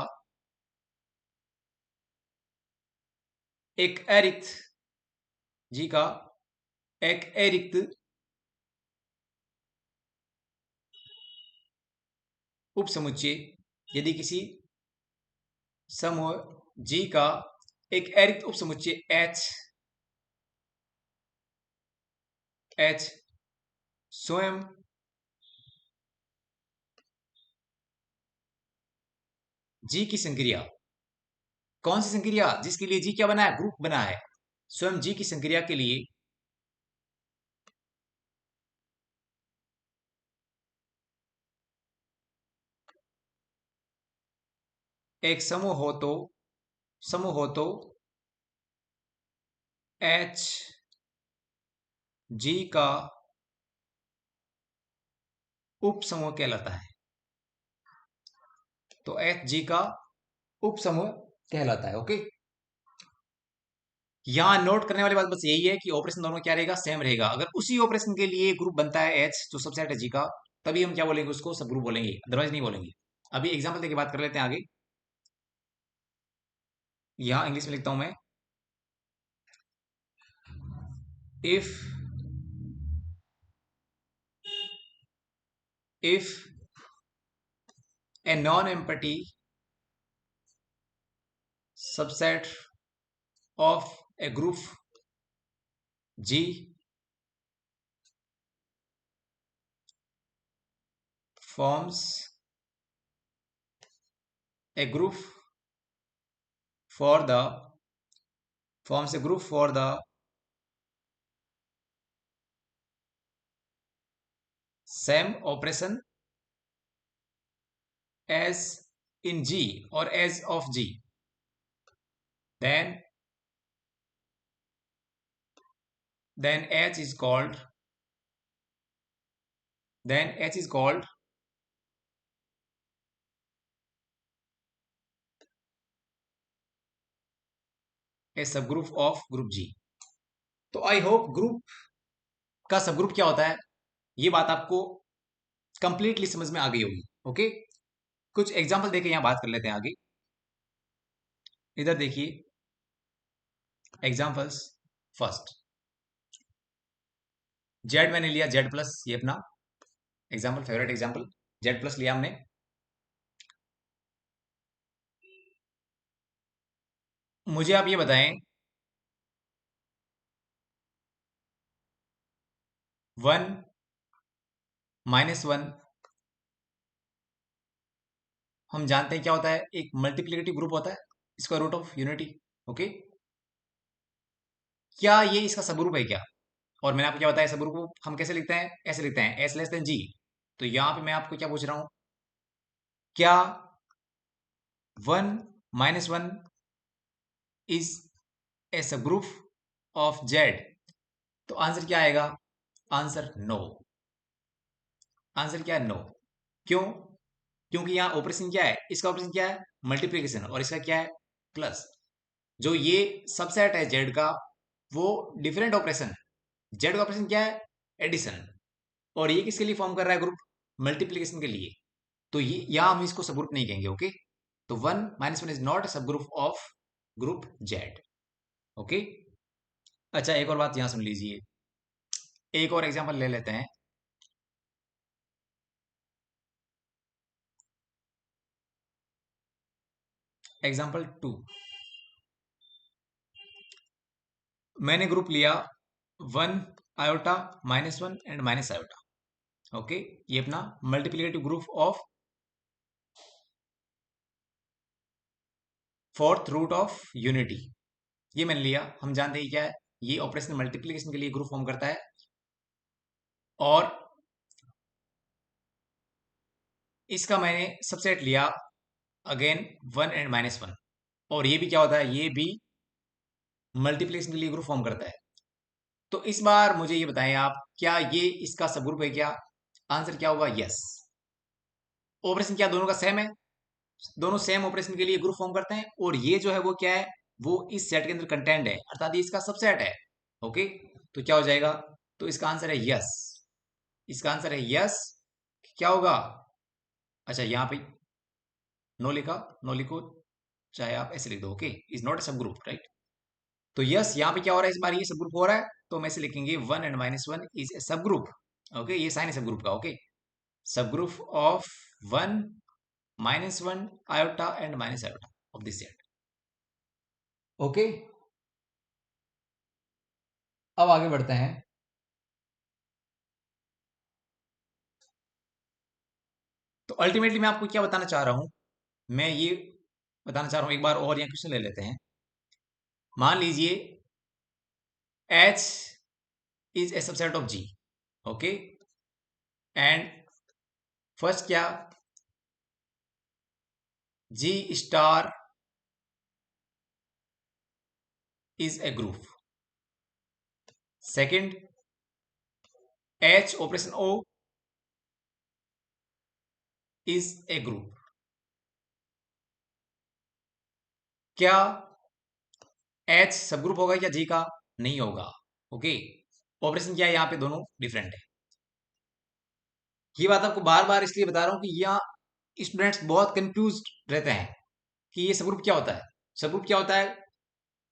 एक अरिक्त, जी का एक अरिक्त उपसमुच्चय, यदि किसी समूह जी का एक अरिक्त उपसमुच्चय एच स्वयं जी की संक्रिया, कौन सी संक्रिया? जिसके लिए जी क्या बना है? ग्रुप बना है। स्वयं जी की संक्रिया के लिए एक समूह हो तो एच जी का उपसमूह कहलाता है। तो एच जी का उपसमूह कहलाता है। ओके, यहां नोट करने वाली बात बस यही है कि ऑपरेशन दोनों क्या रहेगा? सेम रहेगा। अगर उसी ऑपरेशन के लिए ग्रुप बनता है एच जो सबसेट है जी का, तभी हम क्या बोलेंगे? उसको सब ग्रुप बोलेंगे, अदरवाइज नहीं बोलेंगे। अभी एग्जाम्पल देके बात कर लेते हैं आगे। यहां इंग्लिश में लिखता हूं मैं, if if a non empty subset of a group G forms a group for the forms a group for the same operation as in G or as of G, then H is called, then H is called a subgroup of group G। तो I hope group का subgroup क्या होता है ये बात आपको completely समझ में आ गई होगी। ओके, कुछ एग्जांपल देके यहां बात कर लेते हैं आगे। इधर देखिए एग्जांपल्स। फर्स्ट, जेड मैंने लिया, जेड प्लस, ये अपना example, favourite example, Z plus लिया हमने। मुझे आप ये बताएं, 1 - 1 हम जानते हैं क्या होता है? एक मल्टीप्लिकेटिव ग्रुप होता है, square root of unity. Okay, क्या ये इसका सबग्रुप है क्या? और मैंने आपको क्या बताया, सबग्रुप को हम कैसे लिखते हैं? ऐसे लिखते हैं, एस लेस देन जी। तो यहां पे मैं आपको क्या पूछ रहा हूं, क्या 1 - 1 is a subgroup of Z? तो आंसर क्या आएगा? Answer no. आंसर क्या है? नो। क्यों? क्योंकि यहां ऑपरेशन क्या है? इसका ऑपरेशन क्या है? मल्टीप्लीकेशन, और इसका क्या है? प्लस। जो ये सबसेट है जेड का, वो डिफरेंट ऑपरेशन, जेड का ऑपरेशन क्या है? एडिशन। और ये किसके लिए फॉर्म कर रहा है ग्रुप? मल्टीप्लीकेशन के लिए। तो ये यहां हम इसको सब ग्रुप नहीं कहेंगे। ओके, तो 1 - 1 इज नॉट सब group of group Z. Okay, अच्छा एक और बात यहां सुन लीजिए, एक और एग्जांपल ले लेते हैं। एग्जाम्पल 2, मैंने ग्रुप लिया 1 iota -1 and minus iota. Okay, ये अपना multiplicative group of fourth root of unity, ये मैंने लिया। हम जानते हैं क्या है, ये ऑपरेशन मल्टीप्लिकेशन के लिए ग्रुप फॉर्म करता है। और इसका मैंने सबसेट लिया अगेन 1 एंड -1, और ये भी क्या होता है, ये भी मल्टीप्लिकेशन के लिए ग्रुप फॉर्म करता है। तो इस बार मुझे ये बताएं आप, क्या ये इसका सब ग्रुप है क्या? आंसर क्या होगा, यस। ऑपरेशन क्या दोनों का सेम है, दोनों सेम ऑपरेशन के लिए ग्रुप फॉर्म करते हैं, और ये जो है वो क्या है, वो इस सेट के अंदर कंटेंट है, अर्थात ये इसका सबसेट है। ओके, तो क्या हो जाएगा, तो इसका आंसर है यस। इसका आंसर है यस। क्या होगा, अच्छा यहाँ पे नो लिखा, नो लिखो, चाहे आप ऐसे लिख दो। ओके, इज नॉट ए सब ग्रुप, राइट। तो यस, यहाँ पे क्या हो रहा है, इस बार ये सब ग्रुप हो रहा है, तो हम ऐसे लिखेंगे 1 एंड -1 इज ए सब ग्रुप। ओके, ये साइन है सब ग्रुप का। ओके, सब group of 1 -1 iota and minus iota of this set. Okay, अब आगे बढ़ते हैं। तो अल्टीमेटली मैं आपको क्या बताना चाह रहा हूं, मैं ये बताना चाह रहा हूं, एक बार और यहाँ क्वेश्चन ले लेते हैं। मान लीजिए H is a subset of G। Okay, and first क्या, G star is a group. Second, H operation O is a group. क्या H सब ग्रुप होगा क्या G का? नहीं होगा। ओके, ऑपरेशन क्या है यहाँ पे, दोनों डिफरेंट है। ये बात आपको बार बार इसलिए बता रहा हूं कि यहाँ स्टूडेंट्स बहुत कंफ्यूज रहते हैं कि ये सब ग्रुप क्या होता है। सब ग्रुप क्या होता है,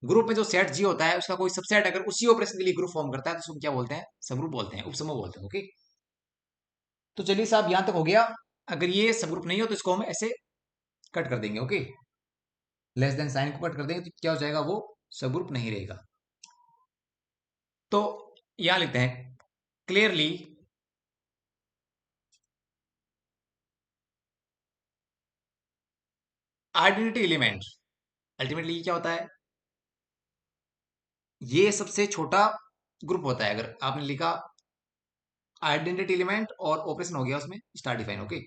ग्रुप में जो सेट जी होता है उसका कोई सबसेट अगर उसी ऑपरेशन के लिए ग्रुप फॉर्म करता है तो उसको क्या बोलते हैं, सब ग्रुप बोलते हैं, उपसमूह बोलते हैं। ओके, तो चलिए साहब यहां तक हो गया। अगर ये सब ग्रुप नहीं हो तो इसको हम ऐसे कट कर देंगे। ओके, लेस देन साइन को कट कर देंगे तो क्या हो जाएगा, वो सब ग्रुप नहीं रहेगा। तो यहां लिखते हैं क्लियरली आइडेंटिटी एलिमेंट। अल्टीमेटली क्या होता है, ये सबसे छोटा ग्रुप होता है। अगर आपने लिखा आइडेंटिटी एलिमेंट और ऑपरेशन हो गया उसमें स्टार डिफाइन। ओके,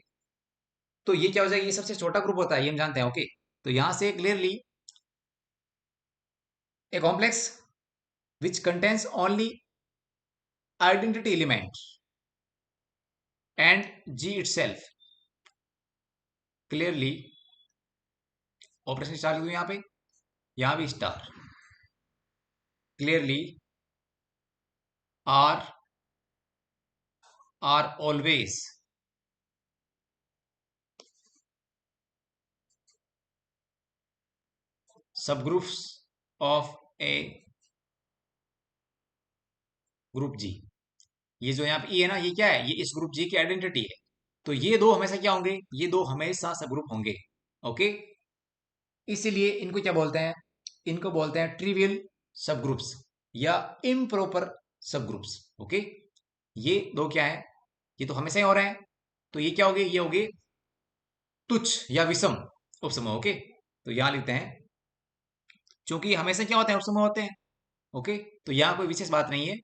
तो ये क्या हो जाएगा, ये सबसे छोटा ग्रुप होता है, ये हम जानते हैं। ओके, तो यहां से clearly a complex which contains only identity element and G itself, clearly operation star लिख दूं यहां पे, यहां भी star, clearly are are always subgroups of a group G. ये जो यहाँ पे ई है ना, ये क्या है, ये इस ग्रुप जी की आइडेंटिटी है। तो ये दो हमेशा क्या होंगे, ये दो हमेशा सब ग्रुप होंगे। ओके, इसीलिए इनको क्या बोलते हैं, इनको बोलते हैं ट्रिवियल सब ग्रुप्स या इम्प्रॉपर सब ग्रुप्स। ओके, ये दो क्या है, ये तो हमेशा ही हो रहे हैं, तो ये क्या हो गए, ये हो गए तुच्छ या विषम उपसमूह। ओके, तो यहां लिखते हैं क्योंकि हमेशा क्या होते हैं, उपसमूह होते हैं। ओके, तो यहां कोई विशेष बात नहीं है,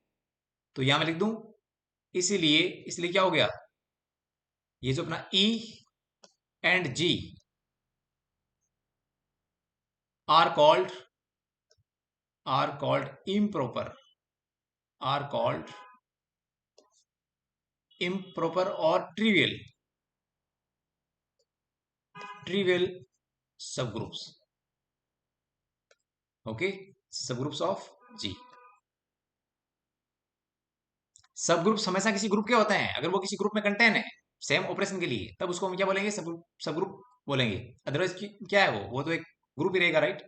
तो यहां मैं लिख दूं इसीलिए, इसलिए क्या हो गया, ये जो अपना E and G are called improper, are called improper और trivial trivial subgroups. Okay, subgroups of G. Subgroups हमेशा किसी ग्रुप के होते हैं, अगर वो किसी ग्रुप में कंटेन है सेम ऑपरेशन के लिए, तब उसको हम क्या बोलेंगे, सब ग्रुप बोलेंगे। अदरवाइज क्या है, वो तो एक ग्रुप ही रहेगा, राइट।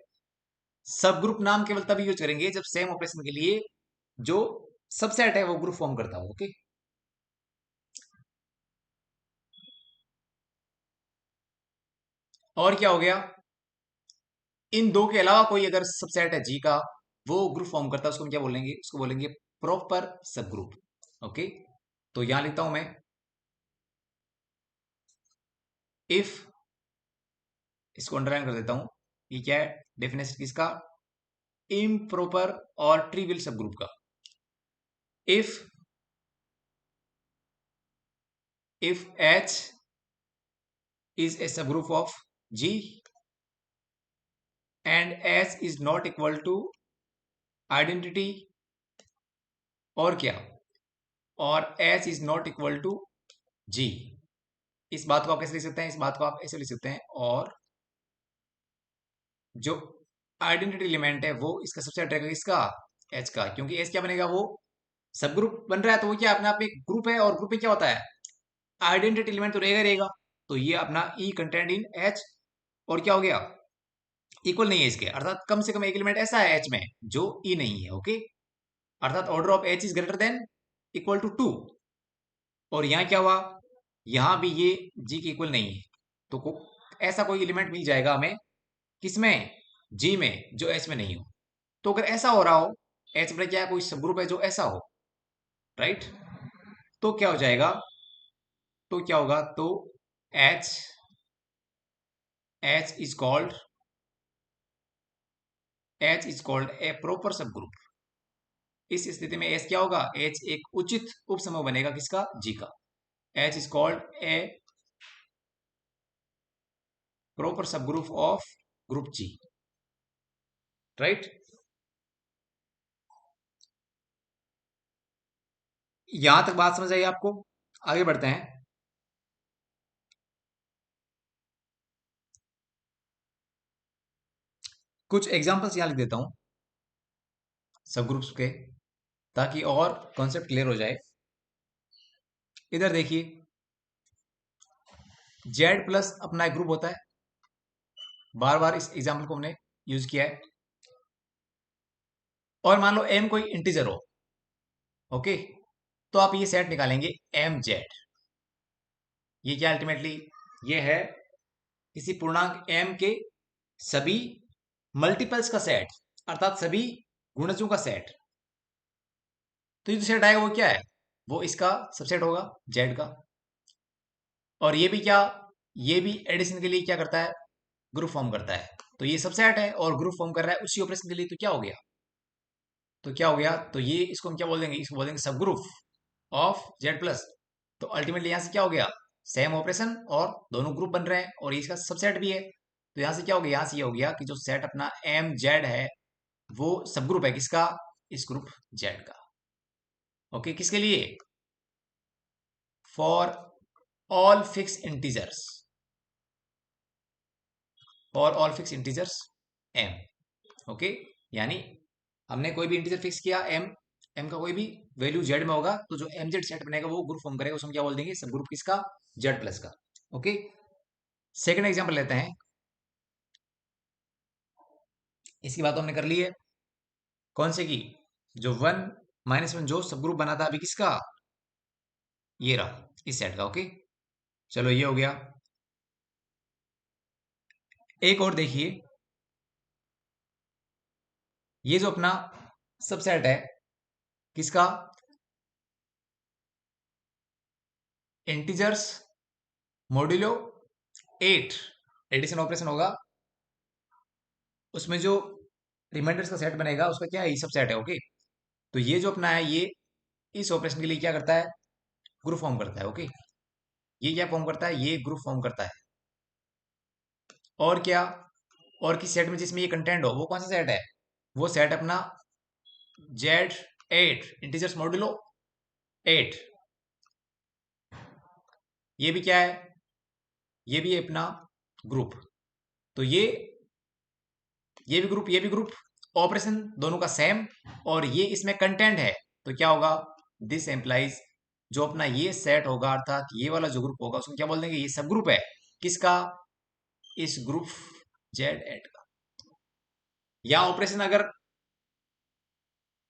सब ग्रुप नाम केवल तभी यूज करेंगे जब सेम ऑपरेशन के लिए जो सबसेट है वो ग्रुप फॉर्म करता हो। ओके, और क्या हो गया, इन दो के अलावा कोई अगर सबसेट है जी का, वो ग्रुप फॉर्म करता है, उसको हम क्या बोलेंगे, उसको बोलेंगे प्रॉपर सब ग्रुप। ओके, तो यहां लिखता हूं मैं, इफ, इसको अंडरलाइन कर देता हूं, ये क्या है डेफिनेशन किसका, इम्प्रॉपर और ट्रिवियल सब ग्रुप का। If H is a subgroup of G and H is not equal to identity, और क्या, और H is not equal to G, इस बात को आप कैसे लिख सकते हैं, इस बात को आप ऐसे लिख सकते हैं, और जो आइडेंटिटी एलिमेंट है वो इसका सबसे रहेगा, इसका H का, क्योंकि H क्या बनेगा, वो सब ग्रुप बन रहा है, तो वो क्या अपने आप में एक ग्रुप है, और ग्रुप में क्या होता है, आइडेंटिटी एलिमेंट तो रहेगा रहेगा, तो ये अपना E कंटेंट इन H, और क्या हो गया, इक्वल नहीं है इसके, अर्थात कम से कम एक एलिमेंट ऐसा है H में जो E नहीं है। ओके, अर्थात order of H is greater than equal to 2, और यहां क्या हुआ, यहां भी ये G के इक्वल नहीं है, तो ऐसा कोई एलिमेंट मिल जाएगा हमें, किसमें, G में, जो H में नहीं हो। तो अगर ऐसा हो रहा हो, H में क्या है, कोई सब ग्रुप है जो ऐसा हो, राइट, तो क्या हो जाएगा, तो क्या होगा, तो H H is called a proper सब ग्रुप। इस स्थिति में H क्या होगा, H एक उचित उपसमूह बनेगा, किसका, G का। H is called a proper subgroup of group G, right. यहां तक बात समझ आई आपको, आगे बढ़ते हैं। कुछ एग्जांपल्स यहां लिख देता हूं सब ग्रुप्स के, ताकि और कॉन्सेप्ट क्लियर हो जाए। इधर देखिए, जेड प्लस अपना एक ग्रुप होता है, बार बार इस एग्जाम्पल को हमने यूज किया है, और मान लो एम कोई इंटीजर हो, ओके, तो आप ये सेट निकालेंगे एम जेड, ये क्या अल्टीमेटली, ये है किसी पूर्णांक एम के सभी मल्टीपल्स का सेट, अर्थात सभी गुणजों का सेट। तो ये जो सेट आएगा वो क्या है, वो इसका सबसेट होगा जेड का, और ये भी क्या, ये भी एडिशन के लिए क्या करता है, ग्रुप फॉर्म करता है, तो ये सबसेट है और ग्रुप फॉर्म कर रहा है उसी ऑपरेशन के लिए, तो क्या हो गया, तो क्या हो गया, तो ये इसको हम क्या बोल देंगे, इसको बोल देंगे सब ग्रुप ऑफ जेड प्लस। तो अल्टीमेटली यहां से क्या हो गया, सेम ऑपरेशन और दोनों ग्रुप बन रहे हैं, और इसका सबसेट भी है, तो यहां से क्या हो गया, यहां से ये हो गया कि जो सेट अपना एम जेड है वो सब ग्रुप है, किसका, इस ग्रुप जेड का। ओके, किसके लिए, for all fix integers, for all fix integers M. Okay, यानी हमने कोई भी इंटीजर फिक्स किया एम, एम का कोई भी वैल्यू जेड में होगा, तो जो एम जेड सेट बनेगा वो ग्रुप फॉर्म करेगा, उसको हम क्या बोल देंगे, सब ग्रुप किसका, जेड प्लस का। ओके, सेकंड एग्जांपल लेते हैं, इसकी बात तो हमने कर ली है, कौन से की, जो 1 - 1 जो सब ग्रुप बना था अभी किसका, ये रहा इस सेट का। ओके, चलो ये हो गया। एक और देखिए, ये जो अपना सबसेट है किसका, इंटीजर्स मॉड्यूलो 8, एडिशन ऑपरेशन होगा, उसमें जो रिमाइंडर्स का सेट बनेगा उसका क्या है, ये सबसेट है। ओके, तो ये जो अपना है ये इस ऑपरेशन के लिए क्या करता है, ग्रुप फॉर्म करता है। ओके, ये क्या फॉर्म करता है, ये ग्रुप फॉर्म करता है, और क्या, और किस सेट में जिसमें ये कंटेंट हो, वो कौन सा सेट है, वो सेट अपना Z8 इंटीजर्स मॉड्यूलो 8, ये भी क्या है, ये भी है अपना ग्रुप, तो ये भी ग्रुप, ये भी ग्रुप, ऑपरेशन दोनों का सेम, और ये इसमें कंटेंट है, तो क्या होगा, दिस एम्प्लाइज, जो अपना ये सेट होगा अर्थात ये वाला जो ग्रुप होगा उसको क्या बोल देंगे, ये सब ग्रुप है, किसका, इस ग्रुप Z8 का। यहां ऑपरेशन अगर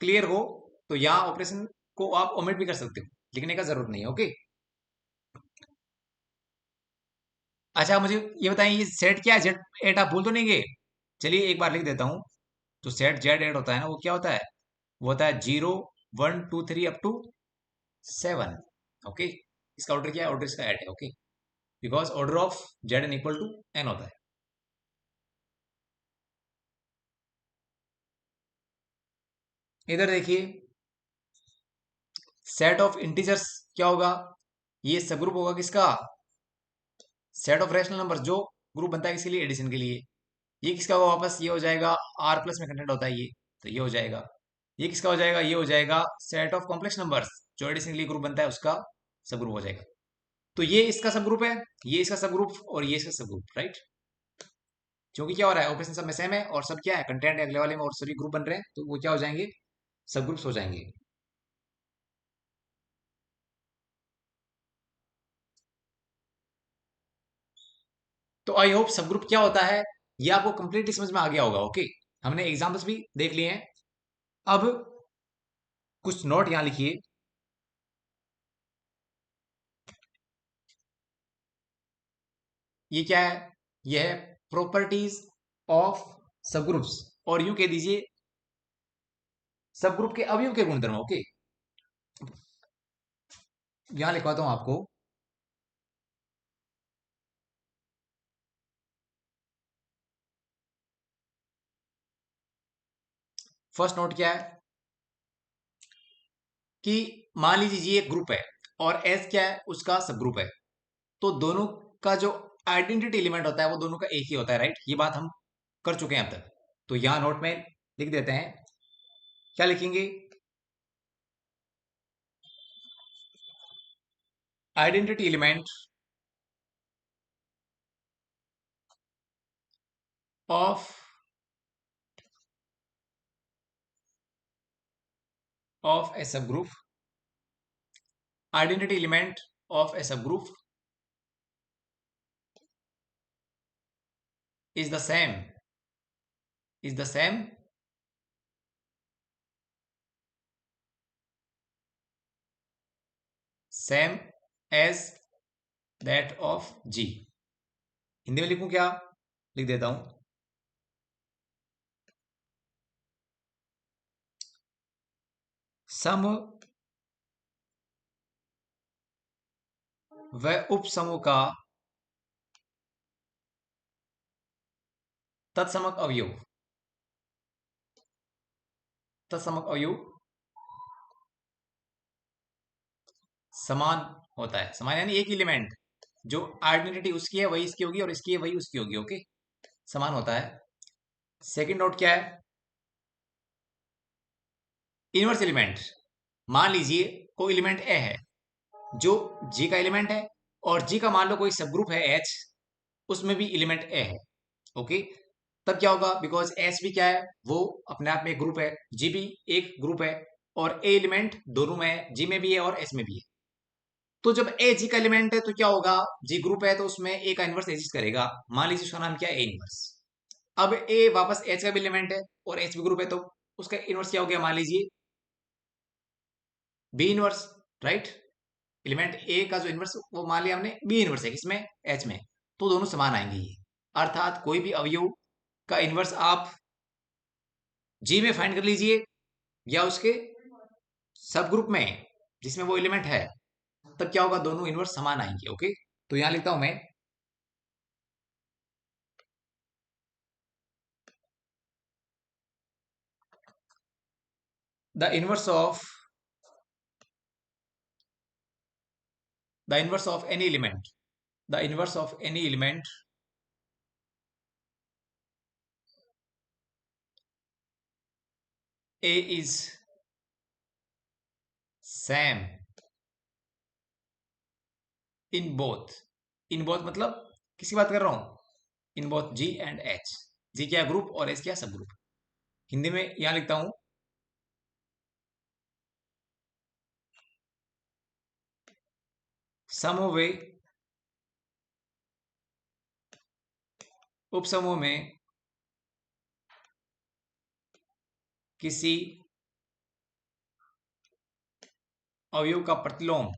क्लियर हो तो यहां ऑपरेशन को आप ओमिट भी कर सकते हो, लिखने का जरूरत नहीं है। ओके, अच्छा मुझे ये बताएं, ये सेट क्या है, Z8 आप भूल तो नहीं गए, चलिए एक बार लिख देता हूं। जो सेट जेड एड होता है ना, वो क्या होता है? वो होता है 0 1 2 3 अप टू 7। ओके, इसका ऑर्डर क्या है? ऑर्डर इसका एड है। Okay, because order of Z N equal to N होता है। इधर देखिए, सेट ऑफ इंटीजर्स क्या होगा? ये सब ग्रुप होगा किसका? सेट ऑफ रैशनल नंबर्स, जो ग्रुप बनता है किसके लिए? एडिशन के लिए। ये किसका होगा वापस? ये हो जाएगा आर प्लस में कंटेंट होता है ये, तो ये हो जाएगा। ये किसका हो जाएगा? ये हो जाएगा सेट ऑफ कॉम्प्लेक्स नंबर्स, जो एडिशन के लिए ग्रुप बनता है उसका सब ग्रुप हो जाएगा। तो ये इसका सब ग्रुप है, ये इसका सब ग्रुप, और ये इसका सब ग्रुप, राइट? क्योंकि क्या हो रहा है, ऑपरेशन सब में सेम है और सब क्या है? कंटेंट है अगले वाले में, और सभी ग्रुप बन रहे हैं, तो वो क्या हो जाएंगे? सब ग्रुप्स हो जाएंगे। तो आई होप सब ग्रुप क्या होता है ये आपको कंप्लीटली समझ में आ गया होगा। ओके, हमने एग्जाम्पल्स भी देख लिए हैं। अब कुछ नोट यहां लिखिए। ये क्या है? ये है प्रॉपर्टीज ऑफ सब ग्रुप्स, और यूं कह दीजिए सब ग्रुप के अवयव के गुणधर्म। ओके, यहां लिखवाता हूं आपको। फर्स्ट नोट क्या है कि मान लीजिए ये एक ग्रुप है और एस क्या है? उसका सब ग्रुप है। तो दोनों का जो आइडेंटिटी एलिमेंट होता है वो दोनों का एक ही होता है, राइट? ये बात हम कर चुके हैं अब तक। तो यहां नोट में लिख देते हैं। क्या लिखेंगे? Identity element of a subgroup, identity element of a subgroup is the same, is the same same as that of G. Hindi में लिखूं क्या? लिख देता हूं। सम व उपसमूह का तत्समक अवयव, तत्समक अवयव समान होता है। समान यानी एक एलिमेंट, जो आइडेंटिटी उसकी है वही इसकी होगी, और इसकी है वही उसकी होगी। ओके, समान होता है। सेकंड नोट क्या है? Inverse element. मान लीजिए कोई एलिमेंट ए है जो जी का एलिमेंट है, और जी का मान लो कोई सब ग्रुप है एच, उसमें भी एलिमेंट ए है। ओके, तब क्या होगा? बिकॉज एच भी क्या है? वो अपने आप में एक ग्रुप है, जी भी एक ग्रुप है, और ए एलिमेंट दोनों में है, जी में भी है और एच में भी है। तो जब ए जी का एलिमेंट है तो क्या होगा? जी ग्रुप है तो उसमें ए का इनवर्स एग्जिस्ट करेगा। मान लीजिए उसका नाम क्या है? A inverse. अब ए वापस एच का भी एलिमेंट है और एच भी ग्रुप है, तो उसका इनवर्स क्या हो गया? मान लीजिए बी इनवर्स, राइट? एलिमेंट ए का जो इनवर्स वो मान लिया हमने बी इनवर्स है, किसमें? एच में। तो दोनों समान आएंगे ये। अर्थात कोई भी अवयव का इनवर्स आप जी में फाइंड कर लीजिए, या उसके सब ग्रुप में जिसमें वो एलिमेंट है, तब क्या होगा? दोनों इनवर्स समान आएंगे। ओके, तो यहां लिखता हूं मैं, the inverse of the inverse of any element, the inverse of any element A is same in both, in both मतलब किसकी बात कर रहा हूं? In both G and H. G क्या ग्रुप और एच क्या सब ग्रुप। हिंदी में यहां लिखता हूं, समूह वे उपसमूह में किसी अवयव का प्रतिलोम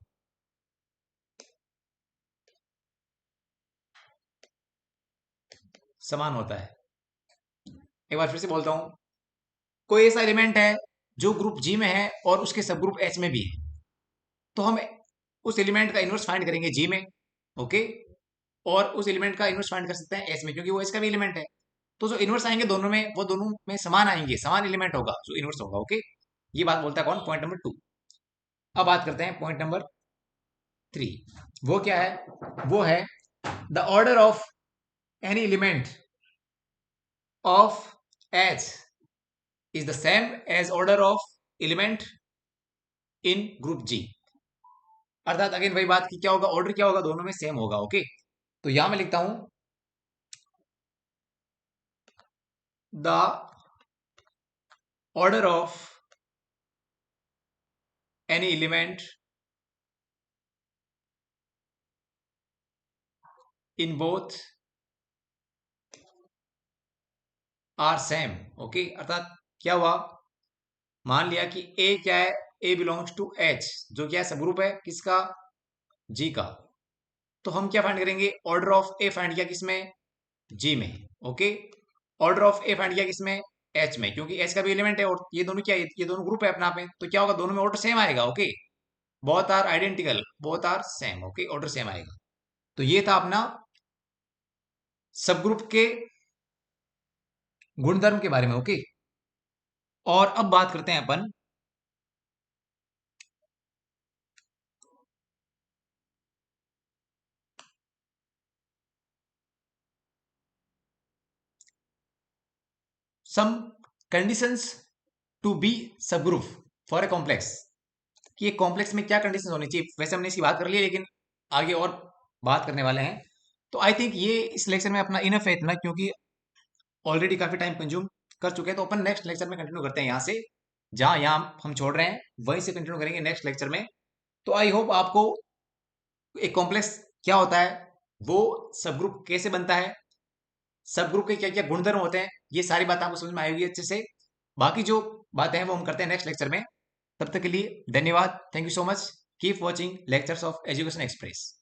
समान होता है। एक बार फिर से बोलता हूं, कोई ऐसा एलिमेंट है जो ग्रुप जी में है और उसके सब ग्रुप एच में भी है, तो हम उस एलिमेंट का इनवर्स फाइंड करेंगे जी में, ओके, और उस एलिमेंट का इनवर्स फाइंड कर सकते हैं एच में, क्योंकि वो एच का भी एलिमेंट है। तो जो इनवर्स आएंगे दोनों में, वो दोनों में समान आएंगे, समान एलिमेंट होगा जो इनवर्स होगा, ओके। ये बात बोलता है कौन? Point number 2। अब बात करते हैं पॉइंट नंबर 3। वो क्या है? वो है the order of any element of H is the same as order of element in group G. अर्थात अगेन वही बात की, क्या होगा? ऑर्डर क्या होगा? दोनों में सेम होगा, ओके। तो यहां मैं लिखता हूं the order of any element in both are same, okay. अर्थात क्या हुआ? मान लिया कि ए क्या है? ए बिलोंग्स टू एच, जो क्या है? सब ग्रुप है किसका? जी का। तो हम क्या फाइंड करेंगे? ऑर्डर ऑफ ए फाइंड किया किसमें? जी में, okay. Order of A find किया किसमें? एच में, क्योंकि एच का भी एलिमेंट है और ये दोनों क्या है? ये दोनों ग्रुप है अपना पे, तो क्या होगा? दोनों में ऑर्डर सेम आएगा, okay. Both are identical, both are same, okay, order same आएगा। तो ये था अपना सब ग्रुप के गुणधर्म के बारे में, ओके। और अब बात करते हैं अपन सम कंडीशंस टू बी सब ग्रुप फॉर ए कॉम्प्लेक्स, कि एक कॉम्प्लेक्स में क्या कंडीशंस होनी चाहिए। वैसे हमने इसकी बात कर ली है, लेकिन आगे और बात करने वाले हैं। तो आई थिंक ये इस लेक्चर में अपना इनफ है इतना, क्योंकि ऑलरेडी काफी टाइम कंज्यूम कर चुके हैं। तो अपन नेक्स्ट लेक्चर में कंटिन्यू करते हैं यहाँ से, जहां यहाँ हम छोड़ रहे हैं वहीं से कंटिन्यू करेंगे नेक्स्ट लेक्चर में। तो आई होप आपको एक कॉम्प्लेक्स क्या होता है, वो सब ग्रुप कैसे बनता है, सब ग्रुप के क्या क्या गुणधर्म होते हैं, ये सारी बात आपको समझ में आएगी अच्छे से। बाकी जो बातें हैं वो हम करते हैं नेक्स्ट लेक्चर में। तब तक के लिए धन्यवाद, thank you so much, keep watching lectures of education express.